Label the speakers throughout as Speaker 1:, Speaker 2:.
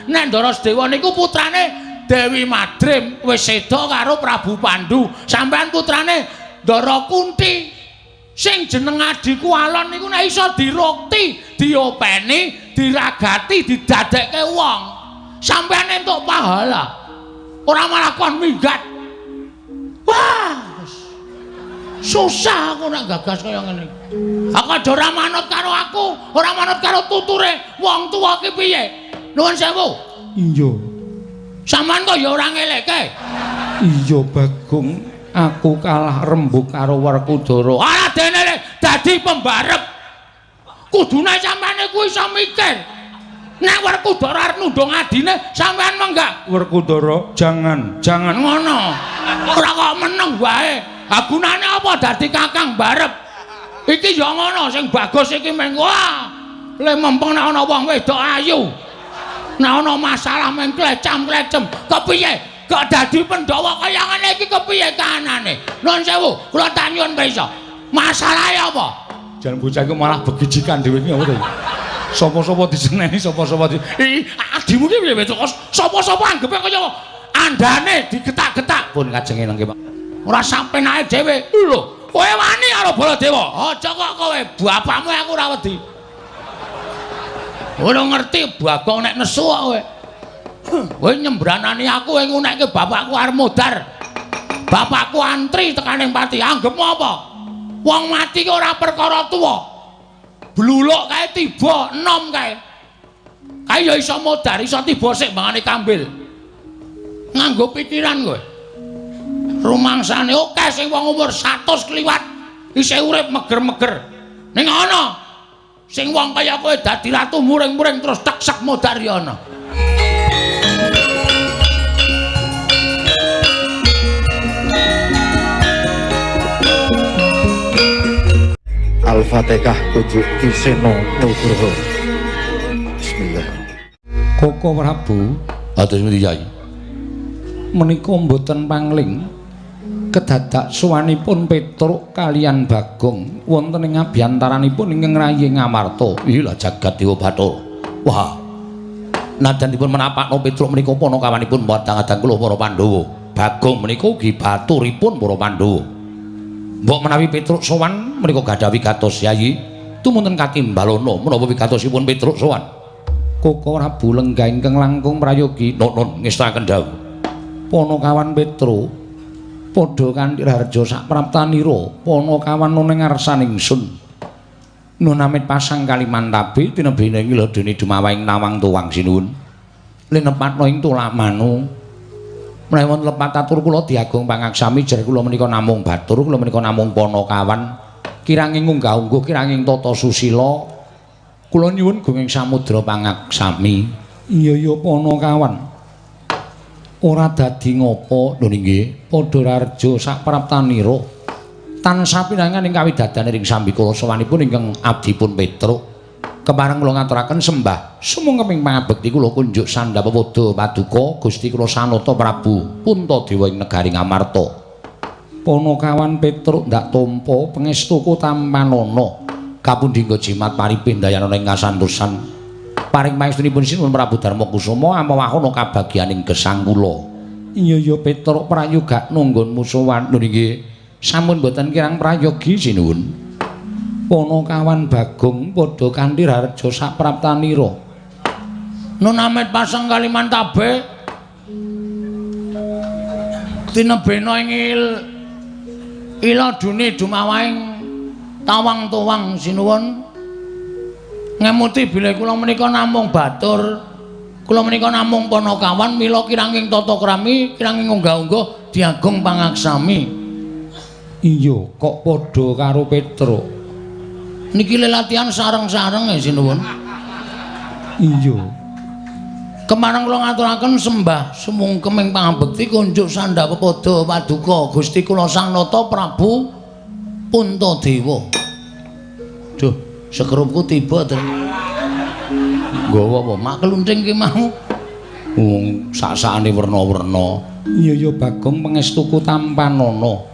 Speaker 1: nek Ndara Sedewa niku putrane Dewi Madrim wis seda karo Prabu Pandu. Sampeyan putrane Ndara Kunti sing jeneng adhiku Alon niku nek iso dirukti, diopeni, diragati, didadekke wong. Sampeyan entuk pahala. Ora malah kon minggat. Wah, susah aku nek gagas kaya ngene. Aku aja ora manut karo aku, ora manut karo tuture wong tuwa ki piye. Nuwun sewu.
Speaker 2: Iya.
Speaker 1: Sampeyan kok ya ora ngelekke.
Speaker 2: Iya Bagong, aku kalah rembug karo Werkudara.
Speaker 1: Ora dene dadi pembarep. Kudune sampeyan iku iso mikir. Nek Werkudara arep nundung adine, sampeyan menggak.
Speaker 2: Werkudara, jangan
Speaker 1: ngono. Ora kok meneng wae. Ha gunane apa dadi kakang barep? Iki ya ngono sing bagus iki meng wah. Le mempeng nek ana wong wedok ayu. Nek ana masalah meng klecam-klecem, kepiye? Kok dadi Pandhawa kaya ngene iki kepiye kahanane? Nuwun sewu, kula tak nyuwun pirsa. Masalahe apa?
Speaker 2: Jan bocah iku malah begijikan dhewe iki apa to? Sapa-sapa diseneni, sapa-sapa di
Speaker 1: adimu ki piye to? Sapa-sapa anggepe kaya andane digetak-getak. Pun kajenge nangge Pak. Ora sampenake dhewe. Lho, kowe wani karo Baladewa? Aja kok kowe, bapakmu aku ora wedi. Ora ngerti Bagong nek nesu kok kowe. Kowe nyembranani aku kowe ngunekke bapakku arep modar. Bapakku antri tekaning pati. Anggepmu apa? Wong mati ki ora perkara tuwa. Bluluk kae tiba enom kae. Kae ya iso modar, iso tiba sik mbangane kambil. Nganggo pikiran kowe. Rumangsane akeh sing wong umur 100 kliwat isih urip meger-meger. Ning ana sing wong kaya kowe dadi ratu muring-muring terus teksek modar ya ana.
Speaker 3: Al-Fatihah tujuh Kiseno Nugroho. Bismillah.
Speaker 2: Koko Prabu,
Speaker 1: atus pundi Kyai?
Speaker 2: menika mboten pangling kedadak suwanipun Petruk kaliyan Bagong wonten ing abyantaranipun ingkang rayi Ngamarta.
Speaker 1: Iya jagat Dewa Bathara. Wah. Nadanipun menapakno Petruk menika panakawanipun mbatang-adang kula para Pandhawa. Bagong menika ugi baturipun para Pandhawa. Mbok menawi Petruk sowan menika gadhah wigatos Yayi tumunten katimbalana menapa wigatosipun Petruk sowan.
Speaker 2: Koko Prabu lenggah ingkang langkung prayogi
Speaker 1: Nun ngestaken dawuh.
Speaker 2: Panakawan Petruk padha kanthi harja sak praptanira panakawan ning ngarsaning ingsun. Nun amit pasang Kalimantabe tinebene ngilodene dumawaing nawang tuwang sinuwun. Linepatno ing tulamanu. Menawi wonten lepat atur kula diagung pangaksami jar kula menika namung batur, kula menika namung panakawan. Kiranging unggah-ungguh kiranging tata susila kula nyuwun gunging samudra pangaksami. Iya ya panakawan. Ora dadi ngopo lho nggih padha rarja sak praptanira tansah pinangan ing kawidadane ring sambikala sawanipun ingkang abdipun Petruk kepareng kula ngaturaken sembah sumung keping pangabekti kula kunjuk sandhapada paduka Gusti kula Sanata Prabu Puntadewa ing negari Ngamarta. Panakawan Petruk ndak tampa pangestuku tampanana kapundhingga jimat paripin dayana ing kasantosan. Paring maestunipun sinuwun Prabu Darmakusuma amawahana kabagyaning gesang kula. Iya ya Petruk prayoga nunggonmu sowan lho nggih. Sampun boten kirang prayogi sinuwun. Panakawan Bagong padha kanthi harja sak praptanira.
Speaker 1: Nun amit pasang Kalimantabe tinebena ing iladune dumawaing tawang tuwang sinuwun. Ngemuti bilih kula menika namung batur, kula menika namung panakawan mila kiranging tata krami, kiranging unggah-ungguh diagung pangaksami.
Speaker 2: Iya, kok padha karo Petruk.
Speaker 1: Niki latihan sareng-sareng sinuwun.
Speaker 2: Iya.
Speaker 1: Kemareng kula ngaturaken sembah sumungkem ing pangabekti kunjuk sandhapada paduka Gusti kula Sanata Prabu Puntadewa. Duh, sekerupku tiba to. Nggawa apa? Mak kelunting ki mau. Wong sak-sakane werna-werna.
Speaker 2: Iya ya Bagong pangestuku tampanana.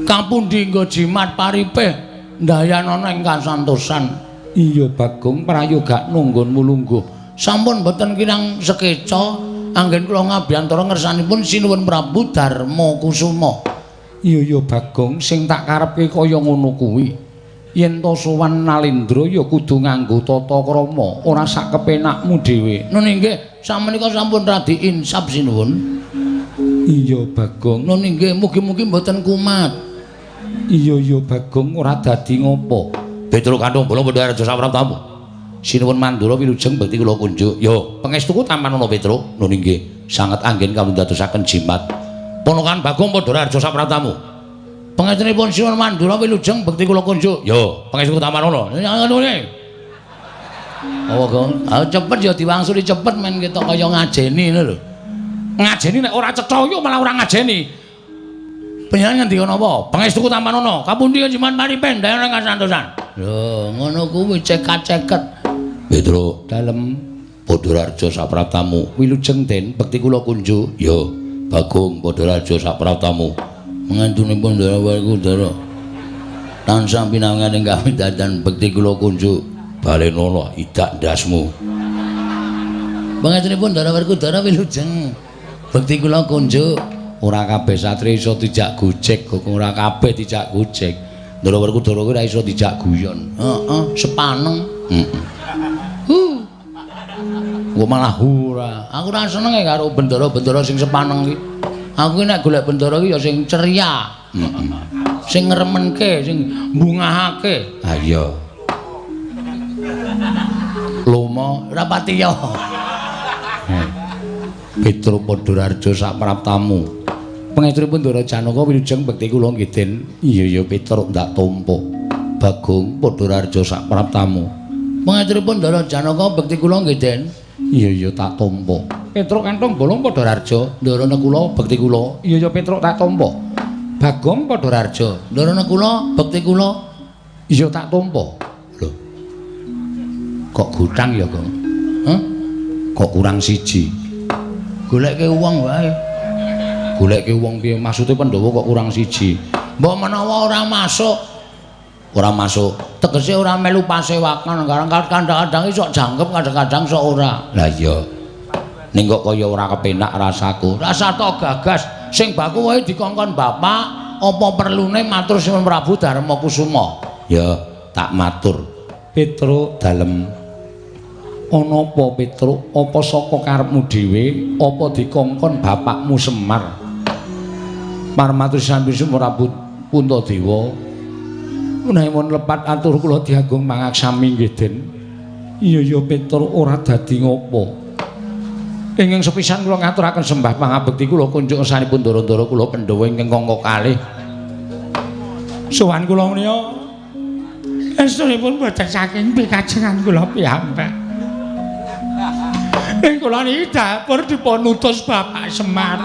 Speaker 1: Kapundi nggo jimat paripeh ndayanana ing kasantosan.
Speaker 2: Iya Bagong prayoga nunggonmu lungguh
Speaker 1: sampun boten kirang sekeca anggen kula ngabiyantara ngersanipun sinuwun Prabu Darma Kusuma.
Speaker 2: Iya Bagong, sing tak karepke kaya ngono kuwi. Yen to sowan Nalendra ya kudu nganggo tata krama, ora sak kepenakmu dhewe.
Speaker 1: Nun nggih, samenika sampun radi insap sinuwun.
Speaker 2: Iya Bagong.
Speaker 1: Nun nggih, mugi-mugi mboten kumat.
Speaker 2: Iya Bagong, ora dadi ngopo.
Speaker 1: Petro Kanthong Bala Pandhareja sapraptamu. Sinuwun Mandura wilujeng bekti kula kunjuk. Yo, pangestuku tamanono Petro. Nun nggih, sanget anggen kawula dadosaken jimat. Ponokan Bagong Pandhareja sapraptamu. Pangestunipun Sinuwun Mandura wilujeng bekti kula kunjuk. Yo, pangestuku tamanono. Ngene. Oh, Gong. Ah cepet ya diwangsuli cepet men ketok kaya ngajeni ngono lho. Ngajeni nek ora cetha yo malah ora ngajeni. Panjenengan ngendika napa? Pangestuku tamanono. Kapundi jimat mari pendhayan kasantosan. Lho, ngono kuwi cekat-ceket. Petro
Speaker 2: Dalem
Speaker 1: Pandhareja sapraptamu wilujeng den bekti kula kunjuk. Yo, Bagong Pandhareja sapraptamu. Mengantunipun Darawalkudara. Tansah pinanganing kawitadan bekti kula kunjuk. Balenana idak ndasmu. Mengantunipun Darawalkudara wilujeng bekti kula kunjuk.
Speaker 2: ora kabeh satri iso dijak gojek, ora kabeh dijak gojek.
Speaker 1: Darawalkudara kuwi ora iso dijak guyon. Heeh, sepaneng. Gua malah ora. Aku ora seneng karo bendara-bendara sing sepaneng iki. Aku nek golek bendara iki ya sing ceria. Sing ngremenke, sing mbungahake.
Speaker 2: Ha iya.
Speaker 1: Lomo ora pati ya.
Speaker 2: Petro Pandhareja sapraptamu. Pangestunipun Ndara Janaka wilujeng bekti kula nggih Den. Iya Petro ndak tampa. Bagong Pandhareja sapraptamu.
Speaker 1: Pangestunipun Ndara Janaka bekti kula nggih Den.
Speaker 2: Iya tak tampa. Petro Kanthong Bolong Pandhareja,
Speaker 1: ndarana kula bekti kula.
Speaker 2: Iya Petro tak tampa. Bagong Pandhareja,
Speaker 1: ndarana kula bekti kula.
Speaker 2: Iya tak tampa. Lho. Kok gutang ya, Gong?
Speaker 1: Hah?
Speaker 2: Kok kurang siji?
Speaker 1: Goleke wong wae.
Speaker 2: Goleke wong piye? Maksude Pandhawa kok kurang siji?
Speaker 1: Mbok menawa ora masuk. Ora masuk. Tegese ora melu pasewakan, kadang-kadang iso jangkep, kadang-kadang iso ora.
Speaker 2: Lah iya. Ning kok kaya ora kepenak rasaku.
Speaker 1: Rasa to gagas sing baku wae dikongkon bapak, apa perlune matur Sinuwun Prabu Darma Kusuma.
Speaker 2: Ya, tak matur. Petro dalem. Ana apa Petro? Apa saka karepmu dhewe? Apa dikongkon bapakmu Semar? Parmatur Sinuwun Prabu Puntadewa. Menawi lepat atur kula diagung mangaksami nggih Den. Iya Petro ora dadi ngopo. Ingkang sepisan kula ngaturaken sembah pangabekti kula kunjuk ngersanipun Ndara-ndara kula Pandhawa ingkang kangka kalih. Sowan kula menika estunipun boten saking pikajengan kula piyambak. Ing kula niki dapur dipun utus Bapak Semar.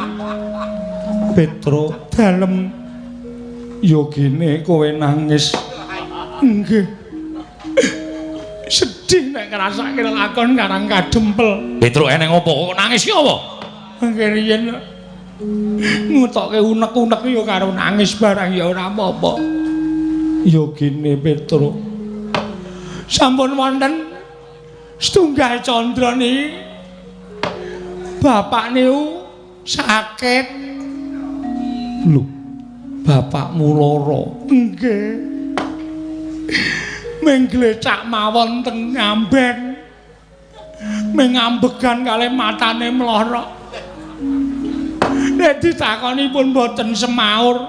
Speaker 2: Petro dalem yo gene kowe nangis. Nggih. Sedih nek ngrasake lakon Karang Kadempel.
Speaker 1: Petro eneng opo? Kok nangis ki apa?
Speaker 2: Nggih riyen ngutokke unek-unek ya karo nangis barang ya ora apa-apa. Ya gene Petro. Sampun wonten setunggal candra niki. Bapak niku sakit. Lho, bapakmu lara. Nggih. Mengglecak mawon teng ngamben. Mengambegan kalih matane mlorok. Nek ditakoni pun boten semaur.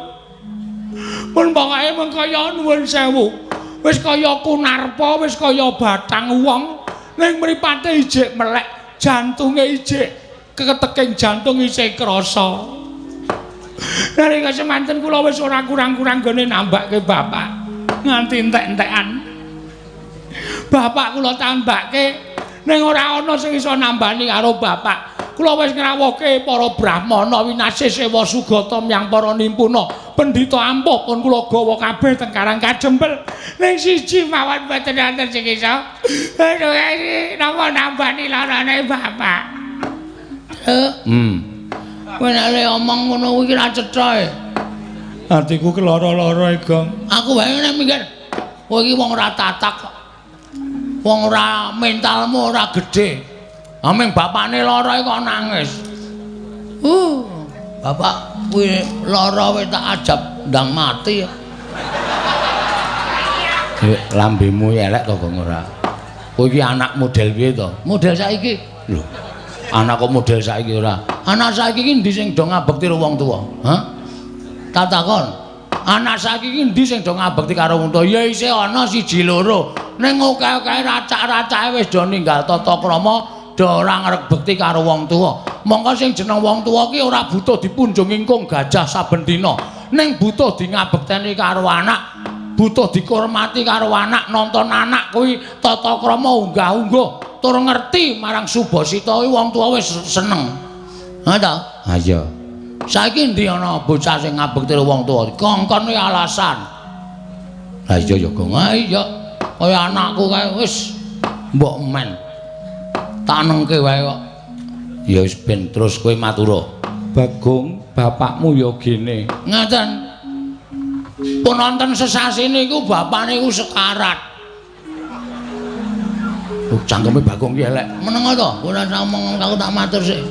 Speaker 2: Pun pokoke mengkaya nuwun sewu. Wis kaya kunarpa, wis kaya batang wong. Ning mripate ijik melek, jantunge ijik keteking jantung isih krasa. Dari kesemanten kula wis ora kurang-kurang gone nambake bapak. Nganti entek-entekan. Bapak kula tambake ning ora ana sing iso nambani karo bapak. Kula wis ngrawuhke para brahmana winasih sewa sugata miyang para nimpuna. Pendhita ampuh pun kula gawa kabeh teng Karang Kadempel. Ning siji mawon mboten wonten sing iso. Napa nambani larane bapak. Kowe nek le omong ngono kuwi ra cetha e. Atiku keloro-loro e, Gong. Aku wae nek mikir kowe iki wong ora tatak kok. Wong ora mentalmu ora gedhe.
Speaker 1: Aming bapakne lara kok nangis. Bapak kuwi lara wis tak ajab ndang mati.
Speaker 2: Lambemu elek to, Gong ora. Kowe iki anak model piye to?
Speaker 1: Model saiki.
Speaker 2: Lho. Anak kok model saiki ora?
Speaker 1: Anak saiki ki ndi sing do ngabekti karo wong tuwa? Hah? Tak takon. Anak saiki ki ndi sing do ngabekti karo wong tuwa? Ya isih ana siji loro. Ning akeh-akeh racak-racake wis do ninggal tata krama, do ora ngrebekti karo wong tuwa. Mongko sing jeneng wong tuwa ki ora butuh dipunjung ingkung gajah saben dina. Ning butuh di ngabekteni karo anak, butuh dihormati karo anak, nonton anak kuwi tata krama unggah-ungguh. Tur ngerti marang Subasita kuwi wong tuwa wis seneng. Ha ta?
Speaker 2: Ha iya.
Speaker 1: Saiki ndi ana bocah sing ngabekti wong tuwa? Kongkon kuwi alasan.
Speaker 2: Lah iya ya, Gong.
Speaker 1: Ha iya. Kaya anakku kae wis mbok men. Tak nengke wae kok.
Speaker 2: Ya wis ben terus kowe matura. Bagong, bapakmu ya gene.
Speaker 1: Ngaten. Pun wonten sesasi niku bapak niku sekarat.
Speaker 2: Cangkeme Bagong ki elek.
Speaker 1: Menengo to, ora usah omong aku tak matur sik.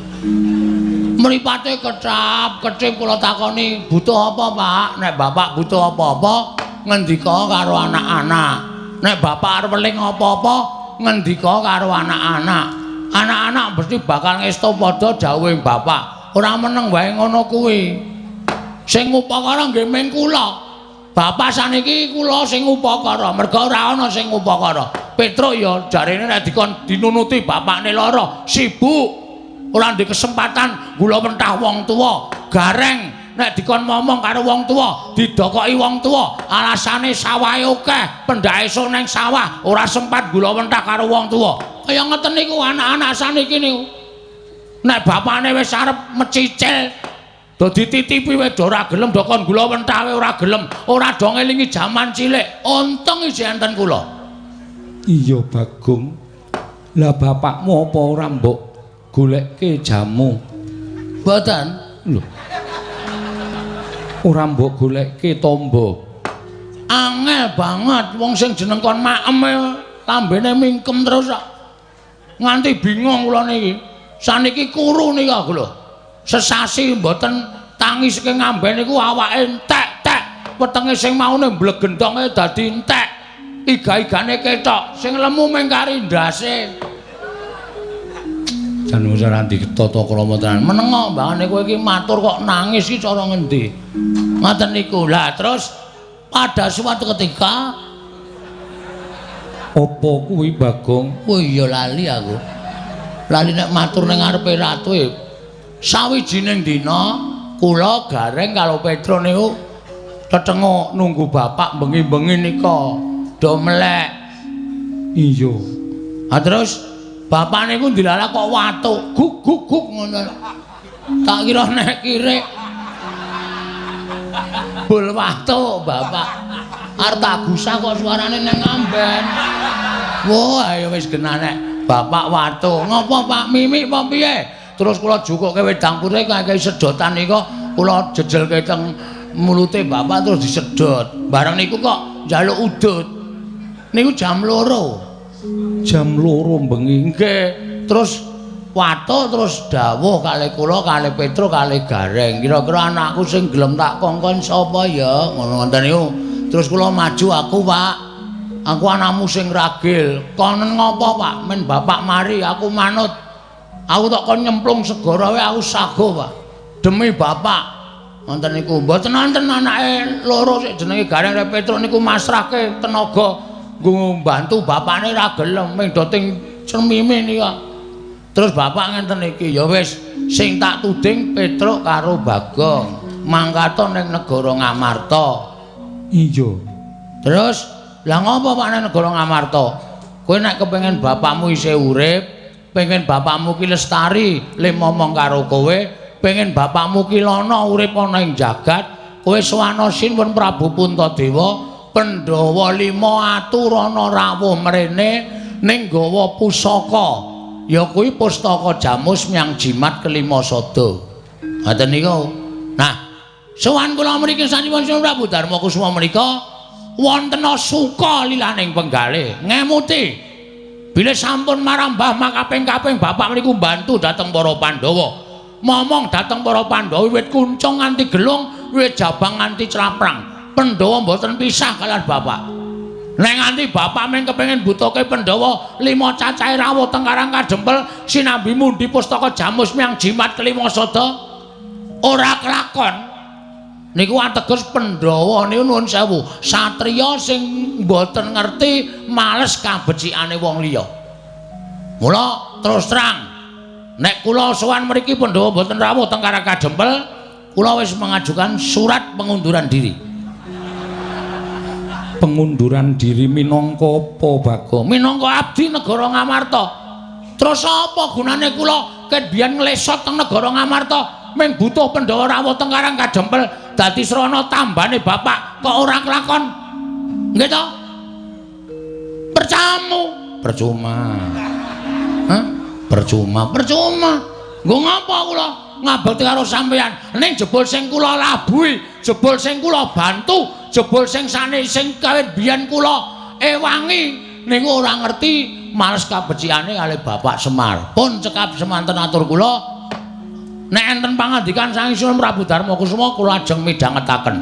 Speaker 1: Mripate kecap-kecip kula takoni, butuh apa, Pak? Nek bapak butuh apa-apa, ngendika karo anak-anak. Nek bapak arep eling apa-apa, ngendika karo anak-anak. Anak-anak mesti bakal ngestu padha dawuhing bapak. Ora meneng wae ngono kuwi. Sing upakara nggih ming kula. Bapak saniki kula sing upakara, merga ora ana sing upakara. Petruk ya jarene nek dikon dinunuti bapakne lara, sibuk. Ora ndek kesempatan gula mentah wong tuwa. Gareng nek dikon ngomong karo wong tuwa, didokoki wong tuwa, alasane sawahe akeh, pendake esuk ning sawah, ora sempat gula mentah karo wong tuwa. Kaya ngeten niku anak-anak saniki niku. Nek bapakne wis arep mecicil do dititipi wae do ora gelem do kon gula mentah wae ora gelem, ora do ngelingi jaman cilik. Untung isih enten kula.
Speaker 2: Iya Bagong. Lah bapakmu apa ora mbok golekke jamu?
Speaker 1: Mboten.
Speaker 2: Lho. Ora mbok golekke tombo.
Speaker 1: Angel banget wong sing jeneng kon maem lambene mingkem terus kok. Nganti bingung kula niki. Saniki kuru nika lho. Sesasi mboten tangi saking ngamben niku awake entek-tek. Wetenge sing maune mblegentonge dadi entek. Iga-igane ketok, sing lemu mung kari ndase.
Speaker 2: Jan ora ditata krama tenan.
Speaker 1: Menengo mbangane kowe iki matur kok nangis iki cara ngendi? Ngoten niku. Lah terus pada suatu ketika
Speaker 2: apa kuwi Bagong?
Speaker 1: oh iya lali aku. Lali nek matur ning ngarepe ratu e. Sawijining dina kula Gareng karo Petro niku tetengok nunggu bapak bengi-bengi nika do melek.
Speaker 2: Iya.
Speaker 1: Ah terus bapak niku dilalah kok watuk guk ngono. Tak kira nek kirek bul watuk bapak. Arep tak gusah kok suarane nang ngamben. Wah ya wis genane bapak watuk. Ngopo Pak Mimi apa piye? Terus kula jukuke wedang putih kaya sedotan nika kula jejelke teng mulute bapak terus disedot. Bareng niku kok njaluk udut. Niku jam 2.
Speaker 2: Jam 2 bengi.
Speaker 1: Nggih. Terus watuk terus dawuh kalih kula kalih Petro kalih Gareng. Kira-kira anakku sing gelem tak kongkon sapa ya? Ngono ngoten niku. Terus kula maju aku, Pak. Aku anakmu sing ragil. Konen ngopo, Pak? Men bapak mari aku manut. Aku tak kon nyemplung segara wae aku sago, Pak. Demi bapak. Ngoten niku. Mboten wonten anake loro sik jenenge Gareng karo Petro niku masrahke tenaga nggo bantu bapakne ra gelem ming doting cermime nika. Terus bapak ngenten iki, ya wis sing tak tuding Petro karo Bagong mangkata ning negara Ngamarta.
Speaker 2: Iya.
Speaker 1: Terus lah ngopo Pak ning negara Ngamarta? Kowe nek kepengin bapakmu isih urip, pengen bapakmu ki lestari, le momong karo kowe, pengen bapakmu ki lono urip ana ing jagat, kowe sowan Sinten Prabu Puntadewa, Pandhawa 5 aturana rawuh mrene ning nggawa pusaka. Ya kuwi pustaka Jamus Myang Jimat kelima sada. Ngoten niku. Nah, sowan kula mriki saniwun Sinten Prabu Darmakusuma menika wonten suka lilaning penggalih ngemuti Bilih sampun marambah makaping-kaping bapak mriku bantu dhateng para Pandhawa. Momong dhateng para Pandhawa wiwit kuncung nganti gelung, wiwit jabang nganti craprang. Pandhawa mboten pisah kaliyan bapak. Nek nganti bapak men kepengin butuhke Pandhawa 5 cacahe rawuh teng Karang Kadempel sinambi mundi pustaka Jamus Miang Jimat kelima sada ora kelakon. Niku ateges Pandhawa niku nuwun sewu, satriya sing mboten ngerti males kabecikane wong liya. Mula terus terang, nek kula sowan mriki Pandhawa mboten rawuh teng Karang Kadempel, kula wis mengajukan surat pengunduran diri.
Speaker 2: Pengunduran diri minangka apa, Bagong?
Speaker 1: Minangka abdi negara Ngamarta. Terus apa gunane kula ket biyen nglesot teng negara Ngamarta, mung butuh Pandhawa rawuh teng Karang Kadempel. Dadi srana tambane bapak kok ora kelakon. Nggih to? Percuma. Hah? Percuma. Nggo ngapa kula ngabekti karo sampeyan? Ning jebul sing kula labuhi, jebul sing kula bantu, jebul sing sanes sing kawit biyen kula ewangi niku ora ngerti males kabecikane kalih Bapak Semar. Pun cekap semanten atur kula. Nek enten pangandikan saking Sunan Prabu Darmakusuma kula ajeng midhangetaken.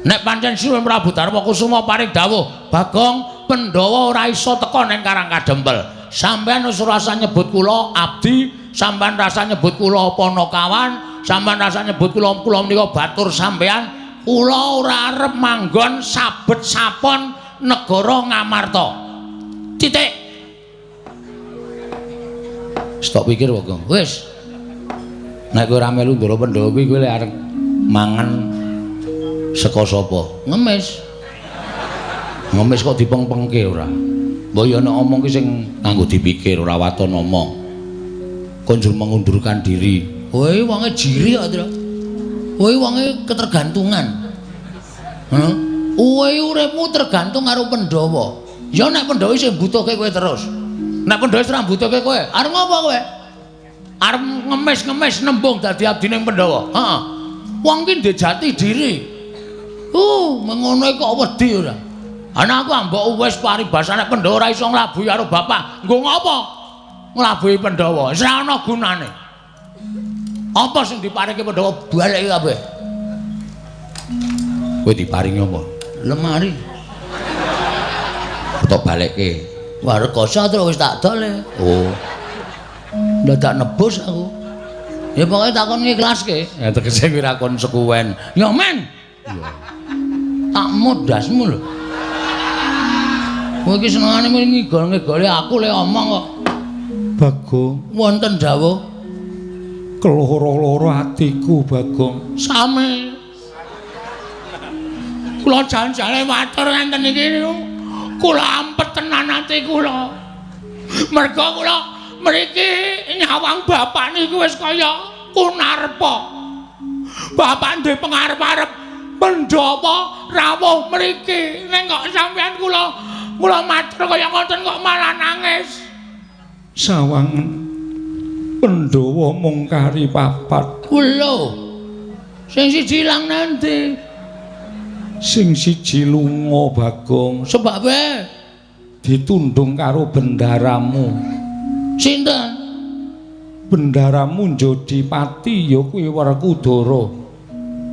Speaker 1: Nek pancen Sunan Prabu Darmakusuma paring dawuh, Bagong Pandhawa ora iso teka ning Karang Kadempel. Sampeyan wis rasa nyebut kula abdi, sampeyan rasa nyebut kula Panakawan, sampeyan rasa nyebut kula menika batur sampeyan. Kula ora arep manggon sabet sapon negara Ngamarta. Titik. Stop pikir, Bagong. Wis. Nek kowe ora melu ndara Pandhawa kuwi kowe lek arep mangan saka sapa? Ngemis. Ngemis kok dipeng-pengke ora. Mbok ya nek omong ki sing nganggo dipikir ora waton omong. Konjur mengundurkan diri. Kowe wonge jiri kok, Tru. Kowe wonge ketergantungan. Heh. Kowe uripmu tergantung karo Pandhawa. Ya nek Pandhawa sing butuhke kowe terus. Nek Pandhawa ora butuhke kowe, arep ngopo kowe? Arep ngemis-ngemis nembung dadi abdine Pandhawa. Heeh. Wong ki ndek jati diri. Mengono kok wedi ora. Ana aku ambek wis paribasane Pandhawa ora iso nglabuhi karo bapak. Nggo ngopo? Nglabuhi Pandhawa. Wis ora ana gunane. Apa sing diparingi Pandhawa baleke kabeh? Kowe diparingi apa? Lemari. Tok baleke. Warkasa terus wis tak dol. Oh. Dadak nebus aku. Ya pokoke takon ngikhlaske. Ya tegese kuwi ra kon sekuwen. Ya men. Iya. Tak modasmu lho. Kowe iki senengane ngigol-ngigoli aku le omong kok.
Speaker 2: Bagong,
Speaker 1: wonten dawuh
Speaker 2: keloro-loro atiku, Bagong.
Speaker 1: Sami. Kula janjane matur ngenten iki niku. Kula ampet tenan ati kula. Merga kula mriki nyawang bapak niku wis kaya kunarpa. Bapak duwe pengarep-arep Pandhawa rawuh mriki ning kok sampeyan kula matur kaya ngoten kok malah nangis.
Speaker 2: Sawangen Pandhawa mung kari papat.
Speaker 1: Lho. Sing siji ilang nanti.
Speaker 2: Sing siji lunga, Bagong.
Speaker 1: Sebabe
Speaker 2: ditundung karo bendaramu.
Speaker 1: Sinten?
Speaker 2: Bendaramu Jodipati ya kuwi Werkudara.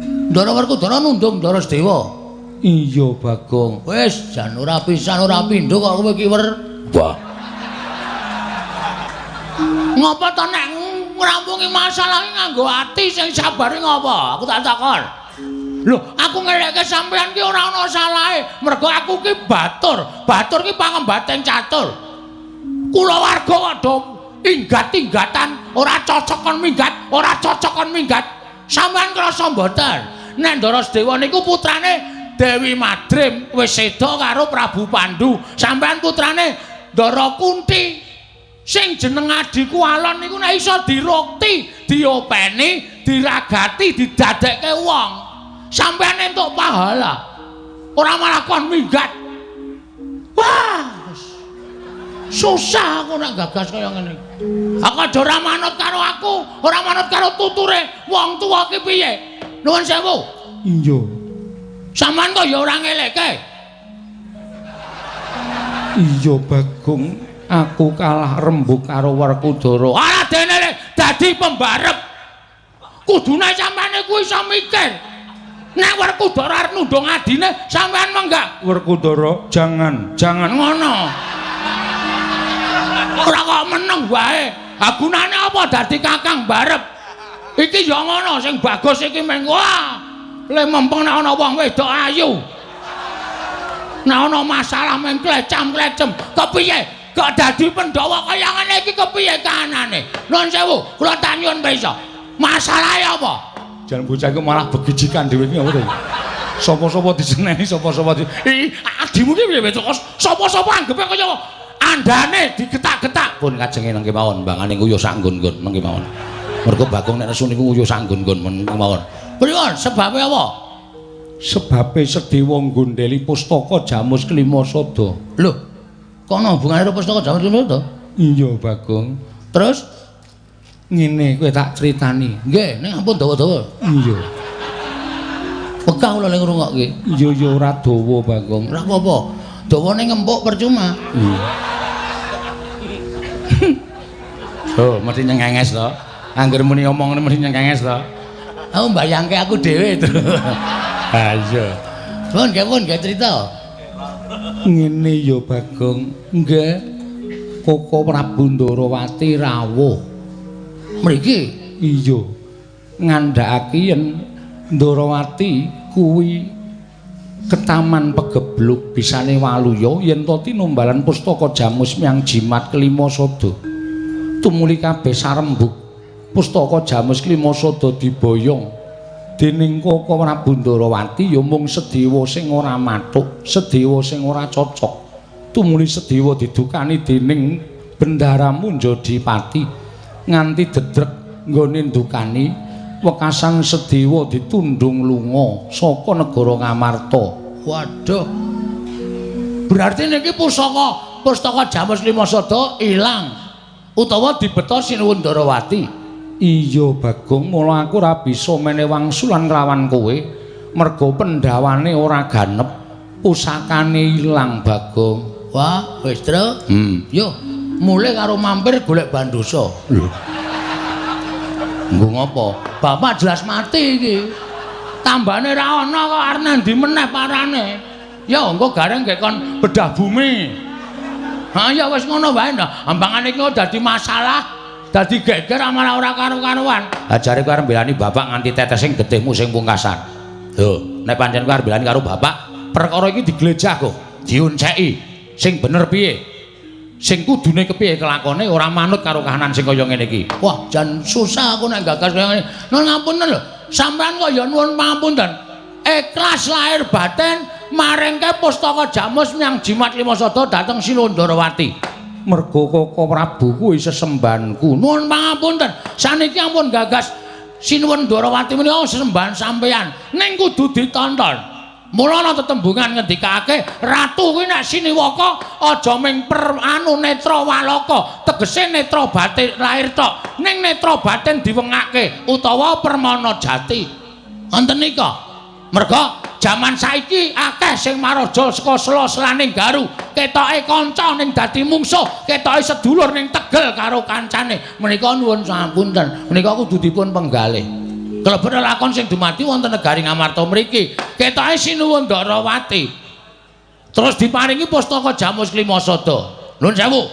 Speaker 1: Ndara Werkudara nundung Ndara Sedewa.
Speaker 2: Iya, Bagong.
Speaker 1: Wis jan ora pisan ora pindho kok kowe ki Wah. Ngapa to nek ngrampungi masalah nganggo ati sing sabare ngapa? Aku tak takon. Lho, aku ngelekke sampean ki ora ana salahe. Mergo aku ki batur. Batur ki pangembating catur. Kula warga kok do inggat-inggatan, ora cocok kon minggat, ora cocok kon minggat. Sampeyan krasa mboten? Nek Ndara Sedewa niku putrane Dewi Madrim wis seda karo Prabu Pandu. Sampeyan putrane Ndara Kunti. Sing jeneng adhiku Alon niku nek iso dirukti, diopeni, diragati, didadekke wong. Sampeyan entuk pahala. Ora malah kon minggat. Wah. Susah aku nek gagas kaya ngene. Aku aja ora manut karo aku, ora manut karo tuture wong tuwa ki piye. Nuwun sewu.
Speaker 2: Iya.
Speaker 1: Sampeyan kok ya ora ngelekke.
Speaker 2: Iya, Bagong. aku kalah rembug karo Werkudara.
Speaker 1: Ora dene dadi pembarep. Kudune sampeyan iku iso mikir. Nek Werkudara arep nundung adine, sampeyan menggak.
Speaker 2: Werkudara, jangan
Speaker 1: Ngono. Ora kok meneng wae. Ha gunane apa dadi kakang barep? Iki ya ngono sing bagus iki meng wah. Le mempeng nek ana wong wedok ayu. Nek ana masalah meng klecam-klecem, kepiye? Kok dadi Pandhawa kaya ngene iki kepiye kahanane? Nuwun sewu, kula tak nyuwun prisa. Masalahe apa?
Speaker 2: Jan bocah iku malah begijikan dhewe iki apa to? Sapa-sapa diseneni, sapa-sapa di
Speaker 1: Adimu ki piye kok sapa-sapa anggepe kaya andane digetak-getak.
Speaker 2: pun kajenge nengke mawon, mbangane nguyuh sak nggon-nggon nengke mawon. Mergo Bagong nek nesu niku nguyuh sak nggon-nggon nengke mawon.
Speaker 1: Pripun sebabe apa?
Speaker 2: Sebabe Sedewa nggondheli pustaka Jamus Klimasada.
Speaker 1: Lho, kono hubungane karo pustaka Jamus Klimasada?
Speaker 2: Iya, Bagong.
Speaker 1: Terus
Speaker 2: Ngene kowe tak critani.
Speaker 1: nggih, ning ampun dawa-dawa.
Speaker 2: Iya.
Speaker 1: Wegah kula ning ngrungokke.
Speaker 2: Iya ya ora dawa, Bagong.
Speaker 1: Ora apa-apa. Dawane ngempuk percuma.
Speaker 2: Iya. Oh, mesti nyengenges to. Angger muni omong ngene mesti nyengenges to.
Speaker 1: Aku mbayangke aku dhewe itu.
Speaker 2: Ha iya.
Speaker 1: Pun nggih cerita.
Speaker 2: Ngene ya Bagong. Nggih. Koko Prabu Ndarawati rawuh.
Speaker 1: Mriki
Speaker 2: Iya. Ngandhakake yen Ndarawati kuwi ketaman pegebluk bisane waluya yen to tinumbalan pustaka Jamus Myang Jimat Klimasada. Tumuli kabeh sarembug pustaka Jamus Klimasada diboyong dening Koko Prabu Ndarawati ya mung Sedewa sing ora mathuk, Sedewa sing ora cocok. Tumuli Sedewa didukani dening Bendara Munjadipati nganti dedrek nggone ndukani wekasan Sedewa ditundung lunga saka negara Ngamarta.
Speaker 1: waduh. Berarti niki pustaka Jamus Klimasada ilang utawa dibeta Sinuwun Ndarawati.
Speaker 2: Iya Bagong, mula aku ora bisa menehi wangsulan nglawan kowe merga Pandhawane ora ganep, pusakane ilang Bagong.
Speaker 1: Wah, wis Tru. Yo, mulai karo mampir golek Bandosa.
Speaker 2: Lho.
Speaker 1: Nggo ngopo? Bapak jelas mati iki. Tambane ra ana kok arep ndi meneh parane. Ya engko gareng gek kon bedah bumi. Ha ya wis ngono wae ndak. Ambangane iki dadi masalah, dadi geger malah ora karo-karuan.
Speaker 2: Lah jare kowe arep mbelani bapak nganti tetesing getihmu sing pungkasan. Lho, nek pancen kowe arep mbelani karo bapak, perkara iki diglejah kok, diunceki. Sing bener piye? Sing kudune kepiye kelakone ora manut karo kahanan sing kaya ngene iki.
Speaker 1: Wah, jan susah aku nek gagas kaya ngene. Nuwun ngapunten lho. Sampeyan kok ya nuwun pangapunten. Ikhlas lahir batin maringke pustaka Jamus Myang Jimat Klimasada dhateng Sinuwun Ndarawati.
Speaker 2: Merga Koko Prabu kuwi sesembahanku.
Speaker 1: Nuwun pangapunten. Saniki ampun gagas Sinuwun Ndarawati menika sesembahan sampeyan. Ning kudu ditonton. Mula ana tetembungan ngendikake ratu kuwi nek siniwaka aja ming netra walaka, tegese netra batin lahir tok, ning netra batin diwengake utawa permana jati. Wonten nika. Merga jaman saiki akeh sing maraja saka sela-selaning garu, ketoke kanca ning dadi mungsuh, ketoke sedulur ning tegel karo kancane. Menika nuwun sapunten, menika kudu dipun penggalih. Kalebet lakon sing dumadi wonten negari Ngamarta mriki, ketoke Sinuwun Ndarawati. Terus diparingi pustaka Jamus Klimasada. Nuwun sewu.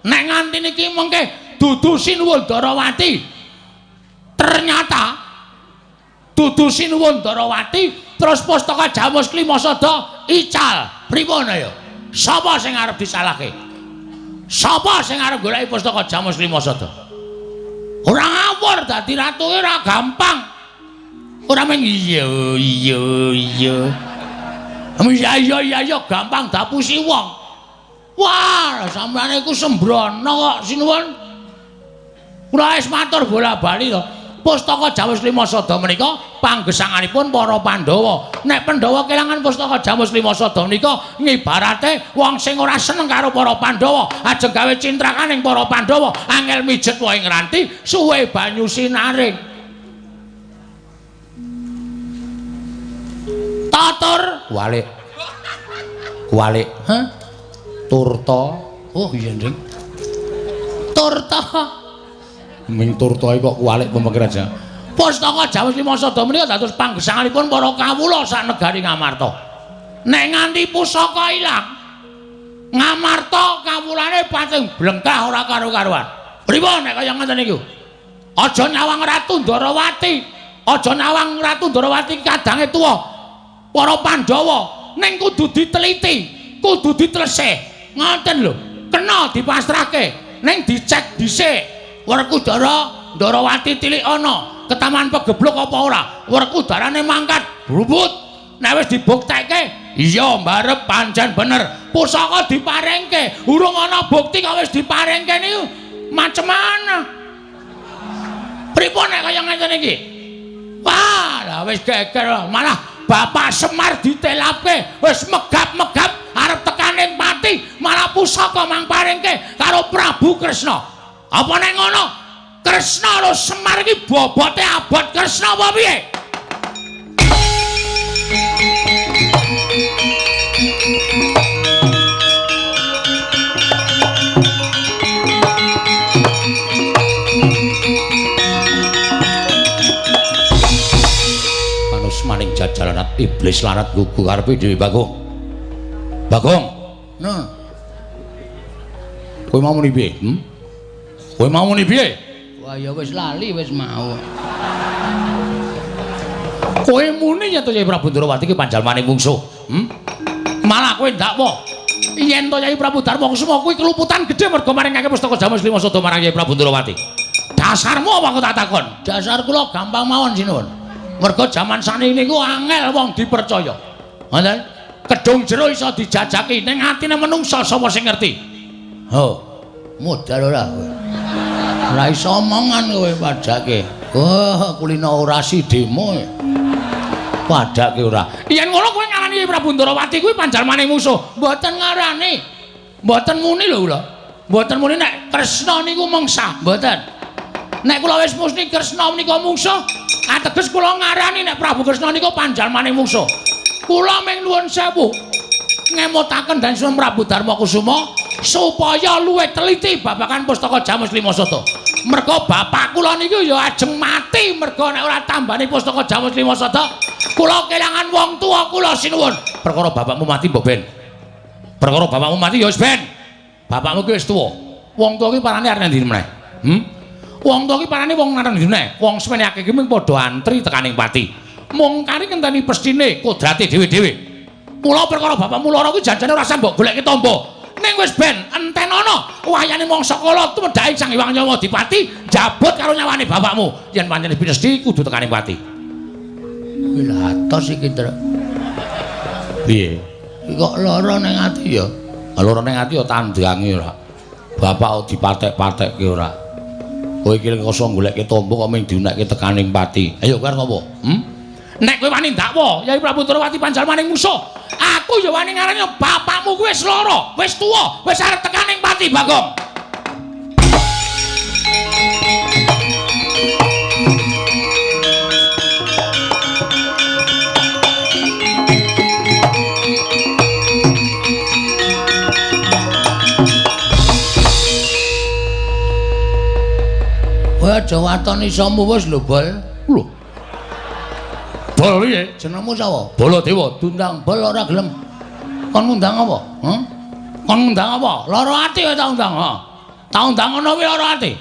Speaker 1: Nek nganti niki mengke dudu Sinuwun Ndarawati. Ternyata dudu Sinuwun Ndarawati, terus pustaka Jamus Klimasada ical. Pripun ya? Sapa sing arep disalahke? Sapa sing arep goleki pustaka Jamus Klimasada? Ora ngawur dadi ratu ora gampang. Ora mung iya. Iya gampang dapusi wong. Wah, sampeyan iku sembrono kok Sinuwun. Kula wis matur bola-bali to. Pustaka Jamus Klimasada menika panggesanganipun para Pandhawa. Nek Pandhawa kelangan pustaka Jamus Klimasada menika ngibarate wong sing ora seneng karo para Pandhawa, ajeng gawe cintrakaning para Pandhawa, angel mijet wae ngranti, suwe banyu sinaring. Tatur
Speaker 2: Kualik. Hah? Turta.
Speaker 1: Oh iya, Ndring. Turta.
Speaker 2: Ming turta kok kualik pemikir aja.
Speaker 1: Pustaka Jamus Lima Sada menika dados panggesanganipun para kawula sak negari Ngamarta. Nek nganti pusaka ilang, Ngamarta kawulane pating blengkah ora karo-karuan. Pripun nek kaya ngoten niku? Aja nyawang Ratu Ndarawati. Aja nyawang Ratu Ndarawati kadange tuwa. Para Pandhawa ning kudu diteliti, kudu ditelesih. Ngoten lho. Kena dipasrahke, ning dicek dhisik. Werkudara Ndarawati tilik ana, ketaman pegeblok apa ora? Werkudarane mangkat brubut. Nek wis dibuktekke, iya mbarep pancen bener. Pusaka diparingke, urung ana bukti kok wis diparingke niku. Macem mana? Pripun nek kaya ngene iki? Wah, lah wis geger malah Bapak Semar ditelapke, wis megap-megap arep tekaning pati, malah pusaka mang paringke karo Prabu Kresna. Apa nek ngono? Kresna lho Semar iki bobote abot Kresna apa piye?
Speaker 2: Maning jajal larat iblis larat gugu karepe dhewe Bagong. Bagong.
Speaker 1: Nah.
Speaker 2: Kowe mau muni piye? Kowe mau muni piye?
Speaker 1: Wah ya wis lali wis mau.
Speaker 2: Kowe muni yen to Yai Prabu Ndarawati ki panjalmaning mungsuh. Malah kowe ndak apa. Yen to Yai Prabu Darmakusuma kuwi keluputan gedhe mergo maringake pustaka Jamus Lima Sada marang Yai Prabu Ndarawati. Dasarmu apa kok tak takon?
Speaker 1: Dasar kula gampang mawon sinuwun. Mergo jaman saniki niku angel wong dipercaya. Ngoten. Kedung jero iso dijajaki ning atine menungsa sapa sing ngerti? Ho. Modal ora kowe. Ora iso omongan kowe padake. Oh, kulina orasi demo. Padake ora. Yen ngono kowe ngarani Prabu Ndarawati kuwi panjalmaning musuh. Mboten ngarani. Mboten muni lho kula. Mboten muni nek Kresna niku mangsa, mboten. Nek kula wis muni Kresna menika mungsuh, ateges kula ngarani nek Prabu Kresna niku panjalmaning musuh. Kula ming nuwun sewu ngemutaken Dansun Prabu Darmakusuma supaya luwih teliti babagan pustaka Jamus Lima Sada. Merga bapak kula niku ya ajeng mati merga nek ora tambani pustaka Jamus Lima Sada, kula kelangan wong tuwa kula sinuwun. Perkara bapakmu mati mbok ben. Perkara bapakmu mati ya wis ben. Bapakmu ki wis tuwa. Wong tuwa ki parane arep ndi meneh? Wong tuwa ki parane wong nang ndi meneh? Wong semene akeh ki mung padha antri tekaning pati. Mung kari ngenteni pestine kodrate dhewe-dhewe. Mula perkara bapakmu lara kuwi janjane ora usah mbok goleki tampa. Ning wis ben enten ana wayane mangsa kala tumedhaing Sang Hyang Nyawa Dipati jabut karo nyawane bapakmu. Yen pancen pinesti kudu tekaning pati. Kuwi lha atos iki, Tru. Piye? Iki kok lara ning ati ya? Lara ning ati ya tandange ora. Bapak dipatek-patekke ora. Kowe iki lek iso goleki tampa kok mung diunekke tekaning pati. Ayo karo ngopo? Nek kowe wani ndakwa, Yai Prabu Ndarawati panjalmaning musuh. Aku ya wani ngarani bapakmu kuwi wis lara, wis tuwa, wis arep tekaning pati, Bagong. Kowe aja watoni isamu wis lho, Bol. Lho. Bol piye? Jenengmu sapa? Baladewa. Dundang bol ora gelem. Kon ngundang apa? Kon ngundang apa? Lara ati wae tak undang, ha. Tak undang ngono kuwi lara ati.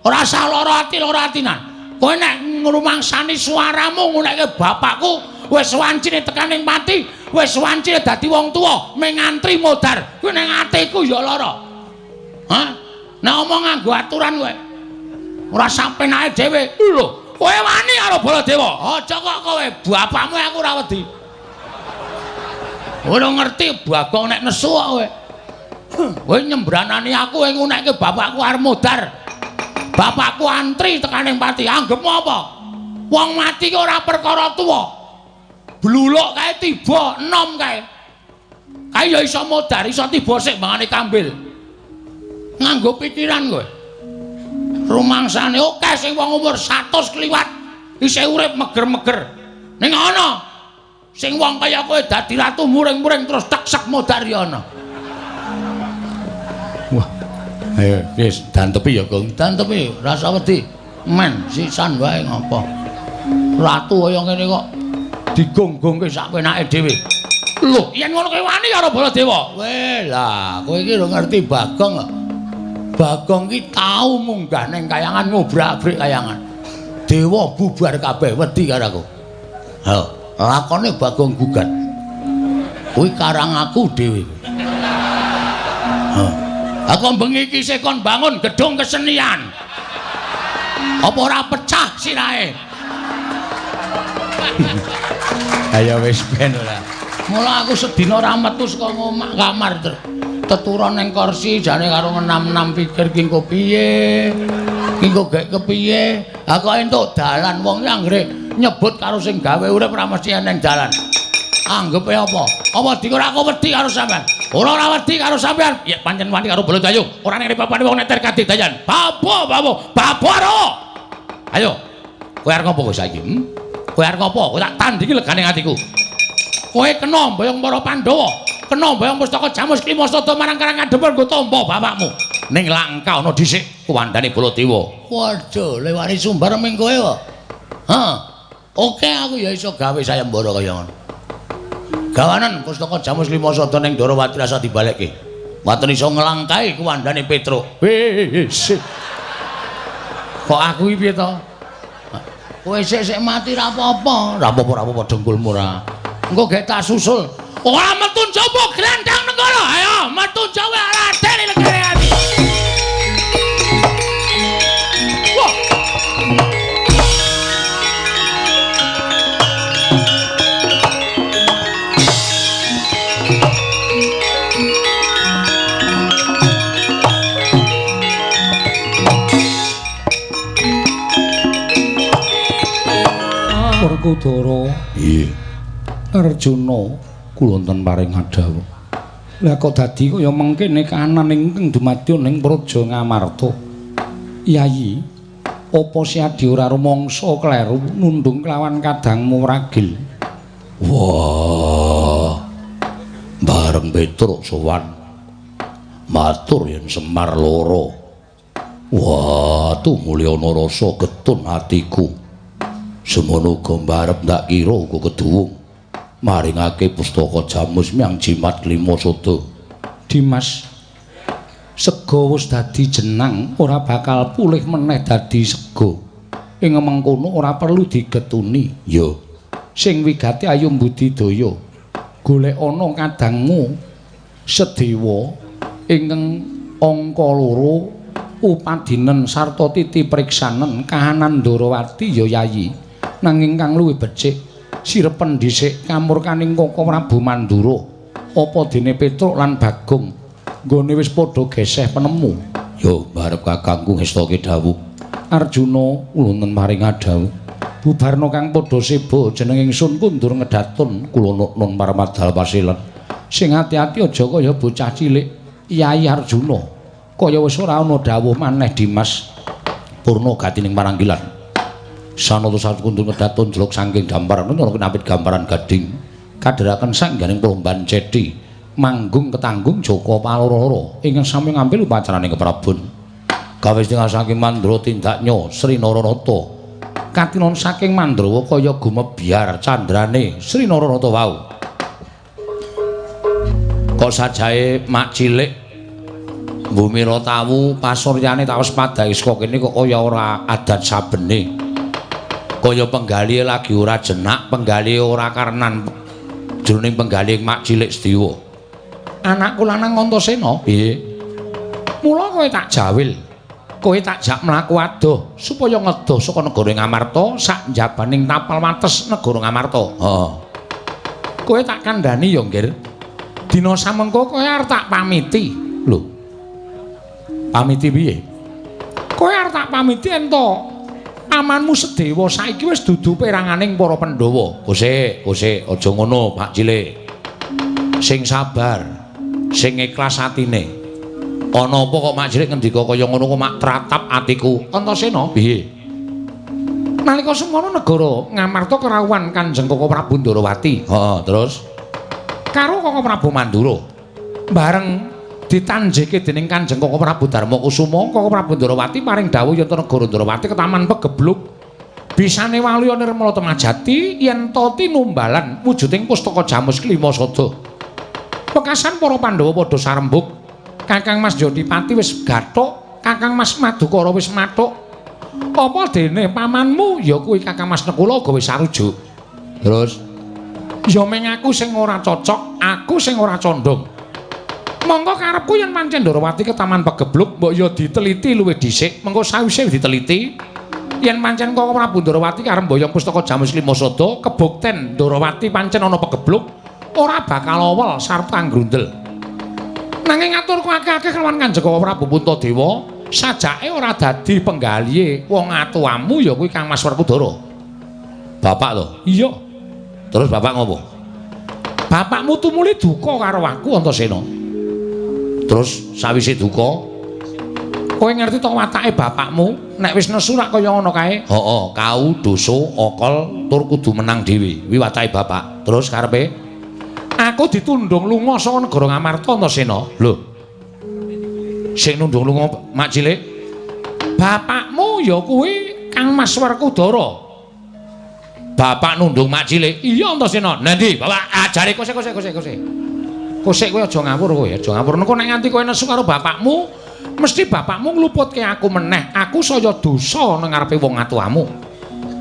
Speaker 1: Ora usah lara atinan. Kowe nek ngrumangsani suaramu ngunekke bapakku wis wancine tekaning pati, wis wancine dadi wong tuwa, ming ngantri modar. Kuwi ning atiku ya lara. Hah? Nek omong nganggo aturan kowe. Ora sampe nae dhewe. Lho. Kowe wani karo Baladewa. Aja kok kowe bapakmu aku ora wedi. Ora ngerti Bagong nek nesu kok kowe. Kowe nyembranani aku ing ngunekke bapakku arep modar. Bapakku antri tekaning pati. Anggepmu apa? Wong mati ki ora perkara tuwa. Bluluk kae tiba enom kae. Kae ya iso modar, iso tiba sik mangane kambil. Nganggo pikiran kowe. Rumangsane akeh sing wong umur 100 kliwat isih urip meger-meger. Ning ana sing wong kaya kowe dadi ratu muring-muring terus teksek modar ya ana. Wah, Ayo, wis dantepi ya, Gong. Dantepi, rasa wedi. Men, sisan wae ngopo. Ratu kaya ngene kok digonggongke sak penake dhewe. Lho, yen ngono kowe wani karo Baladewa. Weh lah, kowe iki ora ngerti Bagong kok. Bagong ki tau munggah ning kayangan ngobrak-abrik kayangan. Dewa bubar kabeh wedi karo aku. Lho, lakone Bagong gugat. Kuwi karang aku dhewe. Aku bengi iki sik kon bangun gedung kesenian. Apa ora pecah sirahe? Ayo wis ben ora. Mula aku sedina ora metu saka kamar teturon ning kursi jane karo ngenam-enam pikir ki engko piye. Ki engko gek kepiye? Ha kok entuk dalan wong ki anggere nyebut karo sing gawe urip ora mesti ning dalan. Anggepe apa? Apa dikira aku wedi karo sampean? Ora wedi karo sampean. Ya pancen wani karo Baladewa. Ora nek papane wong neter kadidayan. Babaro. Ayo. Kowe arep ngopo saiki? Kowe arep ngopo? Kowe tak tandingi legane atiku. Kowe kena mboyong para Pandhawa, kena mboyong pustaka Jamus Klimasada marang Karangadhepur nggo tampa bapakmu. Ning Langka ana dhisik kuwandane Baladewa. Waduh, lewani sumbar ming kowe kok. Hah. Oke aku ya iso gawe sayembara kaya ngono. Gawanan pustaka Jamus Klimasada ning Darawati rasa dibalekke. Waten iso nglangkai kuwandane Petruk. Wis. Kok aku iki piye to? Kowe sik mati ra apa-apa. Ra apa-apa dengkulmu ra. Engko gek tak susul. Ora metu njaba grandang negara. Ayo metu jawa Raden negara ati. Wah.
Speaker 2: Werkudara.
Speaker 1: Iya.
Speaker 2: Arjuna kula wonten paring adhawu. Lah kok dadi kaya mengkene kahanan ingkang dumadya ning Praja Ngamarta. Yayi, apa si Adi ora rumangsa kleru nundung kelawan kadangmu ragil?
Speaker 1: Wah. Bareng Petruk sowan. Matur yen Semar lara. Wah, tumulya ana rasa getun atiku. Semono uga mbarep ndak kira uga keduwung. Maringake pustaka Jamus Miang Jimat Klimasada.
Speaker 2: Dimas, sega wis dadi jenang ora bakal pulih meneh dadi sega. Ing mengkono ora perlu digetuni.
Speaker 1: Ya,
Speaker 2: Sing wigati ayo Budidaya. Golek ana kadangmu Sedewa ingkang angka 2 upadinen sarta titi priksanen kahanan Darawati ya Yayi. Nanging kang luwih becik sirepen dhisik kamurkaning Kaka Prabu Mandura apa dene Petruk lan Bagong nggone wis padha geseh penemu.
Speaker 1: yo barep kakangku ngestake dawuh.
Speaker 2: Arjuna ulunten maring adhawu. Bubarna kang padha seba jeneng ingsun kundur ngedatun kula nun paramadal pasilen. Sing ati-ati aja kaya bocah cilik. Yayi Arjuna kaya wis ora ana dawuh maneh Dimas. Purna gatining maranggilan. Sanata sakundur ngedatun jeluk saking gambaran ana kinapit gambaran gading. Kadheraken sangganing Plomban Cedhi manggung ketanggung Jaka Paloro ingkang sami ngambil upacaraning keprabon. Gawe setengah saking Mandra tindaknya Sri Naranata. Katinon saking Mandrawa kaya gumebyar candrane Sri Naranata wau. Kok sajae mak cilik Bumira tawu pasuryane taus padhae saka kene kok kaya ora adat sabene. Kaya penggali lagi ora jenak, penggali ora karenan jroning penggali mak cilik Sedewa. Anakku lanang Antasena,
Speaker 1: Piye?
Speaker 2: mula kowe tak jawil. Kowe tak jak mlaku adoh supaya ngedoh saka negara Ngamarta sak njabaning tapal wates negara Ngamarta.
Speaker 1: Heeh.
Speaker 2: Kowe tak kandhani ya, Nggir. Dina samengko kowe arep tak pamiti.
Speaker 1: Lho. Pamiti piye?
Speaker 2: Kowe arep tak pamiti ento amanmu Sedewa saiki wis dudu peranganing para Pandhawa.
Speaker 1: Kosek, aja ngono, Pak Cilik. Sing sabar, sing ikhlas atine. Ana apa kok Mak Cilik ngendika kaya ngono kok mak tratap atiku?
Speaker 2: Antasena,
Speaker 1: Piye?
Speaker 2: nalika semono negara Ngamarta kerawuhan Kanjeng Kaka Prabu Ndarawati.
Speaker 1: Heeh, terus
Speaker 2: karo Kaka Prabu Mandura. Bareng ditanjeke dening Kanjeng Koko Prabu Darma Kusuma. Koko Prabu Ndrawati paring dawuh yen negara Ndrawati ketaman pegebluk bisane waluya nirmala temajati yen ta tinumbalan wujuding pustaka Jamus Klimasada. Pekasan para Pandhawa padha sarembug. Kakang Mas Jodipati wis gathuk, Kakang Mas Madukara wis mathuk. Apa dene pamanmu ya kuwi Kakang Mas Nekula gawe sarujuk. Terus ya meng aku sing ora cocok, aku sing ora condong. Monggo karepku yen pancen Ndrawati ketaman pegebluk mbok ya diteliti luwih dhisik, mengko sawise diteliti yen pancen Koko Prabu Ndrawati karep mboyong pustaka Jamus Klimasada kebukten Ndrawati pancen ana pegebluk ora bakal awel sarta nggrundel. Nanging ngaturku akeh-akeh kelawan Kanjeng Koko Prabu Puntadewa, sajake ora dadi penggalihe wong atuwamu ya kuwi Kang Mas Werkudara. Bapak to? Iya. Terus bapak ngopo? Bapakmu tumuli duka karo aku Antasena. Terus sawise duka, kowe ngerti to watake bapakmu nek wis nesu rak kaya ngono kae? Heeh, kau dosa, okol, tur kudu menang dhewe. Kuwi watake bapak. Terus karepe aku ditundung lunga saka negara Ngamarta Antasena. Lho. Sing nundung lunga mak cilik. Bapakmu ya kuwi Kang Mas Werkudara. Bapak nundung mak cilik. Iya Antasena. Nanti bapak ajare kose. Kosek kowe aja ngawur kowe, aja ngawur. Engko nek nganti kowe nesu karo bapakmu, mesti bapakmu ngluputke aku meneh. Aku saya dosa nang ngarepe wong atuwamu.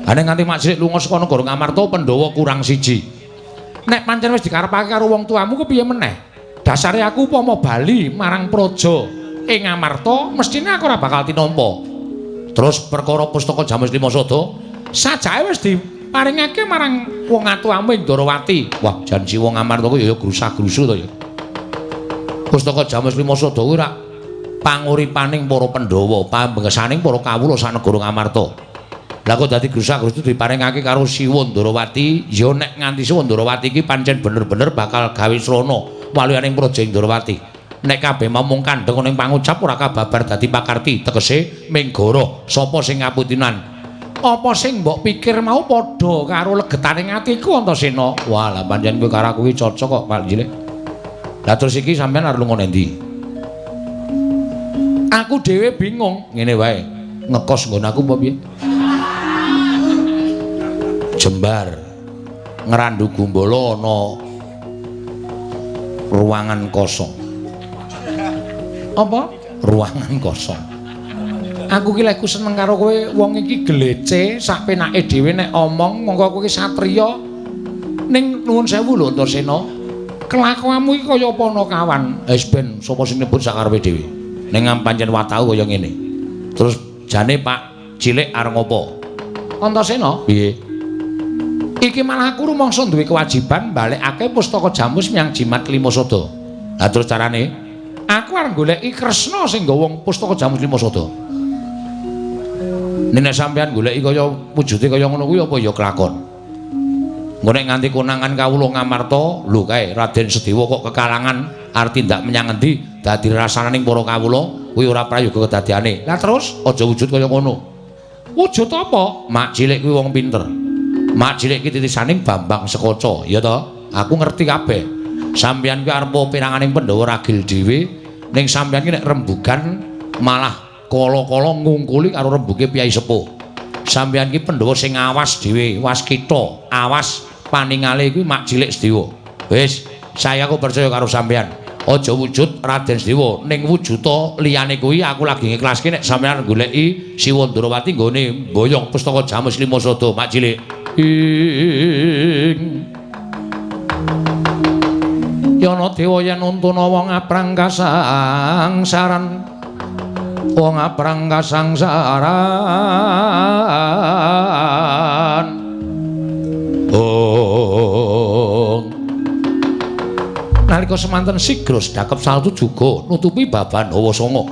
Speaker 2: Ha nek nganti mak cilik lunga saka negara Ngamarta Pandhawa kurang siji. Nek pancen wis dikarepake karo wong tuamu kepiye meneh? Dasare aku upama bali marang praja ing Ngamarta, mestine aku ora bakal tinampa. Terus perkara pustaka Jamus Klimasada sajake wis diparingake marang wong atuwamu ing Ndrawati. Wah, janji wong Ngamarta kuwi ya grusah-grusu to ya. Pustaka Jamus Klimasada kuwi rak panguripaning para Pandhawa, pambengsaning para kawula sak negara Ngamarta. Lah kok dadi grusah-grusu diparingake karo Siwa Ndrawati, ya nek nganti Siwa Ndrawati iki pancen bener-bener bakal gawe srana waluyaning praja ing Ndrawati. Nek kabeh mung kandheng ning pangucap ora kababar dadi pakarti, tegese menggara sapa sing ngaputinan. Apa sing mbok pikir mau padha karo legetaning atiku Antasena. Wah, lah pancen kowe karo aku iki cocok kok, Pak Cilik. Lah terus iki sampean arep lunga endi? Aku dhewe bingung. Ngene wae. Ngekos nggon aku apa piye? Jembar. Ngrandu Gumbala ana ruangan kosong. Apa? Ruangan kosong. Aku ki lek seneng karo kowe wong iki glece sak penake dhewe nek omong monggo kowe iki satriya ning nuwun sewu lho Antasena. Kelakuanmu iki kaya apa ana kawan? Wis ben sapa sing nyebut sakarepe dhewe. Ning pancen wataku kaya ngene. Terus jane Pak Cilik arep ngopo? Antasena, piye? Iki malah aku rumangsa duwe kewajiban balekake pustaka Jamus menyang Jimat Klimasada. Lah terus carane aku arep goleki Kresna sing nggawa pustaka Jamus Klimasada. Nek sampean goleki kaya wujude kaya ngono kuwi apa ya kelakon. Engko nek nganti konangan kawula Ngamarta, lho kae Raden Sedewa kok kekalangan arep tindak menyang endi dadi rasananing para kawula kuwi ora prayoga kedadiane. Lah terus aja wujud kaya ngono. Wujud apa? Mak Cilik kuwi wong pinter. Mak Cilik iki titisaning Bambang Sekaca, ya to? Aku ngerti kabeh. Sampeyan kuwi arep piranganing Pandhawa ragil dhewe, ning sampeyan ki nek rembugan malah kala-kala ngungkuli karo rembuge Piyai Sepuh. Sampeyan ki Pandhawa sing awas dhewe, waskita, awas paningale kuwi Mak Cilik Sedewa. Wis, saya kok percaya karo sampeyan. Aja wujud Raden Sedewa, ning wujuda liyane kuwi aku lagi ngiklaske nek sampeyan goleki Siwa Ndrawati nggone mboyong pustaka Jamus Klimasada, Mak Cilik. Yana dewa yen untuna wong aprang kasangsaran. Wong aprang kasangsaran. Oh. Nalika semanten sigra sedakep saltu juga nutupi baban hawa sanga.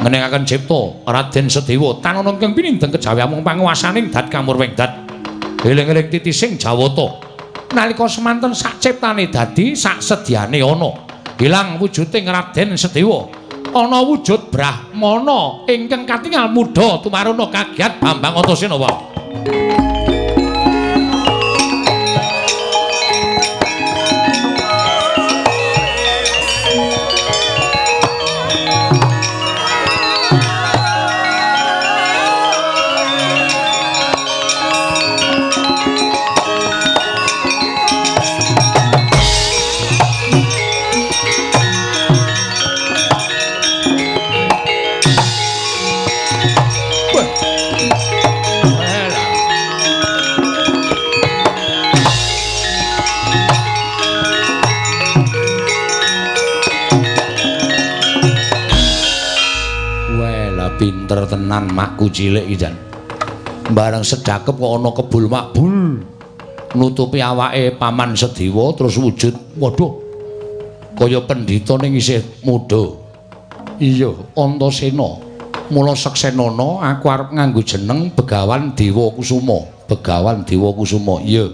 Speaker 2: Ngenengaken cipta Raden Sedewa tanana ingkang pinindeng kejawi amung panguwasaning dat kamurweng dat. Eling-eling titising Jawata. Nalika semanten sak ciptane dadi sak sedyane ana. Ilang wujuding Raden Sedewa. Ana wujud Brahmana ingkang katingal muda tumaruna kagiat Bambang Antasena wae. pinter tenan makku cilik iki jan. Bareng sedakep kok ana kebul makbul. Nutupi awake Paman Sediwa terus wujud waduh kaya pendhita ning isih muda. Iya, Antasena. Mula seksenana aku arep nganggo jeneng Begawan Dewa Kusuma. Begawan Dewa Kusuma. Iya.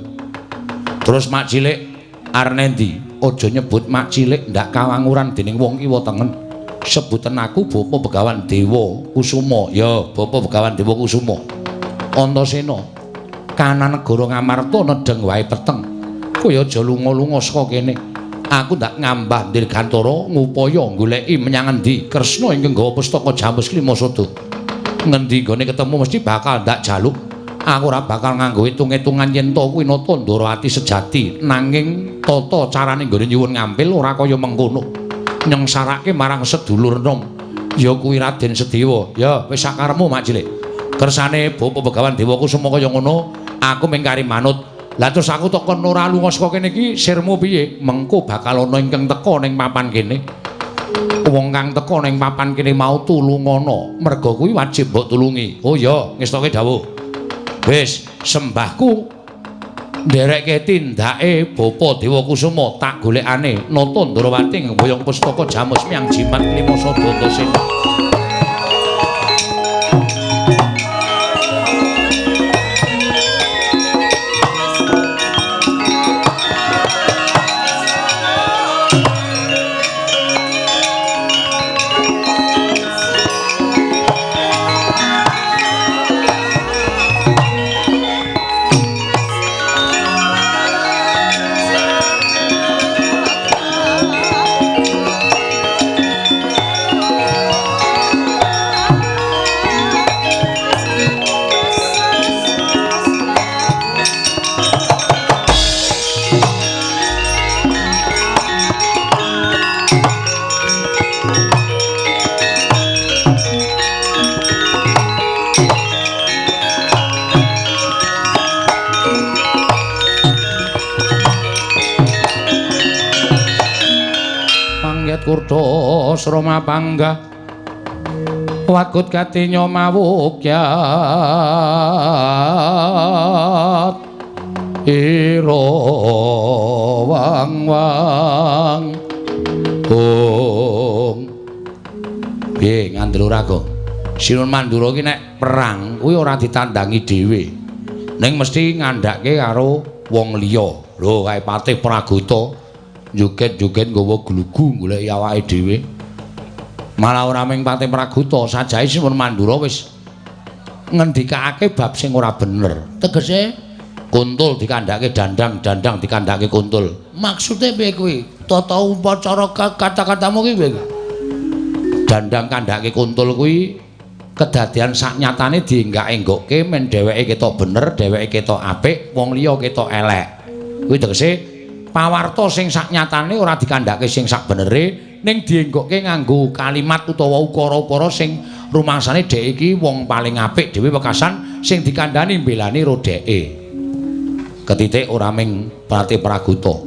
Speaker 2: Terus mak cilik arep endi? Aja nyebut mak cilik ndak kawanguran dening wong kiwa tengen. Sebutan aku Bapa Begawan Dewa Kusuma. Ya, Bapa Begawan Dewa Kusuma. Antasena. Kanan negara Ngamarta nedeng wae peteng. Kowe aja lunga-lunga saka kene. Aku ndak ngambah dirgantara ngupaya goleki menyang endi Kresna ingkang gawa pustaka Jamus Klimasada. Ngendi gone ketemu mesti bakal ndak jaluk. Aku ora bakal nganggo hitung-hitungan yen to kuwi nata Ndarawati sejati, nanging tata carane nggone nyuwun ngampil ora kaya mengkono. Nyengsarake marang sedulur nom. Ya kuwi Raden Sedewa. Ya wis sakarepmu mak cilik. Kersane Bapa Begawan Dewa Kusuma kaya ngono, aku mengkari manut. Lah terus aku tok kon ora lunga saka kene iki sirmu piye? Mengko bakal ana ingkang teka ning papan kene. Wong kang teka ning papan kene mau tulungono, merga kuwi wajib mbok tulungi. Oh ya, ngestoke dawuh. Wis, sembahku nderekke tindake Bapa Dewa Kusuma tak golekane nata Ndarawati ngboyong pustaka Jamus Miang Jimat Klimasada Antasena. Kurta Srama panggah wagut katinya mawukyat ira wang-wang piye ngandel ora kok Sinun Mandura ki nek perang kuwi ora ditandangi dhewe ning mesti ngandhake karo wong liya lho kae Patih Praguta joget-joget nggawa glugu goleki awake dhewe. Malah ora mung Patih Praguta, sajahe Sinun Mandura wis ngendikake bab sing ora bener. Tegese Kuntul dikandhake dandang, dandang dikandhake Kuntul. Maksude piye kuwi? Tata upacara kata-katamu ki piye? Dandang kandhake Kuntul kuwi kedadian saknyatane dienggak-enggokke men dheweke ketok bener, dheweke ketok apik, wong liya ketok elek. Kuwi tegese pawarta sing saknyatane ora dikandhake sing sakbenere ning dienggokke nganggo kalimat utawa ukara-ukara sing rumangsane dhek iki wong paling apik dhewe wekasan sing dikandhani mbelani rodheke. Ketitik ora ming Patih Praguta.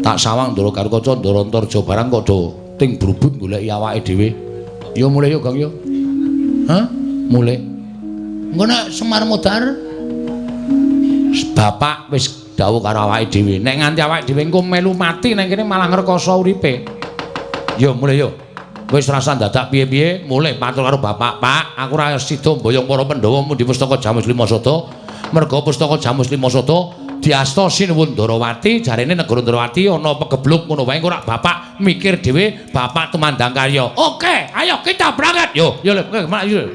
Speaker 2: Tak sawang Ndara Karukaca Ndara Antarja barang kok do ting brubut goleki awake dhewe. Ya mulih yo Gang yo. Hah? Mulih. Engko nek Semar Modar bapak wis dawuh karo awake dhewe nek nganti awake dhewe engko melu mati nang kene malah ngrekoso uripe. Yo mulih yo. Wis rasa dadak piye-piye mulih matur karo bapak, Pak, aku ora sida mboyong para Pandhawa di pustaka Jamus Klimasada. Merga pustaka Jamus Klimasada diasta Sinuwun Ndarawati, jarene negara Ndarawati ana pegebluk ngono wae engko rak bapak mikir dhewe, bapak tumandang karya. Oke, ayo kita berangkat. Yo, yo mak yo.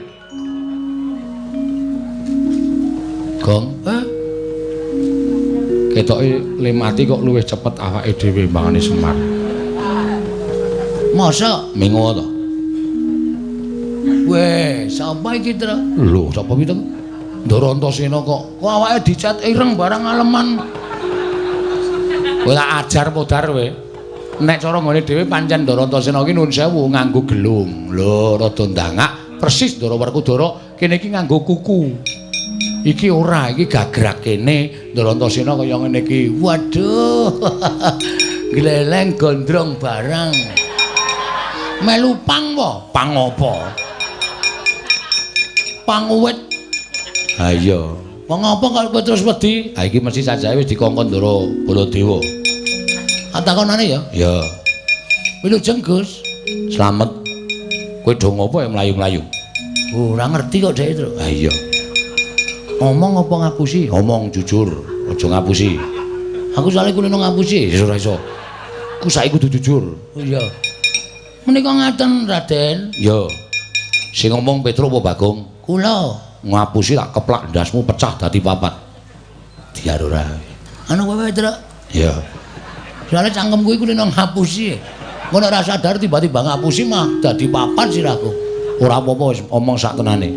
Speaker 2: Gong, ketoke lemati kok luwih cepet awake dhewe mbangane Semar. Masa mingo to? Weh, sapa iki, Tra? Lho, sapa iki, Tra? Ndara Antasena kok awake dicat ireng barang aleman. Kowe tak ajar Modar kowe. Nek cara ngene dhewe pancen Ndara Antasena iki nuwun sewu nganggo gelung. Lho, rada ndangak persis Ndara Werkudara kene iki nganggo kuku. Iki ora, iki gagrak kene Ndara Antasena kaya ngene iki. Waduh. Gleleng gondrong barang. Melu pang apa? Pang apa?
Speaker 1: panguwit.
Speaker 2: Ha iya.
Speaker 1: Wong apa kok kowe terus wedi?
Speaker 2: Ha iki mesti sajae wis dikongkon Ndara Baladewa.
Speaker 1: Atakonane ya?
Speaker 2: Ya.
Speaker 1: Wilujeng Gus.
Speaker 2: Slamet. Kowe do ngopo ya mlayu-mlayu?
Speaker 1: Ora ngerti kok dhek itu.
Speaker 2: Ha iya.
Speaker 1: Ngomong apa ngapusi?
Speaker 2: Ngomong jujur, aja ngapusi.
Speaker 1: Aku soalnya kulino ngapusi.
Speaker 2: Wis ora iso. Ku saiki kudu jujur.
Speaker 1: Oh iya. Menika ngaten Raden.
Speaker 2: Ya. Sing ngomong Petro apa Bagong?
Speaker 1: Kula.
Speaker 2: Ngapusi tak keplak ndasmu pecah dadi papat. Diar ora.
Speaker 1: Anu kowe Petro.
Speaker 2: Ya.
Speaker 1: Soalnya cangkem kuwi kulino ngapusi. Ngono ora sadar tiba-tiba ngapusi mah dadi papat sirahku.
Speaker 2: Ora apa-apa wis omong sak tenane.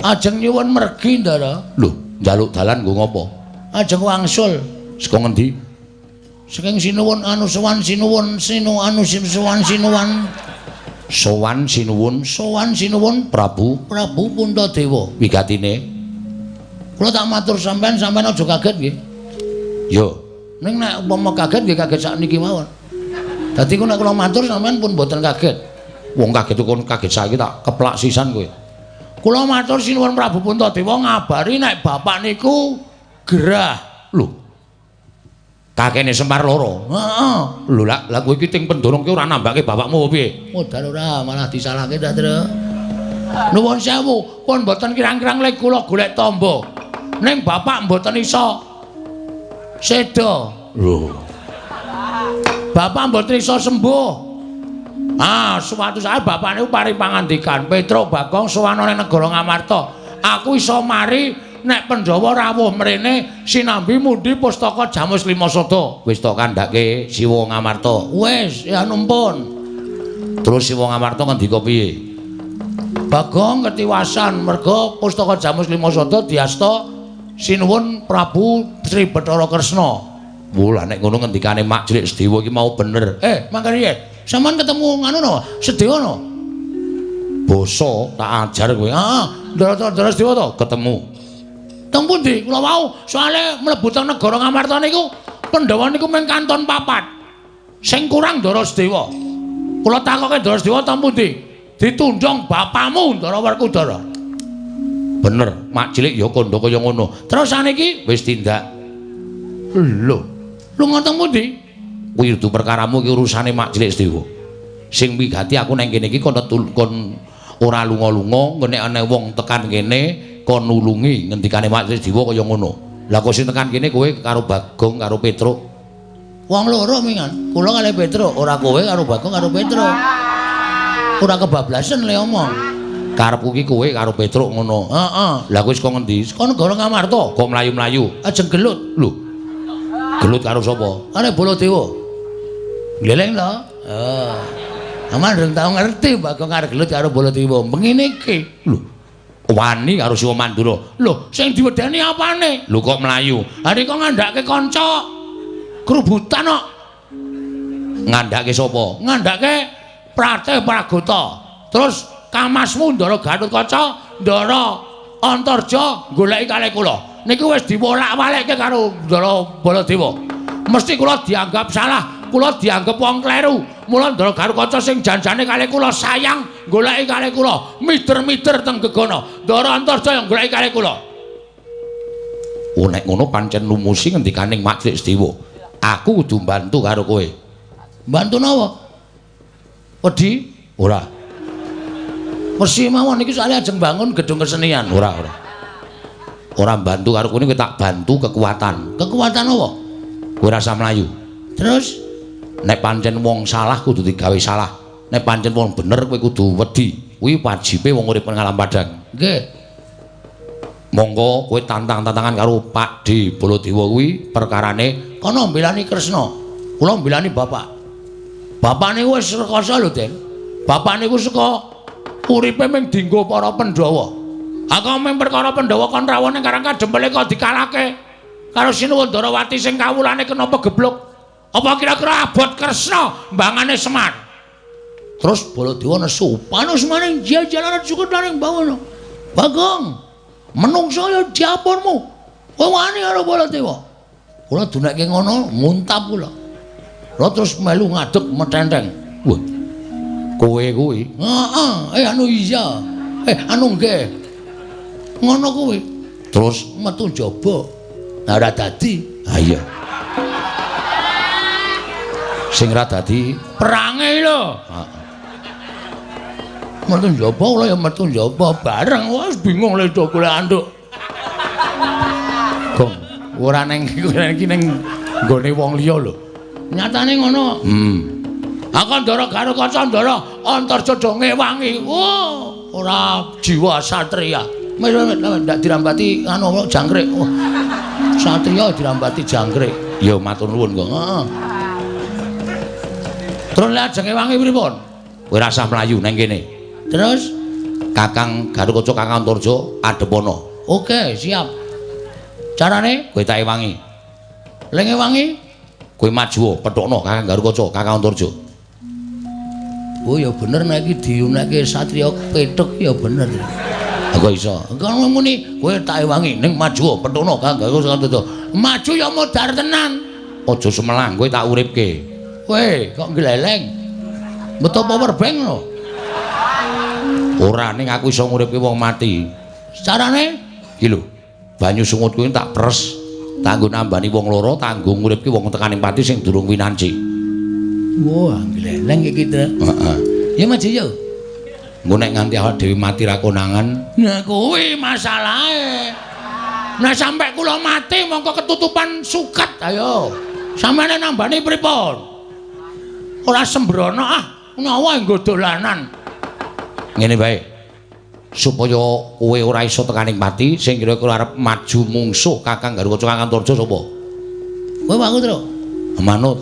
Speaker 1: Ajeng nyuwun mergi Ndara.
Speaker 2: Lho, njaluk dalan nggo ngopo?
Speaker 1: Ajeng wangsul.
Speaker 2: Saka ngendi?
Speaker 1: Saking sinuwun anu sowan sinuwun sinu anu sowan sinuwan.
Speaker 2: Sowan sinuwun Prabu
Speaker 1: Puntadewa.
Speaker 2: wigatine.
Speaker 1: Kula tak matur sampean aja kaget nggih.
Speaker 2: Yo,
Speaker 1: Ning nek umpama kaget nggih kaget sakniki mawon. Dadi kula matur sampean pun mboten kaget.
Speaker 2: wong kaget kon kaget saiki tak keplak sisan kowe.
Speaker 1: Kula matur sinuwun Prabu Puntadewa ngabari nek bapak niku gerah.
Speaker 2: Lho. Kakene Semar loro.
Speaker 1: Heeh.
Speaker 2: Lho lah kowe iki ting pendorong ki ora nambake bapakmu piye?
Speaker 1: Modal ora malah disalahke ta, Tru. Nuwun sewu, pun mboten kirang-kirang lek kula golek tamba. Ning bapak mboten iso seda.
Speaker 2: Lho.
Speaker 1: Bapak mboten iso sembuh. Suatu saat bapak niku paring pangandikan, Petro Bagong sowan ning negara Ngamarta. Aku iso mari nek Pandhawa rawuh mrene sinambi mundhi pustaka Jamus Limasada.
Speaker 2: Wis tok kandhake Siwa Ngamarta.
Speaker 1: Wis, ya numpun.
Speaker 2: Terus Siwa Ngamarta ngendika piye?
Speaker 1: Bagong ketiwasan merga pustaka Jamus Limasada diasta sinuwun Prabu Sri Bathara Kresna.
Speaker 2: Lah nek ngono ngendikane Mak Jlik Sedewa iki mau bener.
Speaker 1: Mangkane sampean ketemu nganu no, Sedewa no.
Speaker 2: Basa tak ajar kowe.
Speaker 1: Heeh, Ndara Sedewa to
Speaker 2: Ketemu.
Speaker 1: teng pundi? Kula wau soalé mlebu teng negara Ngamarta niku Pandhawa niku mung kanton papat. Sing kurang Ndara Sedewa. Kula takoke Ndara Sedewa teng pundi? Ditunjong bapakmu Ndara Werkudara.
Speaker 2: Bener, Mak Jlik ya kandha kaya ngono.
Speaker 1: Terus saniki
Speaker 2: Wis tindak.
Speaker 1: lho, lunga teng pundi?
Speaker 2: Kuwi kudu perkaramu iki urusane Mak Jlik Sedewa. Sing wigati aku nang kene iki kon ora lunga-lunga, nek ana wong tekan kene kon nulungi ngendikane Mak Jlik Sedewa kaya ngono. Lah kok sing tekan kene kowe karo Bagong karo Petro.
Speaker 1: Wong loro mingan. Kula kalih Petro, ora kowe karo Bagong karo Petro. Ora kebablasan le omong.
Speaker 2: Karepku iki kowe karo Petro ngono.
Speaker 1: Heeh.
Speaker 2: Lah kowe saka ngendi?
Speaker 1: Saka negara Ngamarta.
Speaker 2: Kok mlayu-mlayu?
Speaker 1: Ajeng gelut.
Speaker 2: Lho. Gelut karo sapa?
Speaker 1: Kare Baladewa. Gleleng to? Heeh. Aman reng tau ngerti Bagong karo gelut karo Baladewa. Mengene iki.
Speaker 2: Lho. Wani karo Siwa Mandura.
Speaker 1: Lho, sing diwedeni apane?
Speaker 2: Lho kok mlayu?
Speaker 1: Hari kok ngandhake kanca kerubutan kok.
Speaker 2: Ngandhake sapa?
Speaker 1: Ngandhake Pratih Pragota. Terus kamasmu Ndara Gatotkaca, Ndara Antarja goleki kalih kula. Niku wis diwolak-walikke karo Ndara Baladewa. Mesti kula dianggap salah, kula dianggap wong kleru. Mula Ndara Gatotkaca sing janjane kalih kula sayang goleki kalih kula, mider-mider teng gegana. Ndara Antarja yang goleki kalih kula.
Speaker 2: Oh nek ngono pancen lumusi ngendikaning Mak Jlik Sedewa. Aku kudu bantu karo kowe.
Speaker 1: Bantu napa? Wedi?
Speaker 2: Ora.
Speaker 1: Persi mawon iki soalnya ajeng bangun gedung kesenian.
Speaker 2: Ora. Ora bantu karo kowe kowe tak bantu kekuatan.
Speaker 1: Kekuatan apa?
Speaker 2: Kowe rasa mlayu.
Speaker 1: Terus
Speaker 2: Nek pancen wong salah kudu digawe salah. Nek pancen wong bener kowe kudu wedi. Kuwi wajibe wong urip ning alam padang.
Speaker 1: nggih.
Speaker 2: Monggo kowe tantang-tantangan karo Pak D Baladewa kuwi perkarane
Speaker 1: Kono mbelani Kresna. Kula mbelani bapak. Bapak niku wis rekoso lho, Den. Bapak niku saka uripe ming dienggo para Pandhawa. Aku ming perkara Pandhawa kon rawuh ning Karang Kadempel kok dikalahke karo Sinuwun Darawati sing kawulane kenapa geblok. Apa kira-kira abot Kresna mbangane Semar. Terus Baladewa nesu, "Panos maning jajalan cukup laring bawono." Bagong, menungso ya diapunmu. Kowe wani karo Baladewa. Kula dunekke ngono, muntap kula. Lha terus melu ngadeg metenteng.
Speaker 2: Wah. Kowe kuwi
Speaker 1: Heeh, anu iya. Anu nggih. Ngono kuwi.
Speaker 2: Terus
Speaker 1: Metu njaba. Lah ora dadi.
Speaker 2: ha iya. Sing ra dadi
Speaker 1: Perange lho.
Speaker 2: heeh.
Speaker 1: Metu njaba ora ya metu njaba bareng. Wes bingung le do golek anduk.
Speaker 2: Gong, ora neng iki ning nggone wong liya lho.
Speaker 1: Nyatane ngono. Akandara Garuk Kacandara Antarja do ngewangi. Ora jiwa satria. Ndak dirambati anu jangkrik. Satria dirambati jangkrik.
Speaker 2: Ya matur nuwun kok.
Speaker 1: Heeh. Terus lajeng ngewangi pripun?
Speaker 2: Kowe rasah mlayu nang kene.
Speaker 1: Terus
Speaker 2: Kakang Garuk Kaca Kakang Antarja adepono.
Speaker 1: oke, siap. Carane
Speaker 2: Kowe tak ewangi.
Speaker 1: le ngewangi.
Speaker 2: Kowe maju pethokno Kakang Garuk Kaca Kakang Antarja.
Speaker 1: Oh ya bener nek iki diunekke satria petuk ya bener.
Speaker 2: Kok iso?
Speaker 1: Kan muni kowe tak ewangi ning maju pethokno Kakang Garuk Kaca. Maju ya modar tenan.
Speaker 2: Aja semelang kowe tak uripke.
Speaker 1: Kowe kok gleleng. Beto power bank lho.
Speaker 2: Ora ning aku iso nguripke wong mati.
Speaker 1: Carane
Speaker 2: Iki lho. Banyu sungut kuwi tak pres. Tak nggo nambani wong loro, tak nggo nguripke wong tekaning pati sing durung winanci.
Speaker 1: wah gleleng iki to.
Speaker 2: Heeh.
Speaker 1: Ya maju ya.
Speaker 2: Engko nek nganti awak dhewe mati ra konangan,
Speaker 1: Nah kuwi masalahe. Nah sampai kula mati mongko ketutupan suket ayo. Sampeyan nambani pripun? Ora sembrono nyawa nggo dolanan.
Speaker 2: ngene bae. Supaya kowe ora iso tekaning pati, sing kira-kira arep maju mungsuh Kakang Garuk Kaca Kakang Antarja sapa?
Speaker 1: Kowe aku terus.
Speaker 2: Manut.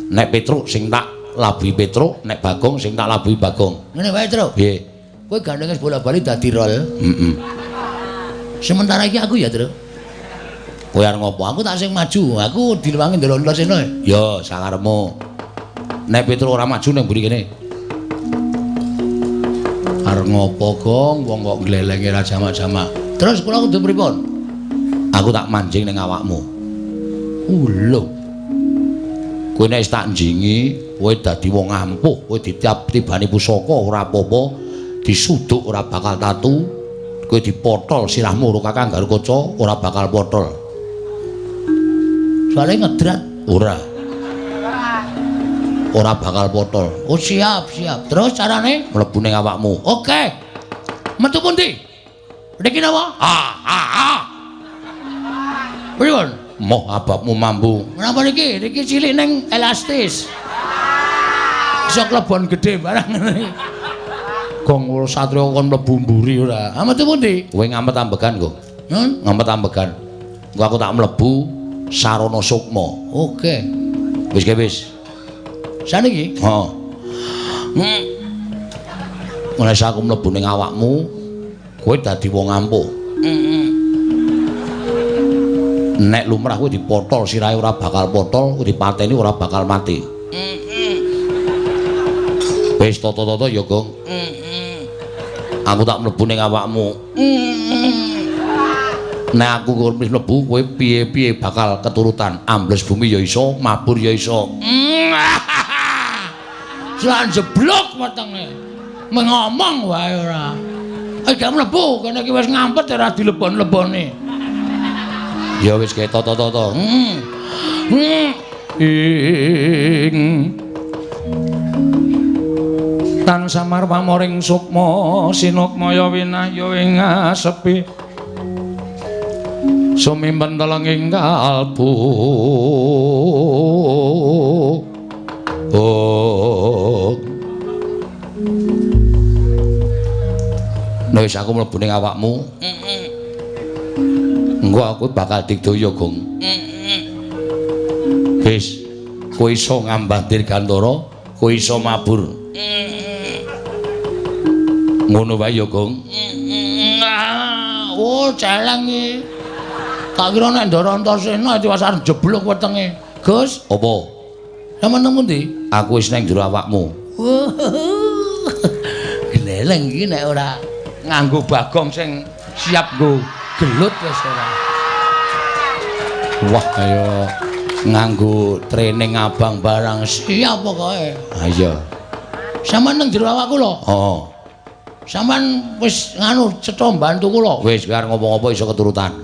Speaker 2: Nek Petruk sing tak labuhi Petruk, nek Bagong sing tak labuhi Bagong.
Speaker 1: Ngene wae terus.
Speaker 2: Piye?
Speaker 1: Kowe gandenge bola-bali dadi rol.
Speaker 2: Heeh.
Speaker 1: Sementara iki aku ya terus.
Speaker 2: Kowe arep ngopo?
Speaker 1: Aku tak sing maju. Aku diluwangi ndelok seno.
Speaker 2: Ya, sakarepmu. Nek Petruk ora maju ning mburi kene.
Speaker 1: Arep ngopo, Gong? Wong kok glelenge ra jamak-jamak. Terus kula kudu pripun?
Speaker 2: Aku tak manjing ning awakmu.
Speaker 1: Lho.
Speaker 2: Kowe nek wis tak njingi, kowe dadi wong ampuh, kowe ditibani pusaka ora apa-apa, disuduk ora bakal tatu, kowe dipotol sirahmu karo Kakang Garuk Kaca ora bakal potol.
Speaker 1: Soale ngedrat.
Speaker 2: Ora. Ora bakal potol.
Speaker 1: Oh siap, siap. Terus carane?
Speaker 2: Mlebu ning awakmu.
Speaker 1: Oke. Metu pundi? Mriki napa? Pripun?
Speaker 2: Moh ababmu mambu.
Speaker 1: Menapa niki? Niki cilik ning elastis. Iso klebon gedhe barang ngene.
Speaker 2: Gong kula satriya kon mlebu mburi ora.
Speaker 1: Metu pundi?
Speaker 2: Kowe ngamet ambegan kok. Ngamet ambegan. Engko aku tak mlebu sarana sukma.
Speaker 1: Oke.
Speaker 2: Wis ge wis.
Speaker 1: Saniki?
Speaker 2: Heeh. Mulai aku mlebu ning awakmu, kowe dadi wong ampuh. Nek lumrah kowe dipotol sirahe ora bakal potol, kowe dipateni ora bakal mati. Wis tata-tata ya, Gong. Aku tak mlebu ning awakmu. Nek aku wis mlebu, kowe piye-piye bakal keturutan. Ambles bumi ya iso, mabur ya iso.
Speaker 1: Lan jeblok wetenge. Mengomong wae ora. Gak mlebu kene iki wis ngampet ora dilebon-lebone.
Speaker 2: Ya wis kae tata-tata.
Speaker 1: Ing
Speaker 2: Tan samar pamoring sukma sinukmaya winahya ing asepi. Sumimpen telenging kalbu. Nek wis aku mlebu ning awakmu. Engko aku bakal digdaya, Gong. Wis, kowe iso ngambandir Gandara, kowe iso mabur. Ngono wae ya, Gong.
Speaker 1: Oh, celeng iki. Tak kira nek Ndara Antasena diwas arep jeblok wetenge. Gus,
Speaker 2: Apa?
Speaker 1: sampean nang pundi?
Speaker 2: Aku wis nang jero awakmu.
Speaker 1: Gleleng iki nek ora nganggo Bagong sing siap nggo gelut wis ora.
Speaker 2: Wah, kaya nganggo training abang barang.
Speaker 1: Siap pokoke.
Speaker 2: Ha iya.
Speaker 1: Sampeyan nang jero awakku lho.
Speaker 2: Oh.
Speaker 1: Sampeyan wis nganu cetha mbantu kula.
Speaker 2: Wis biar ngomong apa iso keturutan.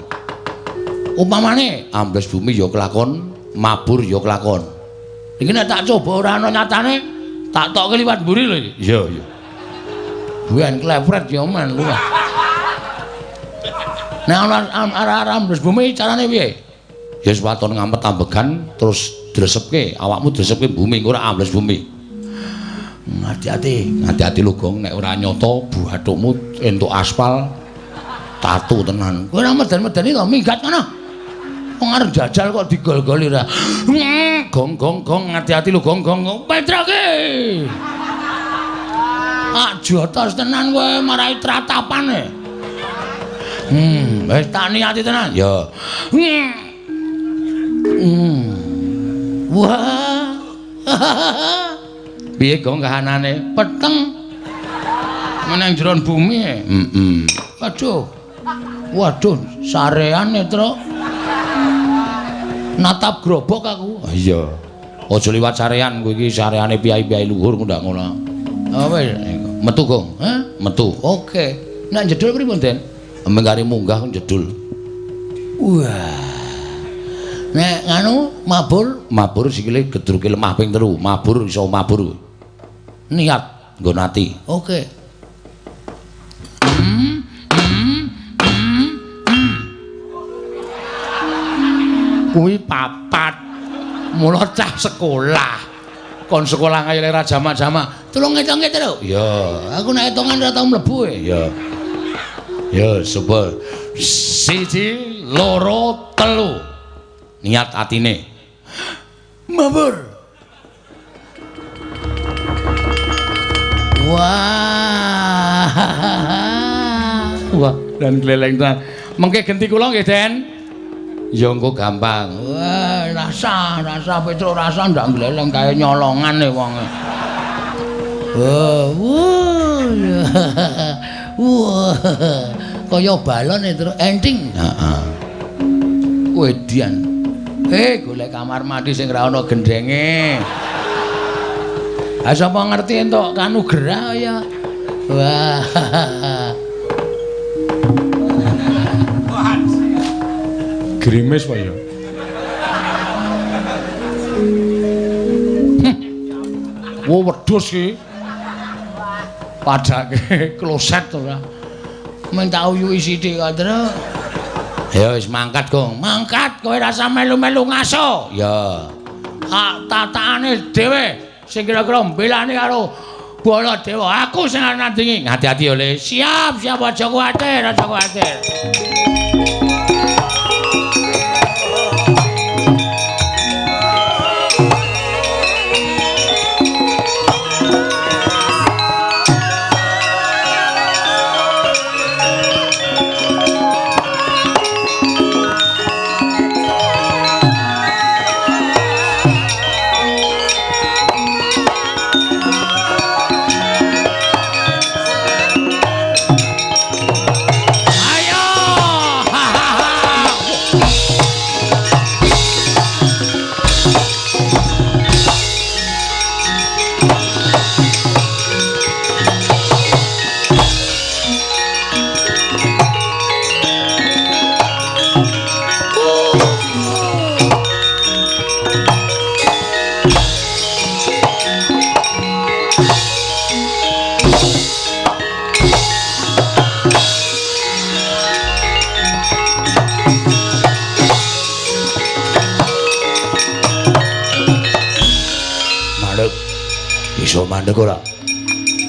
Speaker 1: Upamane
Speaker 2: Ambles bumi ya kelakon, mabur ya kelakon.
Speaker 1: iki nek tak coba ora ana nyatane, tak tokke liwat mburi lho iki.
Speaker 2: Iya, iya.
Speaker 1: Buan klepret ya men lu. Nek ana arah-arah ambles bumi carane piye?
Speaker 2: Ya sewaton ngampet ambegan terus dresepke, awakmu dresepke bumi engko ora ambles bumi.
Speaker 1: Hati-hati.
Speaker 2: Hati-hati lho Gong, nek ora nyoto buhathukmu entuk aspal tatu tenan.
Speaker 1: Kowe ora meden-medeni to minggat ngono. Wong arep jajal kok digol-goli ra.
Speaker 2: Gong gong gong, hati-hati lho Gong gong.
Speaker 1: Petroke. Jotos tenan kowe marai tratapane. Wis tak niati tenan.
Speaker 2: Ya.
Speaker 1: Wah.
Speaker 2: Piye Gong kahanane?
Speaker 1: Peteng. Meneng jeron bumi. Aduh. Waduh, sarean Tru. Natap grobok aku.
Speaker 2: Iya. Aja liwat sarean kowe iki sareane piyai-piyai luhur ndak ngono.
Speaker 1: Apa
Speaker 2: Metu Gong.
Speaker 1: Hah?
Speaker 2: Metu.
Speaker 1: Oke. Nek jedul pripun, Den?
Speaker 2: Mengkari munggah jedul.
Speaker 1: Wah. Nek nganu
Speaker 2: Mabur sikile gedruke lemah ping 3. Mabur iso mabur.
Speaker 1: Niat
Speaker 2: Nggo nati.
Speaker 1: oke. Kuwi papat. Mula cah sekolah. Kon sekolah kaya ora jamak-jamak. Tulung ngitung-ngitung lho.
Speaker 2: Iya.
Speaker 1: Aku nek hitungan ora tau mlebu e.
Speaker 2: Iya. Ya, coba 1 2 3. Niat atine.
Speaker 1: Mabur. Wah.
Speaker 2: Wah, dan keleleng tenan. Mengke genti kula nggih, Den. Ya engko gampang.
Speaker 1: Wah, rasa Petro rasa ndak gleleng kaya nyolongane wonge. Wah. Kaya balon Petro ending.
Speaker 2: Heeh.
Speaker 1: Wedian. Golek kamar mandi sing ora ana gendenge. Ha sapa ngerti entuk kanugrah ya. Wah.
Speaker 2: Grimis Pak ya.
Speaker 1: Wo wedhus iki. Padake kloset ora. Men tak uyuhi sithik kok, Tru.
Speaker 2: Ya wis mangkat, Gong.
Speaker 1: Mangkat kowe rasa melu-melu ngaso.
Speaker 2: Ya.
Speaker 1: Hak tataane dhewe sing kira-kira mbelani karo Baladewa. Aku sing nandingi.
Speaker 2: Hati-hati ya, Le.
Speaker 1: Siap, aja kuwatir, aja kuwatir.
Speaker 2: Iso mandek ora?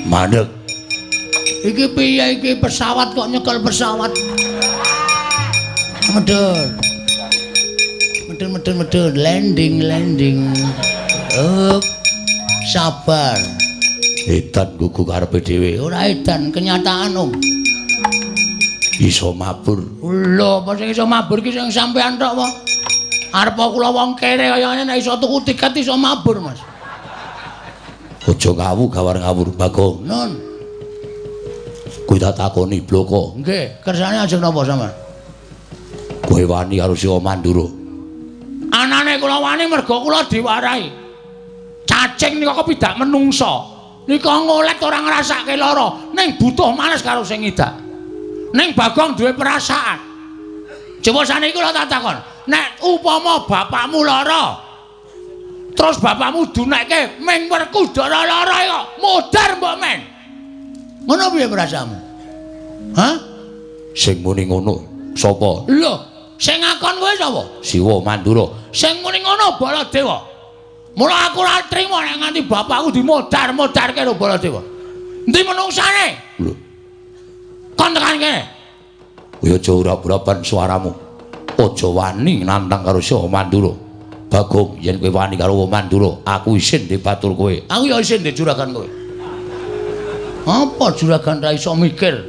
Speaker 2: Mandek.
Speaker 1: Iki piye iki pesawat kok nyekel pesawat? Medun. Landing. Sabar.
Speaker 2: Edan gugu karepe dhewe.
Speaker 1: Ora edan, kenyataan, Om.
Speaker 2: Iso mabur.
Speaker 1: Lho, apa sing iso mabur iki sing sampean tok apa? Arep kula wong kere kaya ngene nek iso tuku tiket iso mabur, Mas.
Speaker 2: Aja gawur-gawur Bagong.
Speaker 1: Nun.
Speaker 2: Kowe tak takoni bloko.
Speaker 1: Nggih, kersane ajeng napa sampean?
Speaker 2: Kowe wani karo si Mandura.
Speaker 1: Anane kula wani mergo kula diwarahi. Cacing nika kepidak menungsa. nika ngolet ora ngrasake lara, ning butuh males karo sing ngidak. Ning Bagong duwe perasaan. Coba saniku lho tak takon, nek upama bapakmu lara, terus bapakmu dunekke ming Werkudara lara kok modar mbok men. Ngono piye perasaanmu? Hah?
Speaker 2: Sing muni ngono sapa?
Speaker 1: Lho, sing ngakon kowe sapa?
Speaker 2: Siwa Mandura.
Speaker 1: Sing muni ngono Baladewa. Mula aku ora trima nek nganti bapakku dimodar-modarke karo Baladewa. Endi menungsane?
Speaker 2: Lho.
Speaker 1: Kon tekan kene.
Speaker 2: Kowe aja urap-urapan suaramu. Aja wani nantang karo Siwa Mandura. Bagong, yen kowe wani karo Mandura, aku isin dibatur kowe.
Speaker 1: Aku ya isin ndek juragan kowe. Apa juragan ra iso mikir?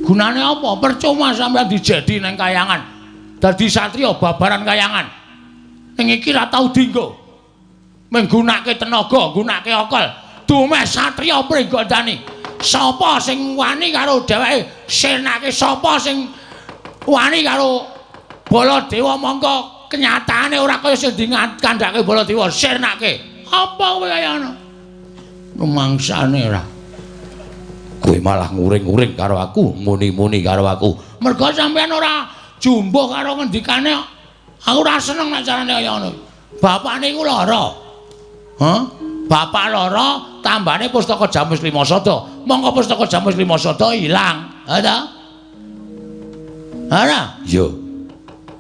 Speaker 1: Gunane apa? Percuma sampeyan dijedi nang kayangan. Dadi satriya babaran kayangan. Ning iki ra tau dienggo. Menggunake tenaga, gunake akal. Dumeh satriya pringgandani. Sapa sing wani karo dheweke? Senake sapa sing wani karo Baladewa mongko kenyataane ora kaya sing dikandhake Baladewa senake. Apa kowe kaya ngono? Rumangsane ora.
Speaker 2: Kowe malah nguring-nguring karo aku, muni-muni karo aku.
Speaker 1: Mergo sampean ora jumbuh karo ngendikane. Aku ora seneng nek carane kaya ngono. Bapak niku lara. Hah? Bapak lara tambane pustaka Jamus Limasada. Monggo pustaka Jamus Limasada ilang. Ha ta? Ana?
Speaker 2: Yo.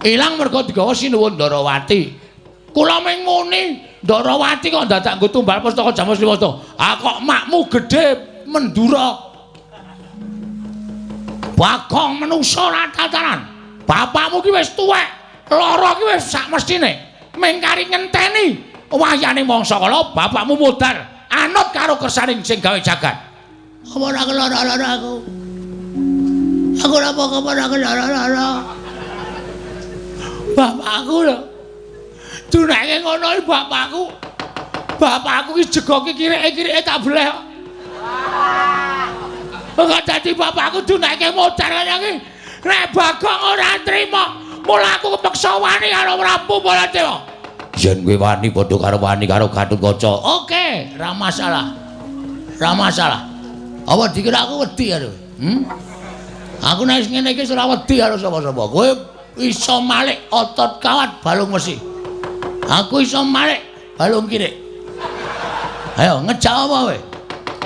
Speaker 1: Ilang mergo digawa Sinuwun Ndarawati. Kula ming muni, Ndarawati kok dadak nggo tumbal pustaka Jamus Limasada. Ah kok makmu gedhe Mendura. Bagong menungso ora tatanan. Bapakmu ki wis tuwek. Lara ki wis sak mestine. Mengkari ngenteni wahyane mangsa kala bapakmu modar anut karo kersaning sing gawe jagat. Apa ora kelara-lara aku? Aku ora apa-apa ora kelara-lara. Bapakku lho. Dunake ngono iki bapakku. Bapakku ki jegoke kirike-kirike tak bleh. Kok dadi bapakku dunake modar kaya iki. Nek Bagong ora trima, mula aku kepeksa wani karo Prabu Baladewa.
Speaker 2: Yen kowe wani padha karo wani karo Gatotkaca.
Speaker 1: Oke, ra masalah. Ra masalah. Apa dikira aku wedi karo? Aku nek ngene iki ora wedi karo sapa-sapa. Kowe iso malik otot kawat balung mesi. Aku iso malik balung kirik. Ayo ngejak apa kowe?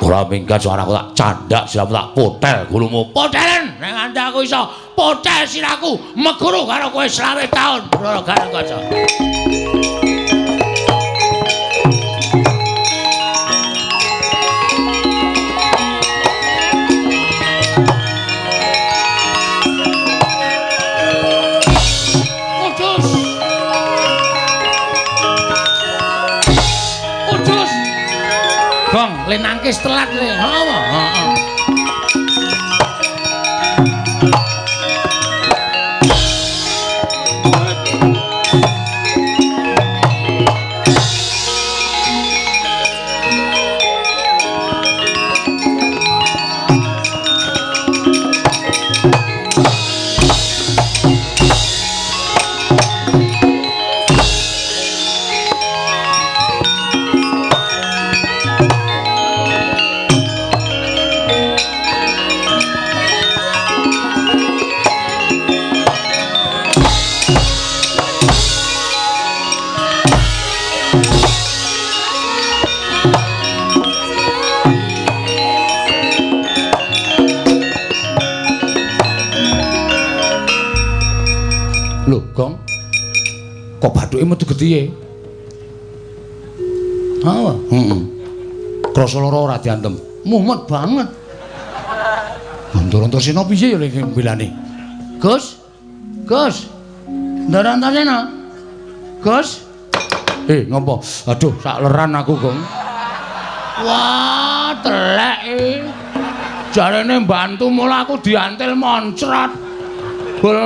Speaker 2: Ora minggat suaraku tak candak siramu tak potel gulumu.
Speaker 1: Potelen nek nganti aku iso potel siraku meguru karo kowe 20 taun Brara Gatotkaca. Bang, le nangkis telat le. Apa? Heeh.
Speaker 2: Kok bathuke metu getihe?
Speaker 1: Apa?
Speaker 2: Krasa lara ora diantem.
Speaker 1: Mumet banget.
Speaker 2: Antur-antursena piye ya lek mbelane?
Speaker 1: Gus. Gus. Ndara Antarsena. Gus.
Speaker 2: Ngopo? Aduh, sak leran aku, Gong.
Speaker 1: Wah, telek iki. Jarene mbantu mula aku diantil moncrat. Bol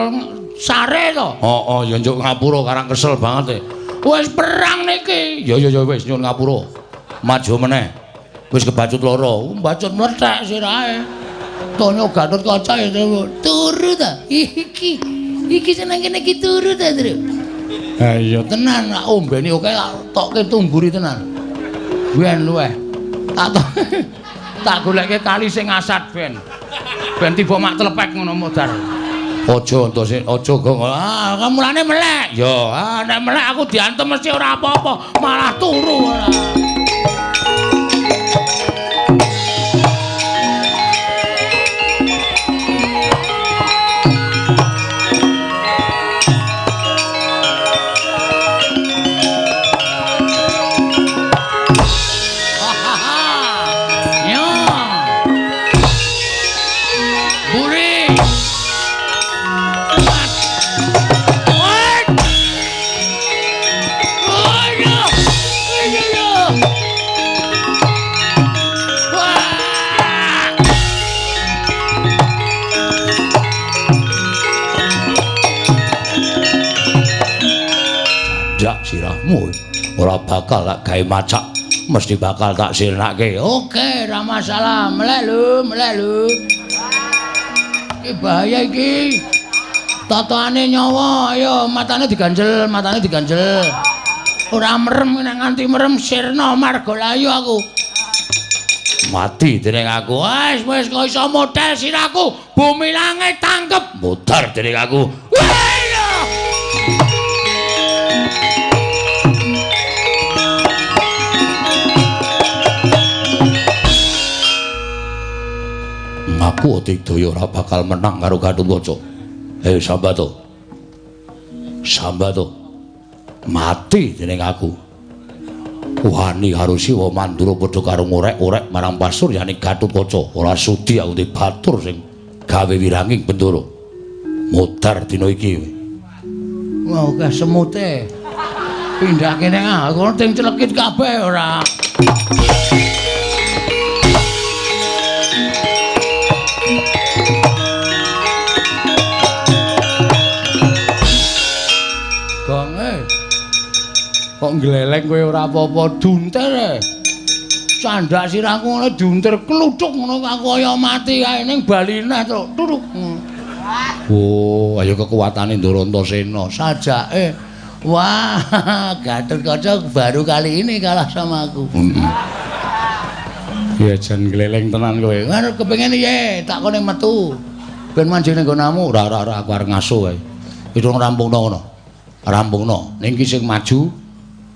Speaker 1: sare to.
Speaker 2: Oh, ya njuk ngapura karang kesel banget e.
Speaker 1: Wis perang niki.
Speaker 2: Ya wis nyuwun ngapura. Maju meneh. Wis kebacut lara.
Speaker 1: Bacut mlethek sirahe. Tonya Gatotkaca turu ta? Iki seneng kene iki turu ta, Tru?
Speaker 2: Ha iya
Speaker 1: tenan, ombeni oke tokke tumburi tenan. Wen luweh. Tak goleke kali sing asat ben. Ben tiba mak telepek ngono modar.
Speaker 2: Aja entuk aja gong.
Speaker 1: Mulane melek.
Speaker 2: Ya,
Speaker 1: Nek melek aku diantem mesti ora apa-apa, malah turu ora.
Speaker 2: Sirahmu ora bakal tak gawe macak, mesti bakal tak sirnake.
Speaker 1: Oke, ora masalah. Melek lho. Iki bahaya iki. Tatoane nyawa, ayo matane diganjel. Ora merem nek nganti merem sirna marga layu aku.
Speaker 2: Mati dening aku.
Speaker 1: Wis kok iso model sirahku. Bumi langit tangkep.
Speaker 2: Mutar dening aku. Aku Digdaya ora bakal menang karo Gatotkaca. Sambato. Mati dening aku. Wani karo Siwa Mandura padha karo ngorek-orek marang pasuryane Gatotkaca. Ora sudi aku batur sing gawe wiranging Bendara. Mutar dina iki.
Speaker 1: Wah, akeh semute. Pindah kene aku ting celekit kabeh ora. Kok gleleng kowe ora apa-apa dunter. Candhak sirahku ngono dunter kluthuk ngono kaya mati kae ning balineh to. Turuk.
Speaker 2: Oh, ayo kekuatane Ndarantasena
Speaker 1: sajake. Wah, Gatotkaca baru kali ini kalah sama aku.
Speaker 2: Ya jan gleleng tenan kowe.
Speaker 1: Ngono kepengin piye? Tak kene metu. Ben manjing ning nggonamu.
Speaker 2: Ora aku arep ngaso kae. Itu rampungno ngono. Rampungno. Ning ki sing maju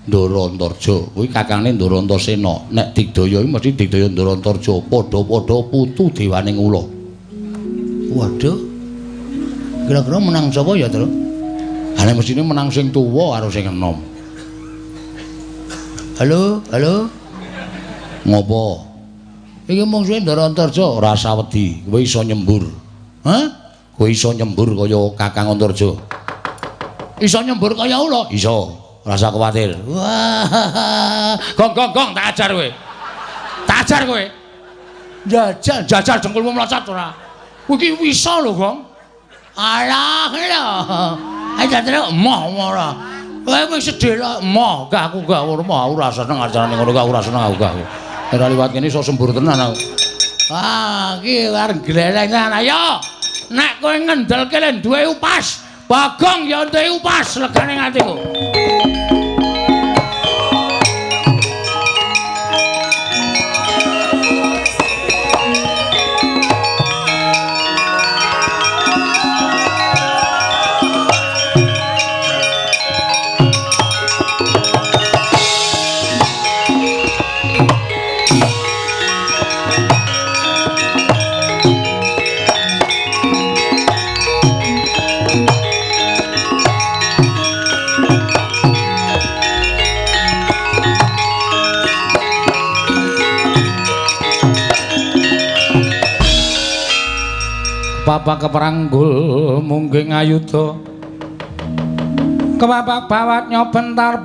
Speaker 2: Ndarantarja kuwi kakange Ndarantasena. Nek Digdaya iki mesti Digdaya Ndarantarja padha-padha putu dewaning ula.
Speaker 1: Waduh. Kira-kira menang sapa ya, Tru?
Speaker 2: Ane mestine menang sing tuwa karo sing enom.
Speaker 1: Halo.
Speaker 2: Ngopo?
Speaker 1: Iki mungsuhe Ndarantarja
Speaker 2: ora usah wedi, kowe iso nyembur.
Speaker 1: Hah?
Speaker 2: Kowe iso nyembur kaya Kakang Antarja.
Speaker 1: Iso nyembur kaya ula?
Speaker 2: Iso. Ora usah kuwatir.
Speaker 1: Wah, gong tak ajar kowe. Jajal dengkulmu mlocot ora. Kowe iki bisa lho, Gong. Alah, lho. Aja terus emoh ora. Kowe wis sedhela emoh, gak aku ora seneng ajarane ngono aku ora seneng aku gak. Ora liwat kene iso sembur tenan aku. Iki arep gleleng ayo. Nek kowe ngendelke len duwe upas, Bagong ya duwe upas legane atiku.
Speaker 2: Bapak keperanggul mungging ayuda kebapak bawat nyobentar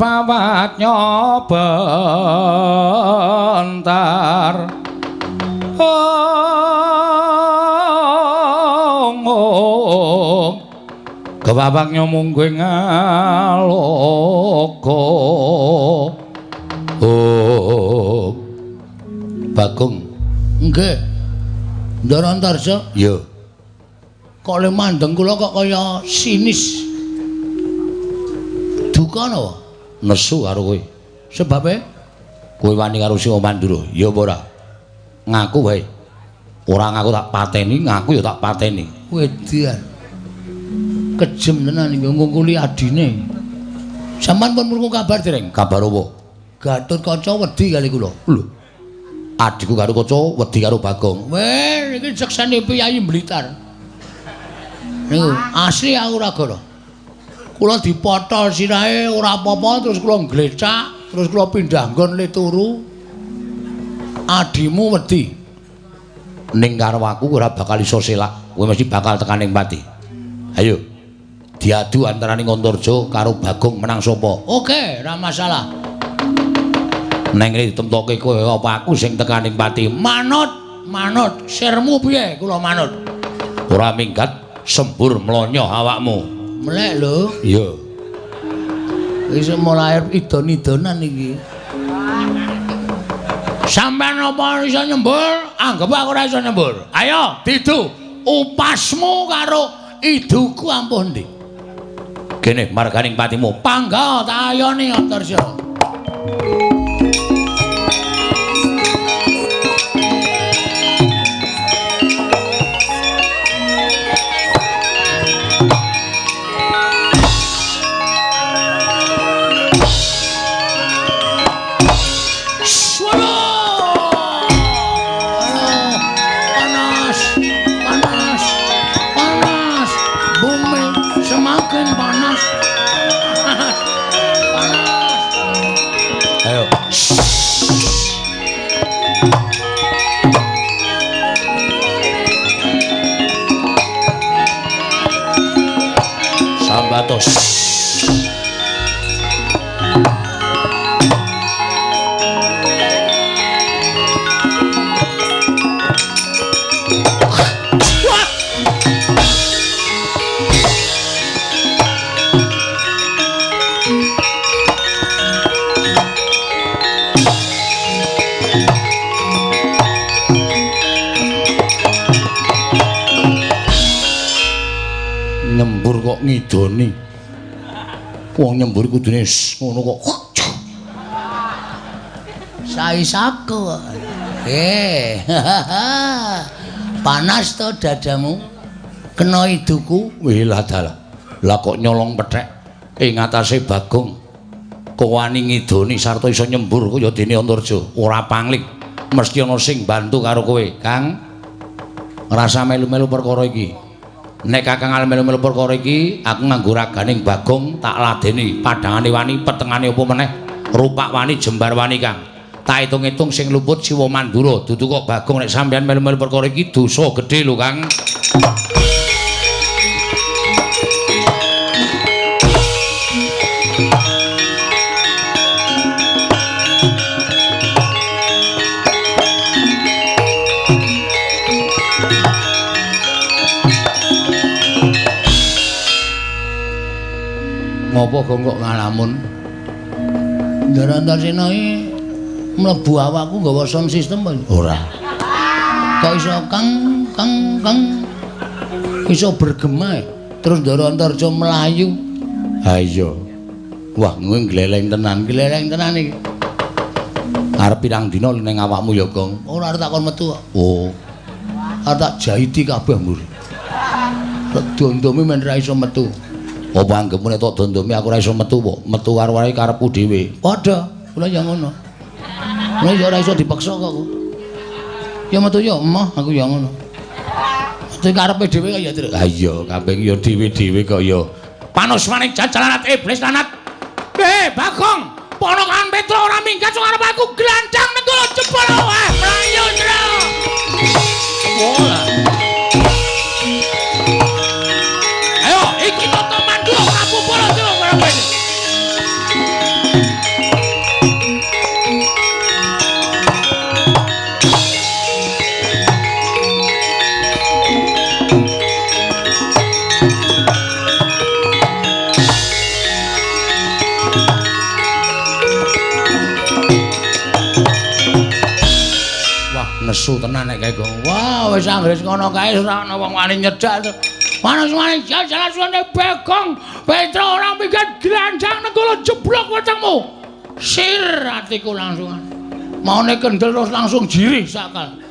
Speaker 2: kebapak nyomungging aloka Bagong
Speaker 1: nggih Ndarantarja
Speaker 2: iya
Speaker 1: kok le mandeng kula kok kaya sinis. Duka napa?
Speaker 2: Nesu karo kowe.
Speaker 1: Sebabe
Speaker 2: Kowe wani karo Sing Mandura? Ya apa ora? Ngaku wae. Ora ngaku tak pateni, ngaku ya tak pateni.
Speaker 1: Wedian. Kejem tenan iki ngungkuli adine. Sampeyan pun murung kabar dereng?
Speaker 2: Kabar apa?
Speaker 1: Gatotkaca wedi kali kula.
Speaker 2: Lho. Adikku karo Kaca wedi karo Bagong.
Speaker 1: Weh, iki jeksane Piyayi Blitar. Niku asli aku ora goro. Kula dipotol sirahe ora apa-apa terus kula nglecak, terus kula pindah nggon le turu. Adimu wedi. Ning karo aku ora bakal iso selak. Kowe mesti bakal tekan ning pati. Ayo. Diadu antaraning Antarja karo Bagong menang sapa? Oke, ora masalah. Neng ngene ditemtoke kowe apa aku sing tekan ning pati? Manut. Sirmu piye? Kula manut. Ora minggat sembur mlonyo awakmu. Melek lho. Iya. Wis mulai idon-idonan iki. Sampeyan apa iso nyembur? Anggap aku ora iso nyembur. Ayo, didu. Upasmu karo iduku ampun ndi? Kene marganing patimu. Pangga tak ayoni Antarja. Sambatos. Nyembur kok ngidoni. Wong nyembur kudune ngono kok. Saisaku. Panas to dadamu? Kena iduku? Wih lah dalah. Lah kok nyolong pethek ing atase Bagong. Kok wani ngidoni sarta iso nyembur kaya dene Antarja. Ora pangling. Mesti ana sing bantu karo kowe, Kang. Ngrasa melu-melu perkara iki. Nek Kakang arep melu-melu perkara iki, aku nganggo raganing Bagong tak ladeni padhangane wani, petengane apa meneh, rupak wani, jembar wani, Kang. Tak hitung-hitung sing luput Siwa Mandura, dudu kok Bagong nek sampeyan melu-melu perkara iki dosa gedhe lho, Kang. Ngopo kok ngalamun? Ndara Antarsena iki mlebu awakku nggawa sound system apa? Ora. Kok iso kang iso bergema terus Ndara Antarja melayu. Ha iya. Wah, kowe gleleng tenan iki. Arep pirang dina ning awakmu ya, Gong? Ora arep takon metu kok. Oh. Arep tak jahiti kabeh mbur. Dondomi men ra iso metu. Apa anggepmu nek tok dondomi aku ora iso metu kok. Metu karo wae karepku dhewe. Padha, kula ya ngono. Kula ya ora iso dipaksa kok. Ya metu ya emoh aku ya ngono. Metu karepe dhewe kok ya, Tru. Ha iya, kabeh ya dhewe-dhewe kok ya. Panus maning jajalanat iblis lanat. Bagong, ponokan Petro ora minggat sing arep aku glandang nego jebol wae. Mlayu, Tru. Ora. Ayo, iki toto Mandura Prabu Baladewa karo ini. Nesu tenan nek kae. Wah, wis anggere ngono kae ora ana wong wani nyedak. Manis-manis jalan suwane Bagong. Petro ora minggat glandang negara jeblok wetengmu. Sir atiku langsungan. maune kendel terus langsung jirih sakal.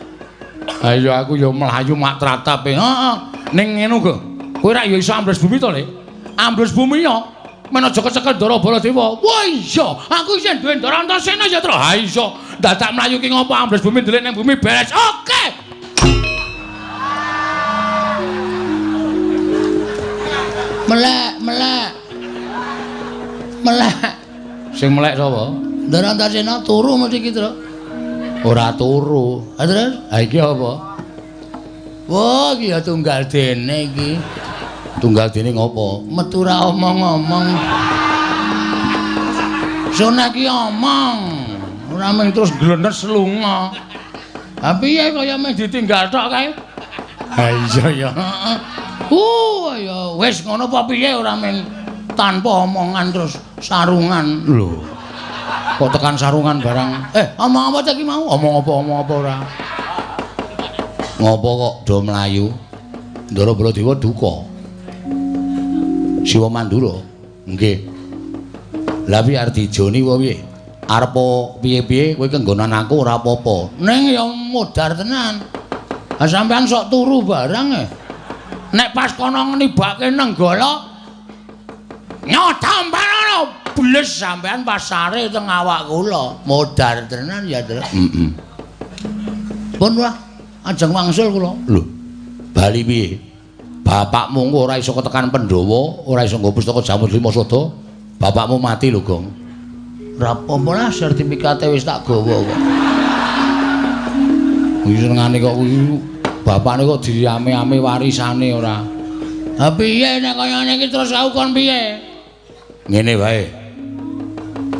Speaker 2: Ayo aku ya mlayu mak tratap.
Speaker 1: Heeh.
Speaker 2: Ning ngene kok. Kowe ra ya iso ambles bumi to, Le?
Speaker 1: Ambles bumi ya. Men aja kecekel Ndara Baladewa. Wah iya, aku isih duwe Ndara Antasena ya, Tru. Ha iso. Dadak mlayu ki ngopo ambles bumi ndelik ning bumi beres. Oke. Melek.
Speaker 2: Sing melek sapa?
Speaker 1: Ndara Antasena turu mesti ki, Tru.
Speaker 2: Ora turu.
Speaker 1: Ha terus?
Speaker 2: Ha iki apa?
Speaker 1: Wah, iki ya tunggal dene iki.
Speaker 2: Tunggal dene ngopo?
Speaker 1: Metu ra omong-omong. Sona ki omong. Ora mung terus glenes lunga. Ha piye kaya meh ditinggal tok kae?
Speaker 2: Ha iya ya.
Speaker 1: Heeh. Ya wis ngono apa piye ora mung tanpa omongan terus sarungan.
Speaker 2: Lho. Kok tekan sarungan barang.
Speaker 1: Omong apa ta ki mau?
Speaker 2: Omong apa ora? Ngopo kok do mlayu? Ndara Baladewa duka. Siwa Mandura. Nggih. Lah piye arep dijoni wae piye? Arep piye-piye kowe kenggonan aku ora apa-apa.
Speaker 1: Ning ya modar tenan. Ha sampean sok turu barang Nek pas kono nibake nenggala nyotampan bles sampean pas sare teng awak kula. Modar tenan ya, Tru.
Speaker 2: Heeh.
Speaker 1: Pun wah, ajeng wangsul kula.
Speaker 2: Lho. Bali piye? Bapakmu engko ora iso ketekan Pandhawa, ora iso nggo pustaka Jamur Lima Sada. Bapakmu mati lho, Gong.
Speaker 1: Ora apa-apa lah, sertifikate wis tak gawa kok.
Speaker 2: Kuwi senengane kok kuwi bapakne kok diame-ame warisane ora.
Speaker 1: Ha piye nek kaya ngene iki terus aku kon piye?
Speaker 2: Ngene wae.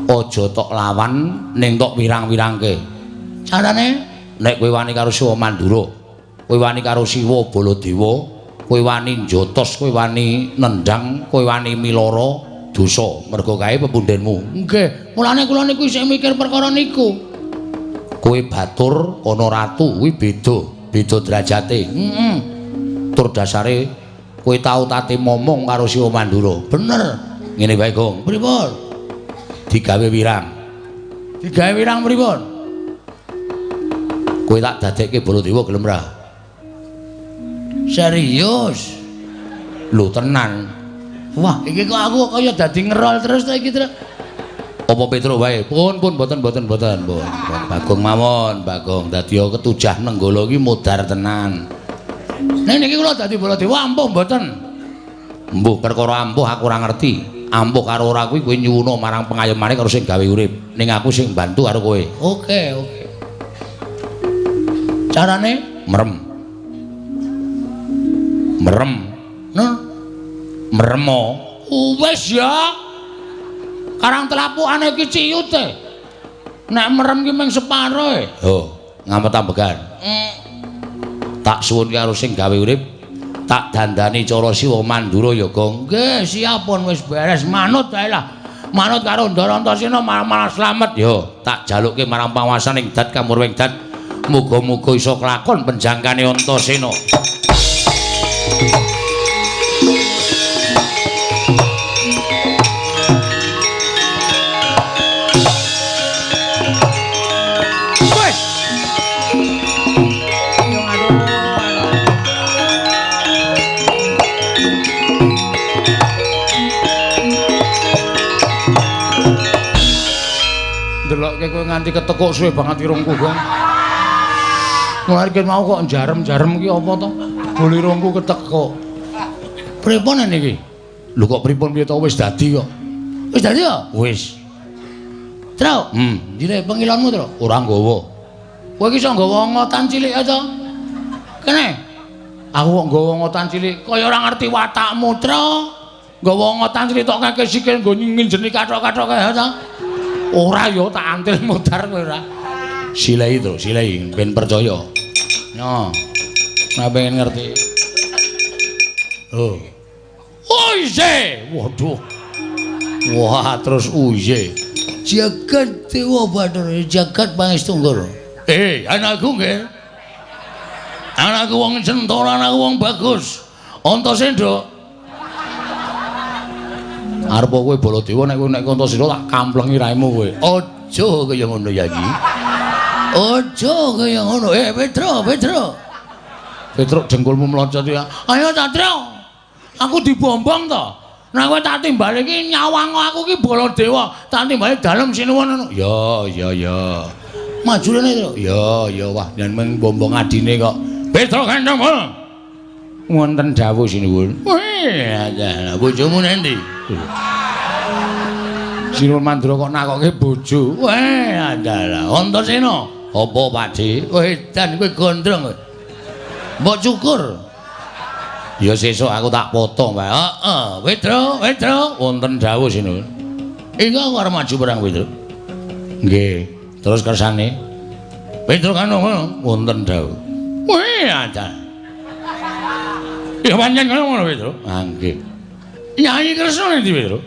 Speaker 2: Aja tok lawan ning tok wirang-wirangke.
Speaker 1: Carane
Speaker 2: nek kowe wani karo Siwa Mandura, kowe wani karo Siwa Baladewa, kowe wani njotos, kowe wani nendang, kowe wani milara dosa mergo kae pepundhenmu.
Speaker 1: Nggih, mulane kula niku isih mikir perkara niku.
Speaker 2: Kowe batur ana ratu kuwi beda derajate.
Speaker 1: Heeh.
Speaker 2: Tur dasare kowe tau tate momong karo Siwa Mandura.
Speaker 1: Bener.
Speaker 2: Ngene wae, Gong.
Speaker 1: Pripun?
Speaker 2: Digawe wirang.
Speaker 1: Digawe wirang pripun?
Speaker 2: Kowe tak dadekke Baladewa gelem ra?
Speaker 1: Serius?
Speaker 2: Lho tenan.
Speaker 1: Wah, iki kok aku kaya dadi ngerol terus ta iki, Tru.
Speaker 2: Apa Petruk wae? Pun mboten. Bagong mawon, Bagong. Dadi ketujah nenggala iki modar tenan.
Speaker 1: Nek niki kula dadi Baladewa ampuh mboten.
Speaker 2: Mbuh perkara ampuh aku ora ngerti. Ampuh karo ora kuwi kowe nyuwuna marang pengayomane karo sing gawe urip. Ning aku sing bantu karo kowe.
Speaker 1: Oke. Carane
Speaker 2: merem.
Speaker 1: Nah,
Speaker 2: Meremo.
Speaker 1: wis ya. Karang telapukane iki ciyute. Nek merem ki mung separo e.
Speaker 2: Oh, ngamet ambegan. Tak suwun karo sing gawe urip, tak dandani cara Siwa Mandura ya, Gong.
Speaker 1: Nggih, siap pun wis beres. Manut ae lah. Manut karo Ndara Antasena malah slamet.
Speaker 2: Yo, tak jalukke marang panguwasaning Dat Kamurweng Dat. Muga-muga iso kelakon penjangkane Antasena.
Speaker 1: Delokke kowe nganti ketekuk suwe banget irungku, Gong. Kemarin mau kok jarem-jarem ki apa to? Bolirungku ketekuk. Pripun niki?
Speaker 2: Lho kok pripun piye to wis dadi kok.
Speaker 1: Wis dadi ya?
Speaker 2: Wis.
Speaker 1: Tru. Dire pengilonmu, Tru.
Speaker 2: Ora nggawa.
Speaker 1: Kowe iki iso nggawa ngotan cilik aja. Kene. Aku kok nggawa ngotan cilik kaya ora ngerti watakmu, Tru. Nggawa ngotan cilik tok kake sikil nggo nginjeni kathok-kathok kae ta. Ora ya tak antil modar kowe ora.
Speaker 2: Silai Tru, silai ben percaya.
Speaker 1: Yo. Nek pengen ngerti.
Speaker 2: Oh.
Speaker 1: Uye. Waduh.
Speaker 2: Wah, terus uye.
Speaker 1: Jagat Dewa Bathara, jagat Pangestunggur. Anakku nggih. Anakku wong Centara, anakku wong bagus. Antasena.
Speaker 2: Arep kowe Baladewa nek Antasena tak kamplengi raimu kowe.
Speaker 1: Aja kaya ngono ya iki. Ojo kaya ngono. Petro.
Speaker 2: Petruk jengkulmu mlocot ya.
Speaker 1: Ayo Satrio. Aku dibombong to. Nek kowe tak timbali iki nyawang aku ki Baladewa, tak timbali dalem sinuwun ngono.
Speaker 2: Ya.
Speaker 1: Maju rene to.
Speaker 2: Ya wah yen mung bombong adine kok.
Speaker 1: Petro Kandang.
Speaker 2: Wonten dawuh sinuwun.
Speaker 1: Wih, bojomu nendi?
Speaker 2: Sinuwun Mandura kok nakoke bojo.
Speaker 1: Weh, adalah Antasena.
Speaker 2: Apa Pakde?
Speaker 1: Edan kowe gondrong kowe. Mbok cukur.
Speaker 2: Ya sesuk aku tak potong, Pak.
Speaker 1: Heeh, Petro.
Speaker 2: Wonten dawuh sinuwun.
Speaker 1: Iki aku arep maju perang Petro.
Speaker 2: Nggih. Terus kersane
Speaker 1: Petro kan ngono.
Speaker 2: wonten dawuh.
Speaker 1: Wih, ada. Ya pancen ngono Petro.
Speaker 2: Ah nggih.
Speaker 1: Nyai Kresna endi Petro?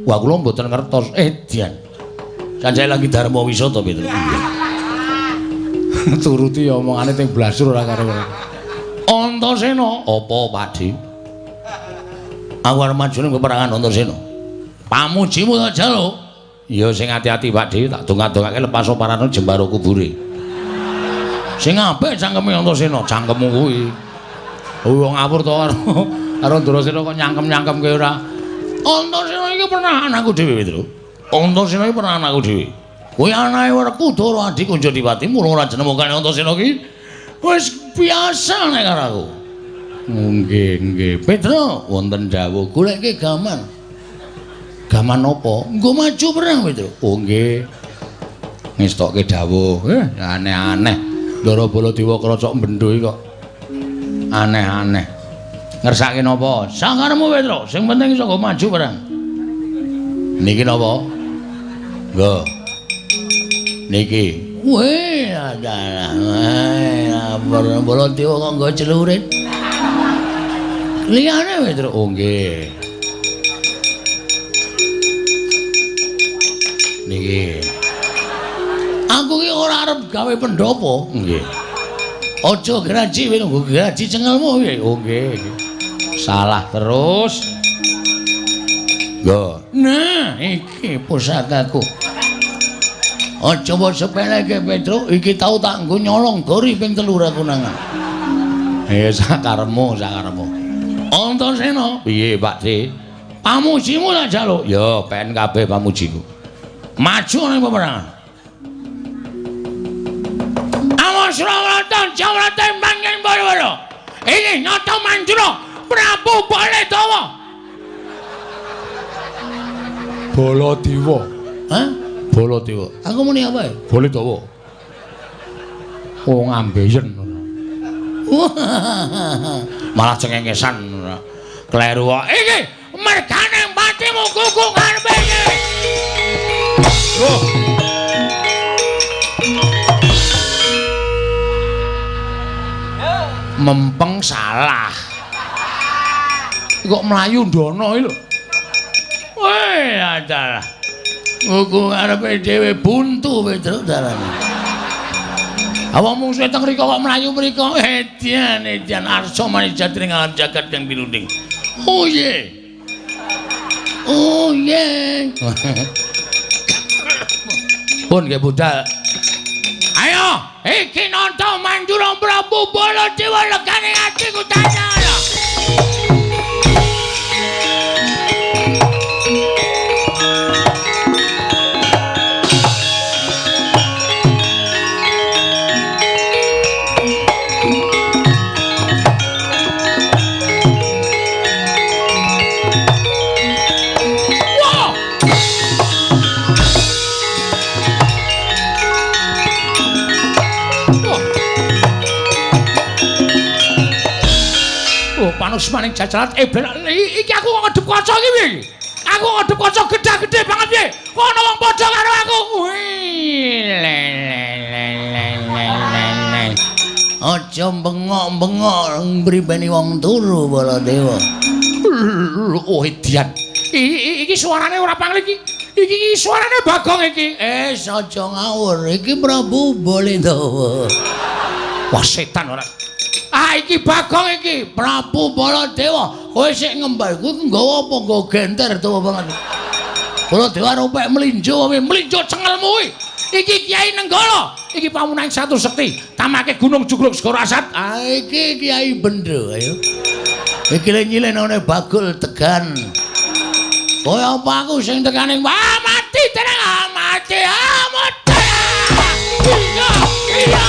Speaker 2: Wah kula mboten ngertos.
Speaker 1: Edian. Sanjay lagi Dharma Wisata Petro.
Speaker 2: Turuti omongane teng blasur ora karo-karo.
Speaker 1: Antasena.
Speaker 2: Apa Pakde?
Speaker 1: Aku arep maju ning peperangan Antasena. Pamujimu tak jaluk.
Speaker 2: Ya sing ati-ati Pakde, tak donga-dongake lepas oparane jembaro kubure.
Speaker 1: Sing apik cangkeme Antasena,
Speaker 2: Cangkemmu kuwi. Wong ngawur to karo Antasena kok nyangkem-nyangkemke ora.
Speaker 1: Antasena iki pernah anakku dhewe Petro. Antasena iki pernah anakku dhewe. Kuwi anake Werkudara Adi Kunjodipati mula ora jenemokane Antasena ki. Wis biasa nek karo aku.
Speaker 2: Nggih.
Speaker 1: Petro,
Speaker 2: Wonten dawuh.
Speaker 1: goleke gaman.
Speaker 2: Gaman apa?
Speaker 1: Nggo maju perang Petro.
Speaker 2: Oh nggih. Ngestokke dawuh. Aneh-aneh. Ndara Baladewa krocok mbendho iki kok. Aneh-aneh. Ngersake napa?
Speaker 1: Sakaremu Petro, sing penting iso nggo maju perang.
Speaker 2: Niki napa? Nggo. Niki.
Speaker 1: Weh, adalah. Baladewa kok nggo celurit. Liyane Petro.
Speaker 2: Oh nggih. Niki.
Speaker 1: Aku ki ora arep gawe pendopo.
Speaker 2: Nggih.
Speaker 1: Aja graji kowe nggo graji cengelmu piye?
Speaker 2: Oh nggih. Salah terus. Nggo.
Speaker 1: Nah, iki pusakaku. Aja mbok sepeleke Petro, iki tau tak nggo nyolong gori ping 3 aku nangan.
Speaker 2: Sakaremu.
Speaker 1: Antasena,
Speaker 2: Piye, Pakde?
Speaker 1: pamujimu tak jaluk.
Speaker 2: Ya, pen kabeh pamujiku.
Speaker 1: Maju ning peperangan. Awas Rawatan, Jawratan Manggen Bala. Ini nyata Manjura Prabu Baladewa.
Speaker 2: Baladewa.
Speaker 1: Hah?
Speaker 2: Baladewa.
Speaker 1: Aku muni apa ya?
Speaker 2: Baladewa. Oh, ngambeyen. Malah cengengesan. Kleru kok.
Speaker 1: Iki mergane patimu gugung arepe iki.
Speaker 2: Loh. Mempeng salah. Kok mlayu ndono iki lho.
Speaker 1: Weh, adalah. Gugung arepe dhewe buntu Petro dalane. Awak musuh teng rika kok mlayu mriko. Edian arsa manijat ning alam jagat yang binunding. Oh ye.
Speaker 2: Pun nggih budal.
Speaker 1: Ayo, iki nonton Manjura Prabu Baladewa legane atiku tanyala. Panus maning jajaran iki aku kok ngedep kaca iki piye? Aku ngedep kaca gedhe-gedhe banget piye? Kok ana wong padha karo aku? Aja bengok-bengok mripeni wong turu Baladewa.
Speaker 2: Oh, edian.
Speaker 1: Iki suarane ora pangling iki. Iki suarane Bagong iki. Aja ngawur. Iki Prabu Baladewa.
Speaker 2: Wah, setan ora.
Speaker 1: Iki Bagong iki, Prabu Baladewa. Kowe sik ngembal kuwi nggawa apa? Nggawa genter tuwa banget. Baladewa rupek mlinjo cengelmu kuwi. Iki Kiai Nenggala, iki pamunaing Satu Sekti, tamake Gunung Jugruk Segara Asat. Ah iki Kiai Bendho, ayo. Iki nyilenane bagul tegan. Kaya apa aku sing tekaning mati tenang mati mati. Iya, iya.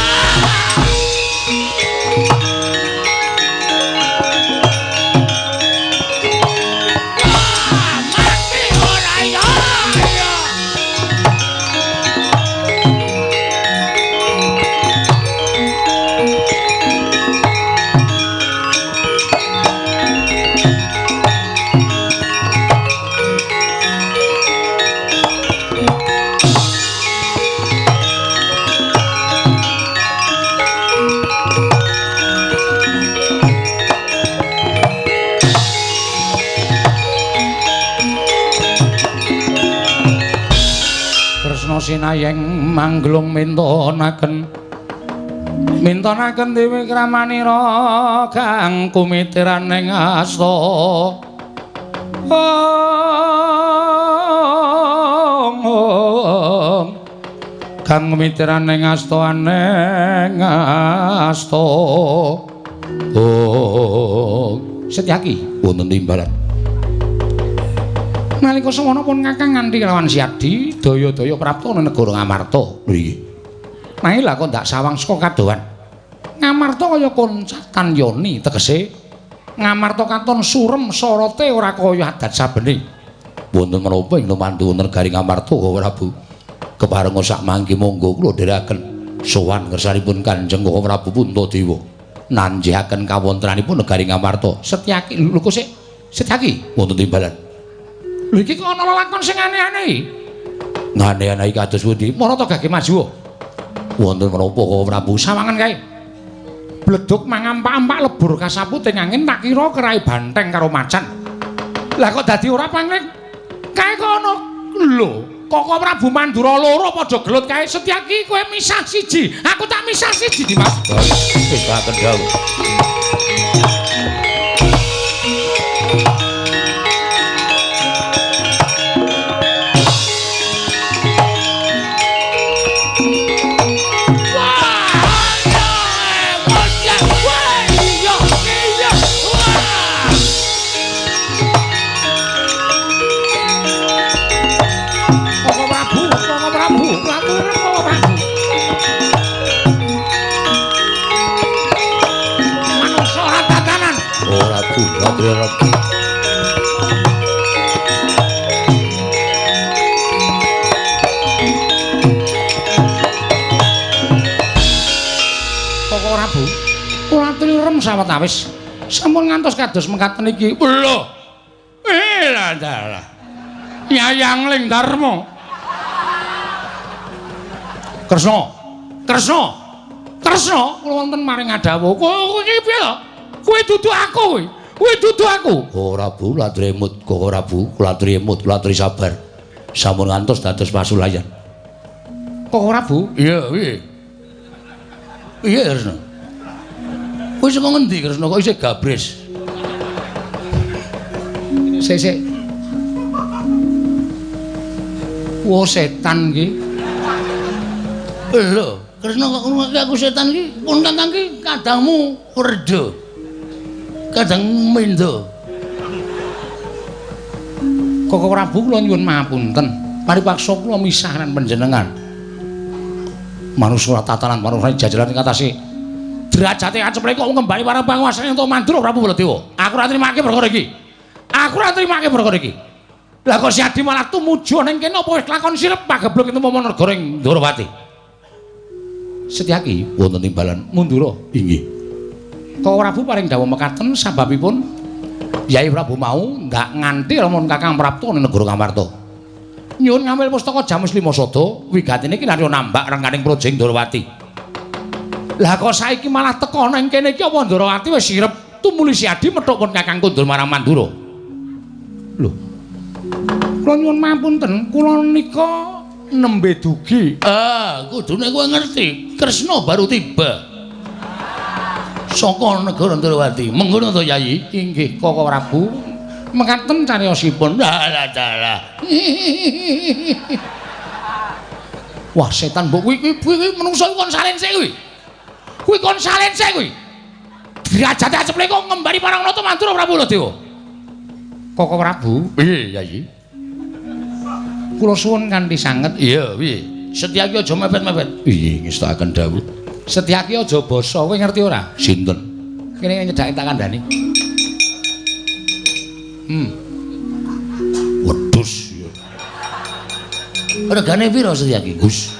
Speaker 1: Sinayeng manglung mintonaken dewe kramanira kang kumitiran ing asta kang kumitiran ing asta aneng asta Setyaki wonten timbalan nalika semana pun Kakang nganti lawan Siadi daya-daya prapta ana negara Ngamarta lho iki. Nanging lha kok ndak sawang saka kadohan. Ngamarta kaya koncatan yoni tegese Ngamarta katon surem sorote ora kaya adat sabene. Wonten menapa ing mantu negari Ngamarta Prabu. Keparenga sak mangke monggo kula dherekaken sowan ngersanipun Kanjeng Prabu Puntadewa. Nanjihaken kawontenanipun negari Ngamarta. Setyaki lho kok sik Setyaki wonten timbalan. Lho iki kok ana lelakon sing aneh-aneh. Ngane-aneh kados pundi? Marata gage maju. Wonten menapa kok Prabu sawangan kae. Bleduk mangampak-ampak lebur kasaputing angin tak kira kerai banteng karo macan. Lah kok dadi ora pangling? Kae kok ana lho, kok Prabu Mandura loro padha gelut kae. Setyaki kowe misah siji, aku tak misah siji Dimas. Wis tak kendhau. Sawetawis sampun ngantos kados mekaten iki. Lho. Dalah. Yayang Ling Darma. Kresna. Kresna kula wonten maring adawuh. Kowe iki piye to? Kowe dudu aku kowe. Kowe dudu aku. Ora Bu, kula tremut. Kok ora Bu, kula tremut, kula tri sabar. Sampun ngantos dados pasulayan. Kok ora Bu? Iya, piye? Iya, Kresna. Kowe saka ngendi Kresna kok isih gabres? Sik. Wo setan iki. Lho, Kresna kok ngrungokake aku setan iki? Pun Kakang iki kadangmu werda. Kadang mendo. Kok Prabu kula nyuwun mapunten. Paripaksa kula misah lan panjenengan. Manungsa tatanan manungsa jajaran ing atase derajate aceple kok ngembali para panguwasane untuk Mandura Prabu Baladewa. Aku ora trimake perkara iki. Lah kok Siadi malah tumuju ning kene apa wis lakon sirep pageblok itu momo negara ing Ndorowati. Setyaki wonten timbalan Mandura inggih. Kok Prabu paring dawuh mekaten sababipun Yai Prabu mau ndak nganti lamun Kakang Prapta ning negara Ngamarta. Nyuwun ngambil pustaka Jamus Lima Sada wigatine iki lan nambak rengganing projeng Ndorowati. Lah kok saiki malah teka nang kene iki apa Ndorowati wis sirep tumuli Siadi methuk pun Kakang kundur marang Mandura. Lho. Kula nyuwun mapunten, kula nika nembe dugi. Kudune kowe ngerti, Kresna baru tiba. Saka negara Ndorowati. Mengkono to Yai? Inggih, Koko Prabu. Mekaten cariyosipun. Dalah.
Speaker 2: Wah, setan mbok kuwi menungso kon salin sik kuwi. Kuwi kon salin sik kuwi. Dirajate aceple kok ngembari Parangnata mandur Prabu Baladewa. Koko Prabu?
Speaker 1: Piye, Yayi?
Speaker 2: Kula suwun kanthi sanget.
Speaker 1: Iya, piye? Setyaki aja mepet-mepet.
Speaker 2: Piye ngestakaken dawuh? Setyaki aja basa, kowe ngerti ora?
Speaker 1: Sinten?
Speaker 2: Kene nyedhaki tak kandhani.
Speaker 1: Wedhus. Regane pira Setyaki? Gus.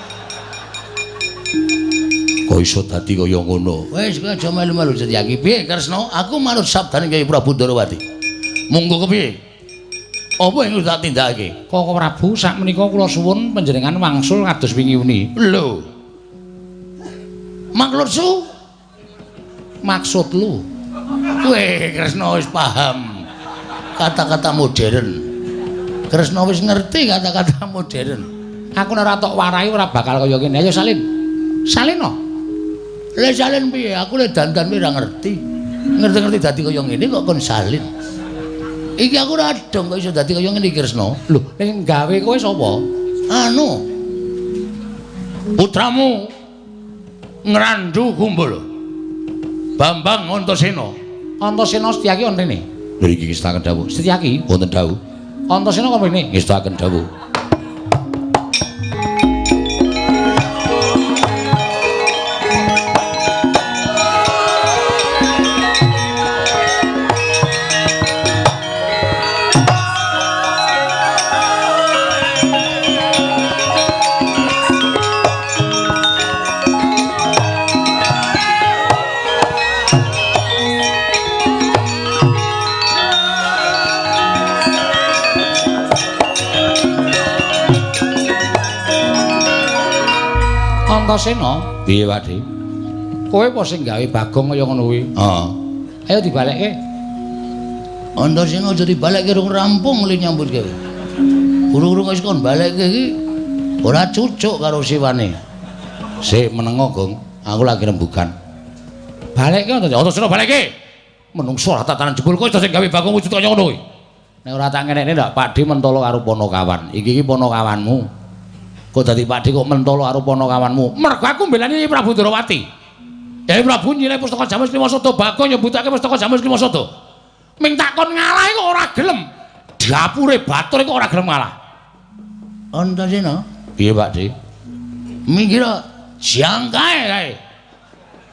Speaker 1: Kok iso dadi kaya ngono? Wis kowe aja melu-melu Setyaki. Piye Kresna? Aku manut sabdane Kyai Prabu Ndarawati. Monggo kepiye? Apa yang tak tindakake?
Speaker 2: Koko Prabu, sakmenika kula suwun panjenengan wangsul kados wingi-wingi.
Speaker 1: Lho. Maksudsu?
Speaker 2: Maksud lu?
Speaker 1: Kowe Kresna wis paham kata-kata modern. Kresna wis ngerti kata-kata modern.
Speaker 2: Aku nek ora tok warai ora bakal kaya kene. Ayo salin. Salin no.
Speaker 1: Lah salin piye? Aku lek dandan ora ngerti. Ngerti-ngerti dadi kaya ngene kok kon salin. Iki aku ora dong kok iso dadi kaya ngene iki Kresna.
Speaker 2: Lho, ning gawe kowe sapa?
Speaker 1: Anu. Putramu Ngrandu Kumbul. Bambang Antasena.
Speaker 2: Antasena Setyaki wonten rene.
Speaker 1: Lho iki ngestaken dawuh.
Speaker 2: Setyaki
Speaker 1: Wonten dawuh.
Speaker 2: Antasena kok rene?
Speaker 1: Ngestaken dawuh.
Speaker 2: Antasena,
Speaker 1: Piye, Pakde?
Speaker 2: kowe apa sing gawe Bagong kaya ngono kuwi?
Speaker 1: Heeh.
Speaker 2: Ayo dibalekke.
Speaker 1: Antasena aja dibalekke rung rampung li nyambut kowe. Urung-urung wis kon balekke iki ora cucuk karo siwane. Sik menengo, Gong. Aku lagi rembugan.
Speaker 2: Balekke
Speaker 1: Antasena balekke.
Speaker 2: menungso ora tatanan jebul kowe sing gawe Bagong wujud kaya ngono kuwi. Nek ora tak ngenekne ndak Pakde mentolo karo Panakawan. Iki Panakawanmu. Kok dadi Pakde kok mentolo karo Panakawanmu? Mergo aku mbelani Prabu Ndarawati. Prabu nyilih pustaka Jamus Klimasada, Bagong nyebutake pustaka Jamus Klimasada. Ming takon ngalah kok ora gelem. Dapure Batur kok ora gelem ngalah.
Speaker 1: Antasena,
Speaker 2: Piye, Pakde?
Speaker 1: mikira jangkae kae.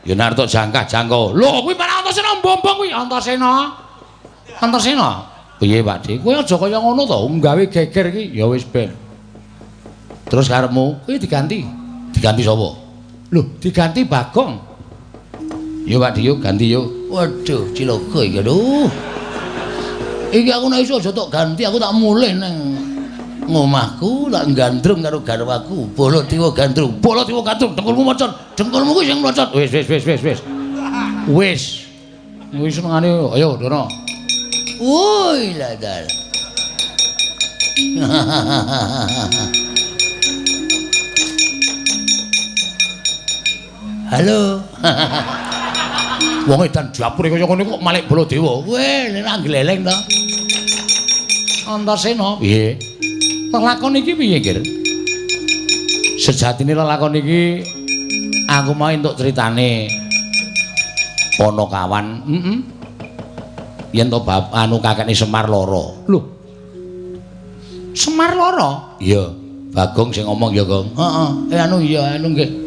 Speaker 2: Ya narto jangka. Lho, kuwi para Antasena mbombong kuwi. Antasena. Piye, Pakde? Kowe aja kaya ngono to, nggawe geger iki. Ya wis ben.
Speaker 1: Terus karepmu
Speaker 2: Kuwi diganti.
Speaker 1: diganti sapa?
Speaker 2: Lho, diganti Bagong.
Speaker 1: Yo Pakde yo ganti yo. Waduh, cilaka iki aduh. Iki aku nek iso aja tok ganti, aku tak mulih nang ngomahku, tak gandrung karo garwaku. Baladewa gandrung, dengkulmu mocot, dengkulmu kuwi sing mlocot.
Speaker 2: Wis. Wis senengane ayo Dono.
Speaker 1: Woi ladal. Halo.
Speaker 2: Wong edan dapure kaya ngene kok Malik Baladewa.
Speaker 1: Weh, nek gleleng to.
Speaker 2: Antasena, piye? Lelakon iki piye, Kir? Sejatine lelakon iki aku mau entuk critane Panakawan. Yen to bab anu kakekne Semar lara. Lho. Semar lara?
Speaker 1: Iya, Bagong sing ngomong ya, Gong. Heeh. Anu iya, anu nggih.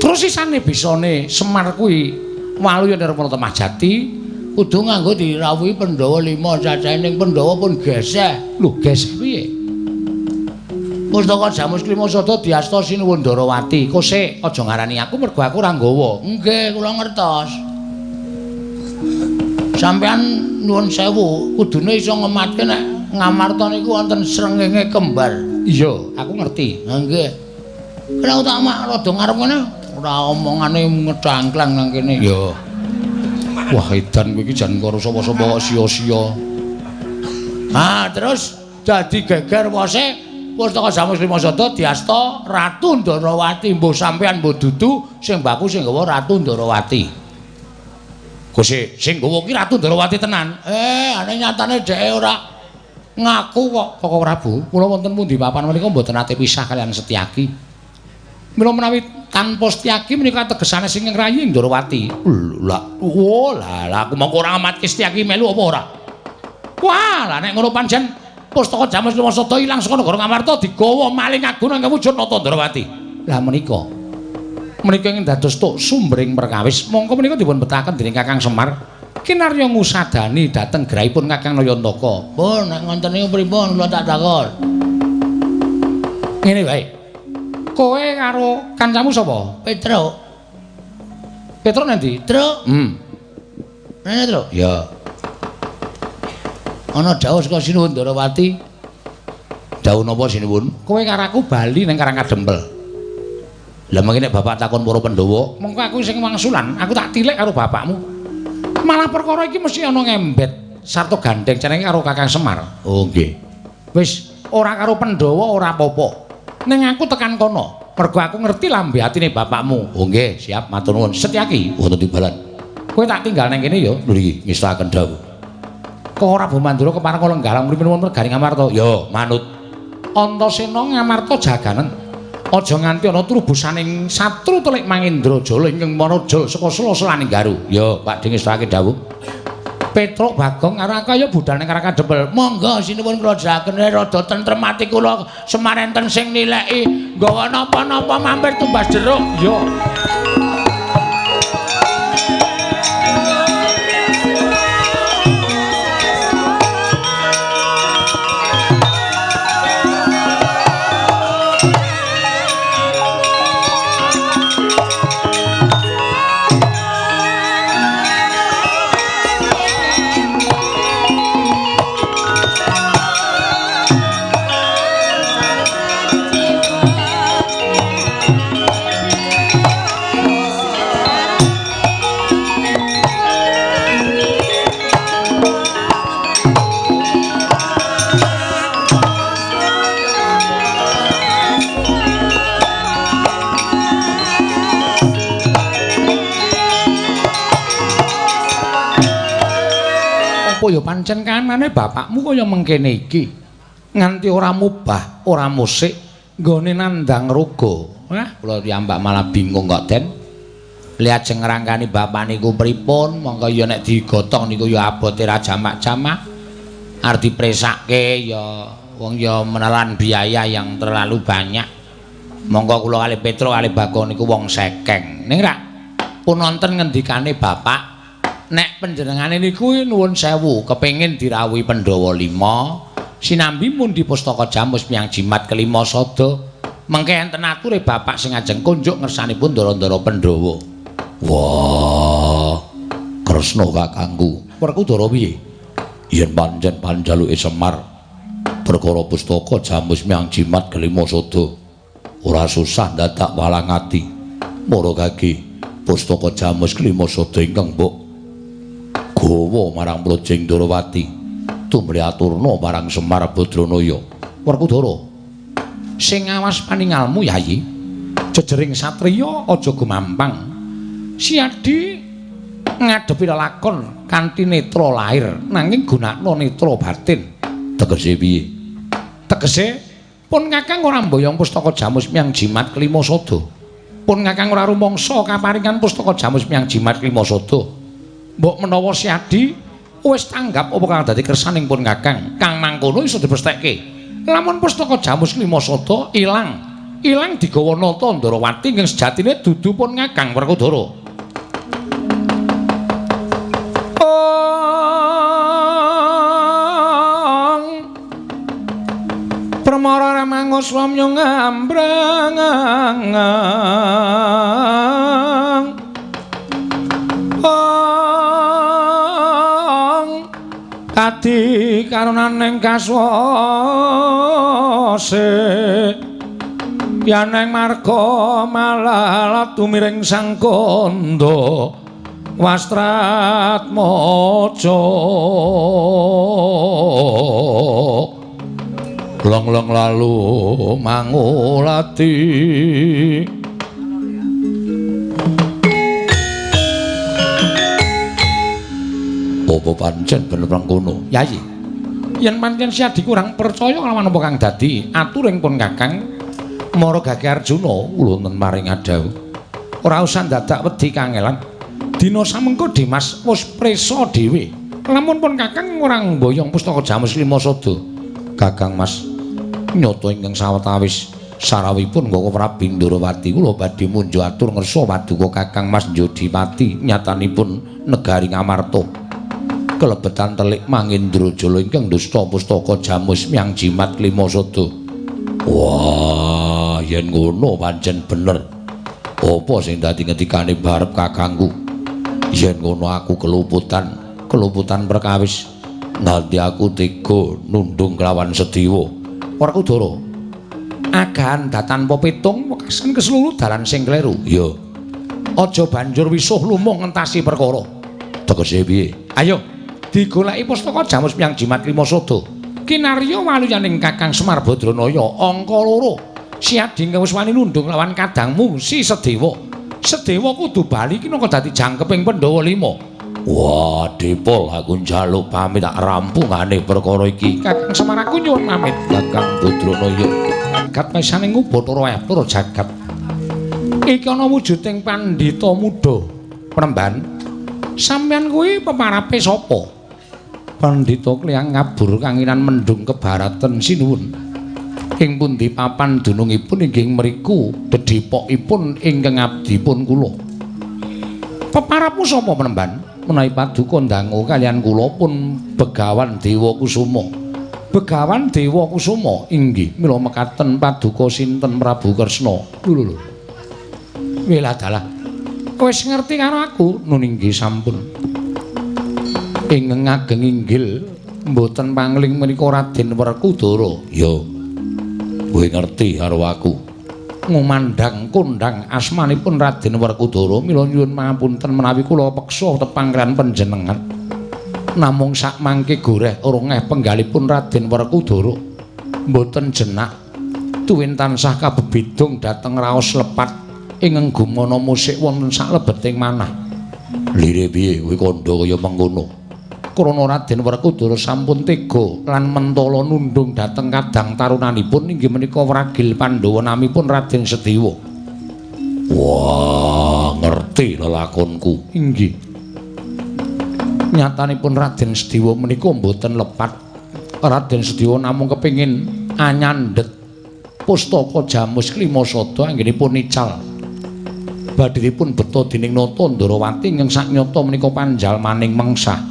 Speaker 2: Terus sisane bisane Semar kuwi walu yen arep ana Mahjati
Speaker 1: Kudu nganggo dirawuhi Pandhawa 5 cacahe ning Pandhawa pun geseh.
Speaker 2: Lho, geseh piye?
Speaker 1: Pustaka Jamus Klimasada diasta Sinuwun Ndarawati.
Speaker 2: Kok sik aja ngarani aku mergo aku ora nggawa.
Speaker 1: Nggih, kula ngertos. Sampeyan nuwun sewu, kudune iso ngematke nek Ngamarta niku wonten srengenge kembar.
Speaker 2: Iya, aku ngerti.
Speaker 1: Ha nggih. Kira tak mak rada ngarep ngene, ora omongane ngedangklang nang kene.
Speaker 2: Iya. Wah, edan kowe iki jan karo sapa-sapa kok sia-sia.
Speaker 1: Terus dadi geger wose Pustaka Jamus Klimasada diasta Ratu Ndarawati. Mbuh sampeyan mbuh dudu sing baku sing nggawa Ratu Ndarawati.
Speaker 2: Kok sing nggawa ki Ratu Ndarawati tenan?
Speaker 1: Ane nyatane dheke ora
Speaker 2: Ngaku kok Koko Prabu, kula wonten pundi papan menika mboten nate pisah kalian Setyaki. Mila menawi tanpa Setyaki menika tegesane sing ngrayi Ndrawati. Lah aku mongko ora amatke Setyaki melu apa ora? Wah, lah nek ngono pancen Pustaka Jamus Limasada ilang saka negara Ngamarta digawa maling agung ing wujud Nata Ndrawati. Lah menika ingin dados tuk sumbering perkawis, mongko menika dipun betahaken dening Kakang Semar. Kinarya ngusadani dhateng grahipun Kakang Nayantaka. Pun nek ngoten niku pripun kula tak takon. Ngene wae. Kowe karo kancamu sapa? Petruk. Petruk nanti? Truk. Nene Truk? Ya. Ana dawuh saka Sinuwun Ndrawati. Dawuh napa Sinuwun? Kowe karo aku bali ning Karang Kadempel. Lah mengki nek bapak takon para Pandhawa, mengko aku sing wangsulan, aku tak tilek karo bapakmu. Malah perkara iki mesti ana ngembet sarta gandeng jenenge karo Kakang Semar. Oh nggih. Wis ora karo Pandhawa ora apa-apa. Ning aku tekan kono, mergo aku ngerti lambe atine bapakmu. Oh nggih, siap matur nuwun. Setyaki wonten timbalan. Kowe tak tinggal nang kene ya. Lho iki ngestaken dawuh. Kok ora Bumandura kepareng Lenggalang mripun wonten Garing Ngamarta. Ya, manut. Antasena Ngamarta jaganen. Aja nganti ana trubusaning satru telik Mangindrajala ingkang manajal saka sela-selaning Garu. Ya, Pak Ding ngestake dawuh. Petruk Bagong karo aku ya budal ning Karang Kadempel. Monggo sinuwun kula jaken rada tentrem ati kula semarenten sing nileki nggawa napa-napa mampir tumbas jeruk. Ya. Ya pancen kanane bapakmu kaya mengkene iki nganti ora mubah ora musik nggone nandang ruga. Wah, kula piyambak malah bingung kok Den. Li ajeng ngrangkani bapak niku pripun? Monggo ya nek digotong niku ya abote ra jamak-jamak. Arep dipresake ya wong ya menelan biaya yang terlalu banyak. Monggo kula kali Petro kali Bagong niku wong sekeng. Ning ra pun wonten ngendikane bapak nek panjenengane niku nuwun sewu kepengin dirawuhi Pandhawa 5 sinambi mundi Pustaka Jamus Miang Jimat kelima sada mengke enten ature bapak sing ajeng kunjuk ngersanipun Ndara-ndara Pandhawa. Wah, Kresna kakangku. Werkudara piye? Yen pancen panjaluke Semar perkara Pustaka Jamus Miang Jimat kelima sada ora susah dadak walang ati. Mara kaki Pustaka Jamus kelima sada ingkang mbok gawa marang Projeng Ndrawati tumrap aturna marang Semar Badranaya. Werkudara sing awas paningalmu Yayi jejering satriya aja gumampang siadi ngadepi lakon kanthi netra lahir nanging gunakna netra batin. Tegese piye? Tegese pun Kakang ora mboyong Pustaka Jamus Miang Jimat kelima sada. Pun Kakang ora rumangsa kaparingan Pustaka Jamus Miang Jimat kelima sada. Mbok menawa siadi wis tanggap apa kang dadi kersaning pun Kakang. Kang mangkono iso dipestekke. Lamun Pustaka Jamus kelima sada ilang digawa Nata Ndrawati ing sejatine dudu pun Kakang Werkudara. Permara mangus wamya ngambrang ati karunaning kaswase yaneng marga malalat tumiring sang kandha Wastratmaja long-long lalu mangulati. Apa pancen bener mangkono? Yayi. Yen pancen si Adi kurang percaya kelawan apa kang dadi aturingipun Kakang Mara Gage Arjuna kula wonten maring adhawu. Ora usah dadak wedi kangelan. Dina samengko Dimas wis presa dhewe. Lamun pun Kakang ora mboyong pustaka Jamus Limasada. Kakang Mas nyata ingkang sawetawis sarawipun Koko Prabu Ndrawati kula badhe munjuk atur ngersa paduka Kakang Mas Jodipati nyatanipun negari Ngamarta. Kelebetan telik Mangindrajala ingkang dusta pustaka Jamus Myang Jimat Limasada. Wah, yen ngono pancen bener. Apa sing dadi ngendikane barep kakangku? Yen ngono aku keluputan perkawis nganti aku tega nundung kelawan Sediwa. Ora Kudara. Agahan tanpa pitung wekasan keseluruh dalan sing kleru. Ya. Aja banjur wisuh lumung ngentasi perkara. Tegese piye? Ayo digoleki pustaka Jamus Myang Jimat Limasada. Kinarya waluyaning Kakang Semar Badranaya angka 2. Si Adi wis wani nundung lawan kadangmu si Sedewa. Sedewa kudu bali ki nangka dadi jangkeping Pandhawa 5. Wah, Dipol aku njaluk pamit tak rampungane perkara iki. Kakang Semar aku nyuwun pamit Kakang Badranaya. Jagat mesane ngubathara atur jagat. Iki ana wujuding pandhita muda. Penemban, sampeyan kuwi peparape sapa? Pandhita Klyang ngabur kanginan mendung kebaraten sinuwun. Ing pundi papan dunungipun inggih mriku dedhepokipun ingkang abdipun kula. Peparapmu sapa Penemban? Menawi paduka ndangu kaliyan kula pun Begawan Dewa Kusuma. Begawan Dewa Kusuma inggih mila mekaten paduka sinten Prabu Kresna. Lho. Wela dalah. Wis ngerti karo aku? Nun inggih sampun. Ing ngageng inggil mboten pangling menika Raden Werkudara. Ya. Kowe ngerti karo aku. Ngumandhang kondhang asmanipun Raden Werkudara mila nyuwun pangapunten menawi kula peksa tepang kaliyan panjenengan. Namung sak mangke goreh orongeh penggalipun Raden Werkudara mboten jenak tuwin tansah kabebidung dhateng raos lepat ing nggumana musik wonten saklebeting manah. Lire piye kowe kandha kaya mengkono? Krana Raden Werkudara sampun tega lan mentala nundung dhateng kadang tarunanipun inggih menika Wragil Pandhawa namipun Raden Sediwa. Wah, ngerti lelakonku. Inggih. Nyatanipun Raden Sediwa menika mboten lepat. Raden Sediwa namung kepingin anyandhet pustaka Jamus Limasada anggenipun ical. Badhiripun beta dening Nata Ndrawati ingkang saknyata menika panjalmaning mengsah.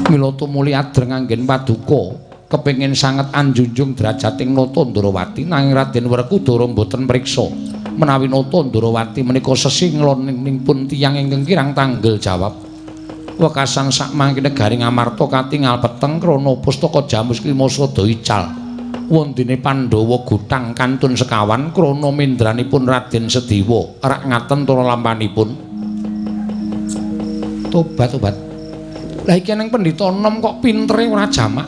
Speaker 2: Mila tumuli adreng anggen paduka kepengin sanget anjunjung derajating Nata Ndrawati nanging Raden Werkudara mboten priksa menawi Nata Ndrawati menika sesinglonipun tiyang ingkang kirang tanggel jawab. Wekasan sak mangke negari Ngamarta katingal peteng krana pustaka Jamus Limasada ical. Wondene Pandhawa gutang kantun sekawan krana mindranipun Raden Sediwa rak ngaten tura lampanipun. Tobat. Lah iki nang pendhita enom kok pintere ora jamak.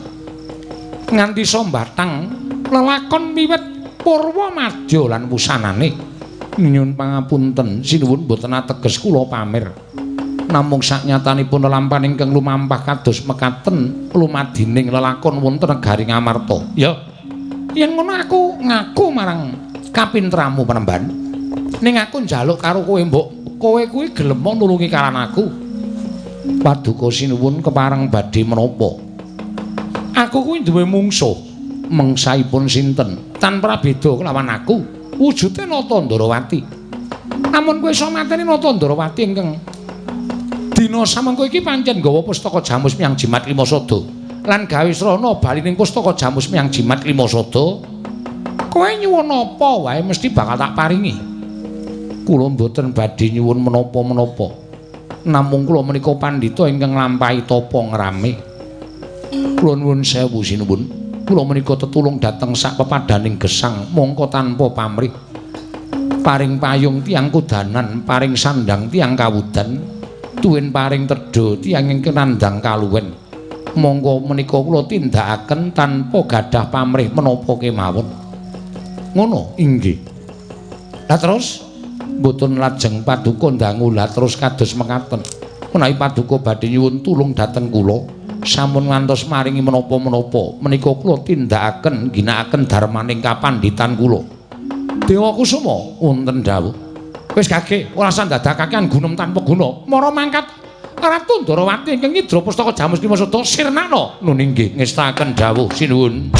Speaker 2: Nganti sombatang lelakon wiwit purwa madya lan wusanane. Nyuwun pangapunten sinuwun boten ateges kula pamer. Namung saknyatanipun lelampahan ingkang lumampah kados mekaten lumadining lelakon wonten negari Ngamarta. Ya. Yen ngono aku ngaku marang kapintramu Penemban. Ning aku njaluk karo kowe mbok kowe kuwi gelem nulungi karan aku. Paduka sinuwun kepareng badhe menapa? Aku kuwi duwe mungsuh. Mengsahipun sinten? Tanpa beda kelawan aku. Wujude Nata Ndrawati. Namun kowe iso mateni Nata Ndrawati ingkang dina samengko iki pancen nggawa pustaka Jamus Myang Jimat Limasada lan gawe srana balining pustaka Jamus Myang Jimat Limasada. Kowe nyuwun apa wae mesti bakal tak paringi. Kula mboten badhe nyuwun menapa-menapa. Namung kula menika pandhita ingkang nglampahi tapa ngrame. Kula nuwun sewu sinuwun. Kula menika tetulung dhateng sak pepadaning gesang mongko tanpa pamrih. Paring payung tiyang kudanan, paring sandang tiyang kawudan, tuwin paring tedha tiyang ingkang nandhang kaluwen. Monggo menika kula tindakaken tanpa gadah pamrih menapa kemawon. Ngono inggih. Lah terus mboten lajeng paduka ndangu lah terus kados mekaten. Menawi paduka badhe nyuwun tulung dhateng kula, sampun ngantos maringi menapa-menapa menika kula tindakaken ginakaken darmaning kapandhitan kula. Dewa Kusuma wonten dawuh. Wis gage ora sandadakaken gunem tanpa guna. Mara mangkat Ratu Ndarawati ingkang nyidra pustaka Jamus Kimasada sirnana. Nun inggih ngestaken dawuh sinuwun.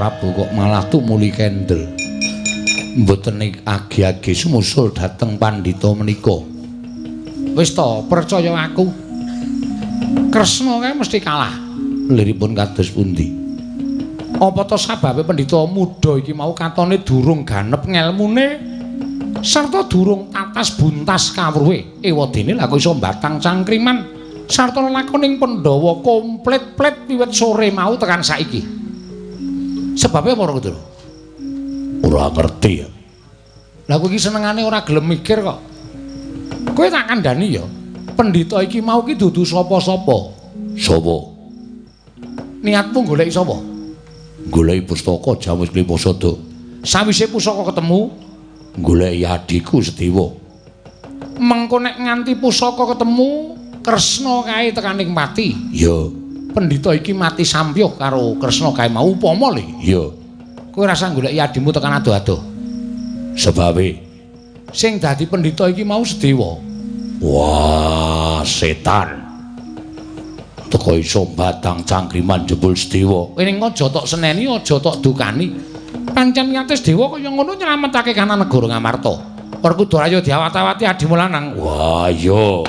Speaker 2: Prabu kok malah tumuli kendel. Mboten agi-agi sumusul dhateng pandhita menika. Wis to, percaya aku. Kresna kae mesti kalah. Liripun kados pundi? Apa to sababe pendhita muda iki mau katone durung ganep ngelmune sarta durung tatas buntas kawruhe. Ewadene lha kok iso mbatang cangkriman sarta lakoning Pandhawa komplit-plit wiwit sore mau tekan saiki. Sebabnya apa gitu? Ora ngerti ya. Lah kowe iki senengane ora gelem mikir kok. Kowe tak kandhani ya. Pendhita iki mau ki dudu sapa-sapa. Sapa? Niatmu golek sapa? Golek pustaka Jamus Klimasada. Sawise pusaka ketemu, golek adiku Sedewa. Mengko nek nganti pusaka ketemu, Kresna kae tekaning pati. Ya. Pendhita iki mati sampyuh karo Kresna kae mau upama le. Iya. Kowe rasa golek adimu tekan ado-ado. Sebabe sing dadi pendhita iki mau Sedewa. Wah, setan. Teko iso batang cangkriman jebul Sedewa. Ning aja tok seneni, aja tok dukani. Pancen niate Sedewa kaya ngono nyelametake kana negara Ngamarta. Werkudara diawat-awati adimu lanang. Wah, iya.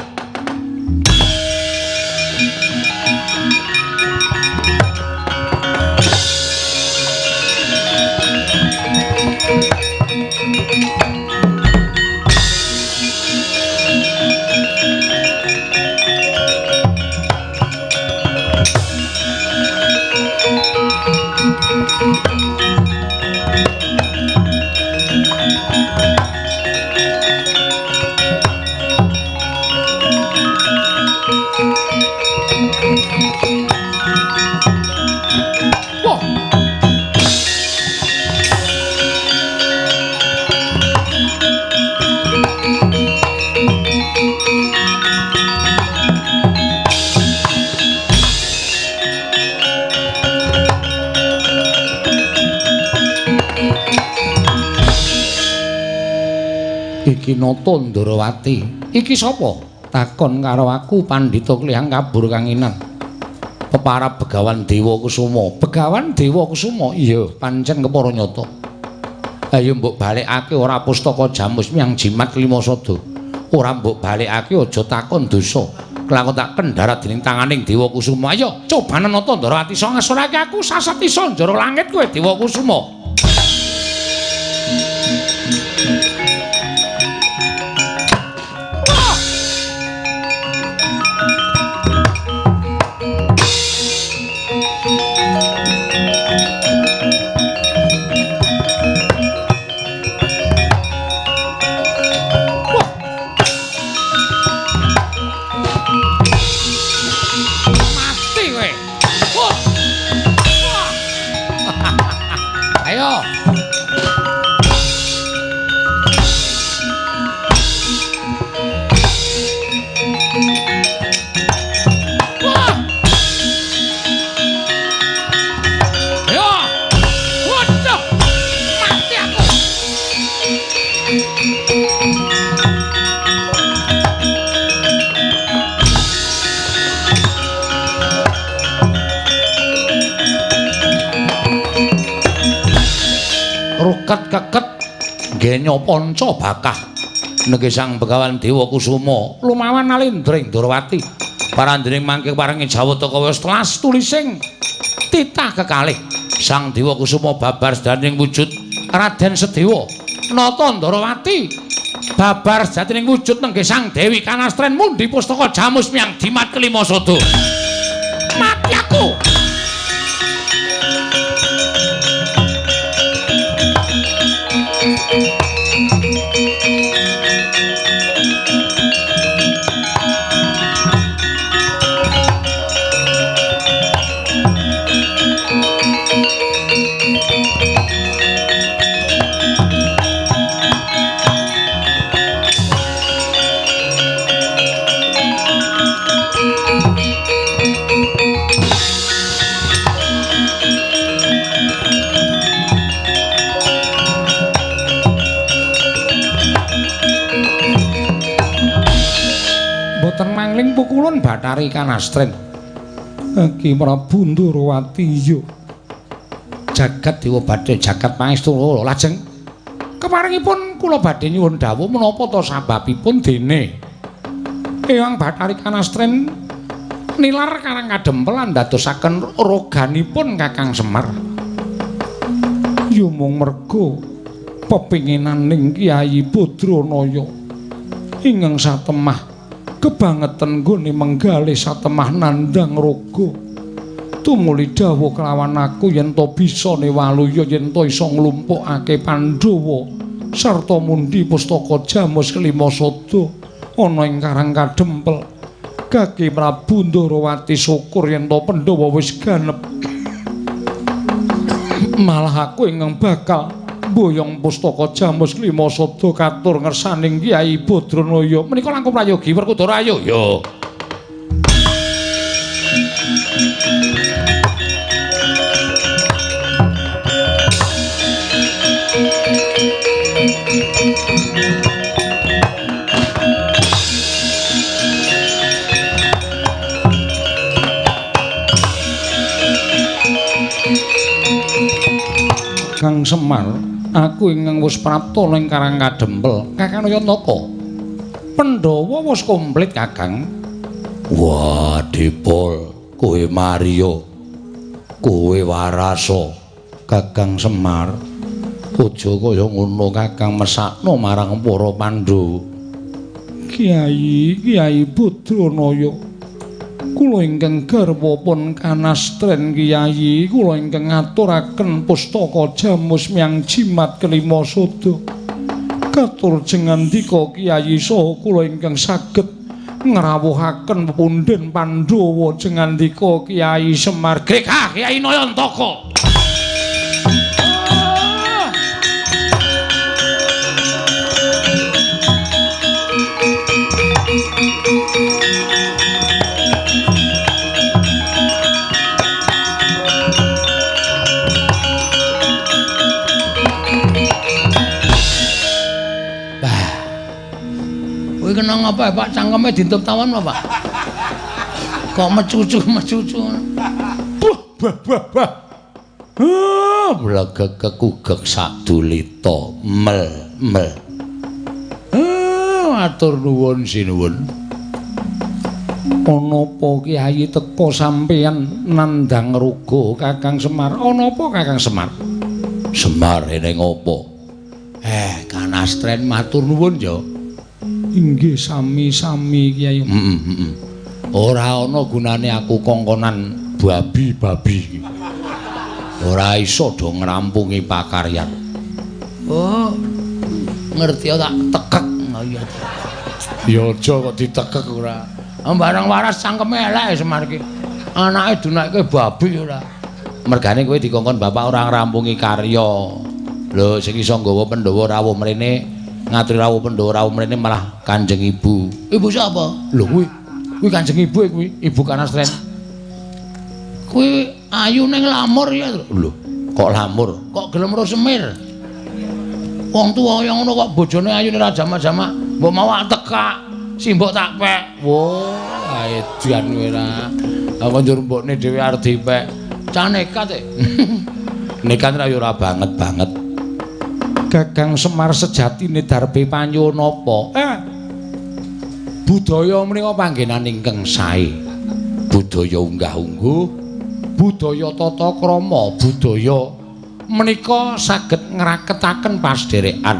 Speaker 2: Iki Nata Ndarawati. Iki sapa? Takon karo aku Pandhita Klihang Kabur Kanginan. Peparab Begawan Dewa Kusuma. Begawan Dewa Kusuma? Iya, pancen kepara nyata. Ayo mbok balekake ora pustaka Jamus Miang Jimat Klimasada. Ora mbok balekake aja takon dosa. Kelakon tak kendharat dening tanganing Dewa Kusuma. Ayo cobanen Nata Ndarawati iso ngasorake aku sasati sanjara langit kowe Dewa Kusuma. Keket genya panca bakah nege Sang Begawan Dewa Kusuma lumawan Nalendra Ndarawati parandene mangke paringi jawata wis telas tulising titah kekalih Sang Dewa Kusuma babar sedaning wujud Raden Sedewa Nata Ndarawati babar sedaning wujud nege Sang Dewi Kanastren mundi pustaka Jamus Miang Jimat Klimasada. Mati aku. boten mangling pukulun Bathari Kanastren. Ki Prabu Ndorowati yo. Jagat dewa badhe jagat pangestu lajeng keparingipun kula badhe nyuwun dawuh menapa ta sababipun dene Eyang Bathari Kanastren nilar Karang Kadempel lan dadosaken roganipun Kakang Semar. Yo mung merga pepingenaning Kyai Badranaya ingkang satemah kebangeten nggone menggalih satemah nandhang raga tumuli dawuh kelawan aku yen to bisa niwaluya yen to isa nglumpukake Pandhawa sarta mundi pustaka Jamus kelima sada ana ing Karang Kadempel. Kaki Prabu Ndorowati syukur yen to Pandhawa wis ganep. Malah aku ingkang bakal boyong pustaka Jamus kelima sada katur ngersaning Kyai Badranaya. Menika langkung prayogi Werkudara ayo ya. Kang Semar, aku ingkang wis prapta ning Karang Kadempel. Kakang Nayantaka. Pandhawa wis komplit, Kakang. Wah, Dipol, kowe Mario. Kowe Warasa, Kakang Semar. Aja kaya ngono, Kakang, mesakno marang para Pandhawa. Kyai Badranaya. Kula ingkang garwa pun Kanastren Kyai, kula ingkang ngaturaken pustaka Jamus miang jimat kelima sada. Katur jengandika Kyai saha kula ingkang saged ngrawuhaken pepundhen Pandhawa jengandika Kyai Semar. Grekah Kyai Nayantaka.
Speaker 1: Kena ngapa Pak cangkeme dintup tawan apa Pak? Kok mecucu. Bah. Blegek kekugek sadulita mel. Matur nuwun sinuwun.
Speaker 2: Ana apa Kyai teka sampeyan nandhang ruga Kakang Semar? Ana apa Kakang Semar?
Speaker 1: Semar ning apa? Kanastren matur nuwun ya.
Speaker 2: Inggih sami-sami Kyai.
Speaker 1: Ora ana gunane aku kongkonan babi. Ora iso do ngrampungi pakaryan. Oh. Ngerti tak tekek. Oh iya.
Speaker 2: Ya aja kok ditekek ora.
Speaker 1: Barang waras cangkeme elek Semar iki. Anake dunake babi ora. Mergane kowe dikongkon bapak ora ngrampungi karya. Lho sing iso nggawa Pandhawa rawuh mrene ngaturi rawuh Pandhawa rawuh mrene malah Kanjeng Ibu. Ibu sapa?
Speaker 2: Lho kuwi Kanjeng Ibu kuwi, Ibu Kanastren.
Speaker 1: Kuwi ayu ning lamur ya.
Speaker 2: Lho, kok lamur?
Speaker 1: Kok gelem ro semir? Wong tuwa kaya ngono kok bojone ayune ra jamak-jamak, mbok mau tekak, simbok tak pek.
Speaker 2: Wah, edian kowe ra. Apa njur mbokne dhewe arep dipek.
Speaker 1: Cah nekat e.
Speaker 2: Nekat ra yo ora banget. Kakang Semar sejatine darbe panyuwun apa? Budaya menika panggenan ingkang sae. Budaya unggah-ungguh, budaya tata krama, budaya menika saged ngraketaken pasderekan.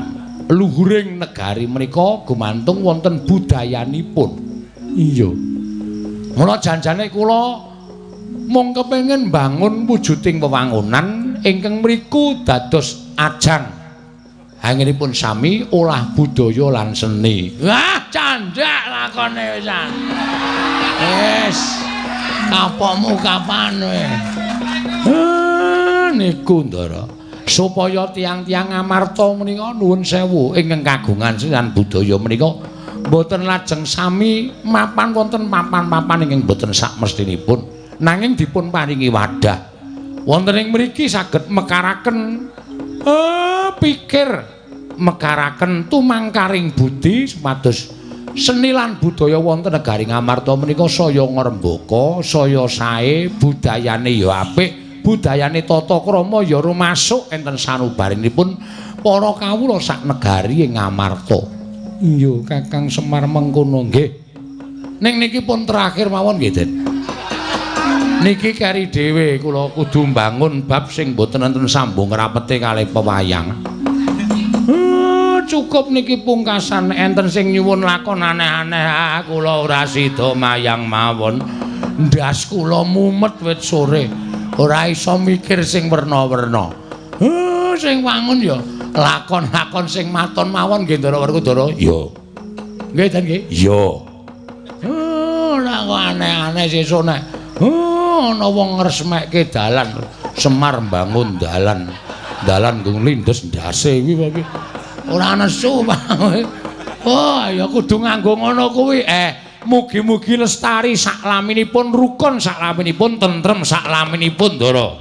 Speaker 2: Luhuring negari menika gumantung wonten budayanipun. Iya. Mula janjane kula mung kepengin bangun wujuding wewangunan ingkang mriku dados ajang anggenipun sami olah budaya lan seni.
Speaker 1: Wah, candhak lakone wisan. Wis. Kapokmu kapan kowe?
Speaker 2: Niku Ndara. Supaya tiang-tiang Amarta menika nuwun sewu ingkang kagungan lan budaya menika boten lajeng sami mapan wonten papan-papan ingkang boten sakmestinipun nanging dipun paringi wadah. Wonten ing mriki saged mekaraken pikir mekaraken tumangkaring budi supados Seni lan budaya wonten negari Ngamarta menika saya ngrembaka, saya sae, budayane ya apik, budayane tata krama ya rumasuk enten sanubarinipun para kawula sak negari ing Ngamarta. Iya, Kakang Semar mengkono nggih. Ning niki pun terakhir mawon nggih, Den. Niki keri dhewe kula kudu mbangun bab sing boten enten sambung rapete kalih pewayang. Cukup niki pungkasan enten sing nyuwun lakon aneh-aneh kula ora sida mayang mawon. Ndas kula mumet wit sore. Ora iso mikir sing werna-werna. Sing wangun ya lakon-lakon sing maton mawon nggih Ndara Werkudara. Iya. Nggih Den nggih. Iya. Lakon aneh-aneh sesuk nek ana wong ngresmekke dalan Semar mbangun dalan. Dalan nggo lindes ndase kuwi ora nesu wae. Oh, ya kudu nganggo ngono kuwi. Mugi-mugi lestari saklaminipun rukun, saklaminipun tentrem, saklaminipun Ndara.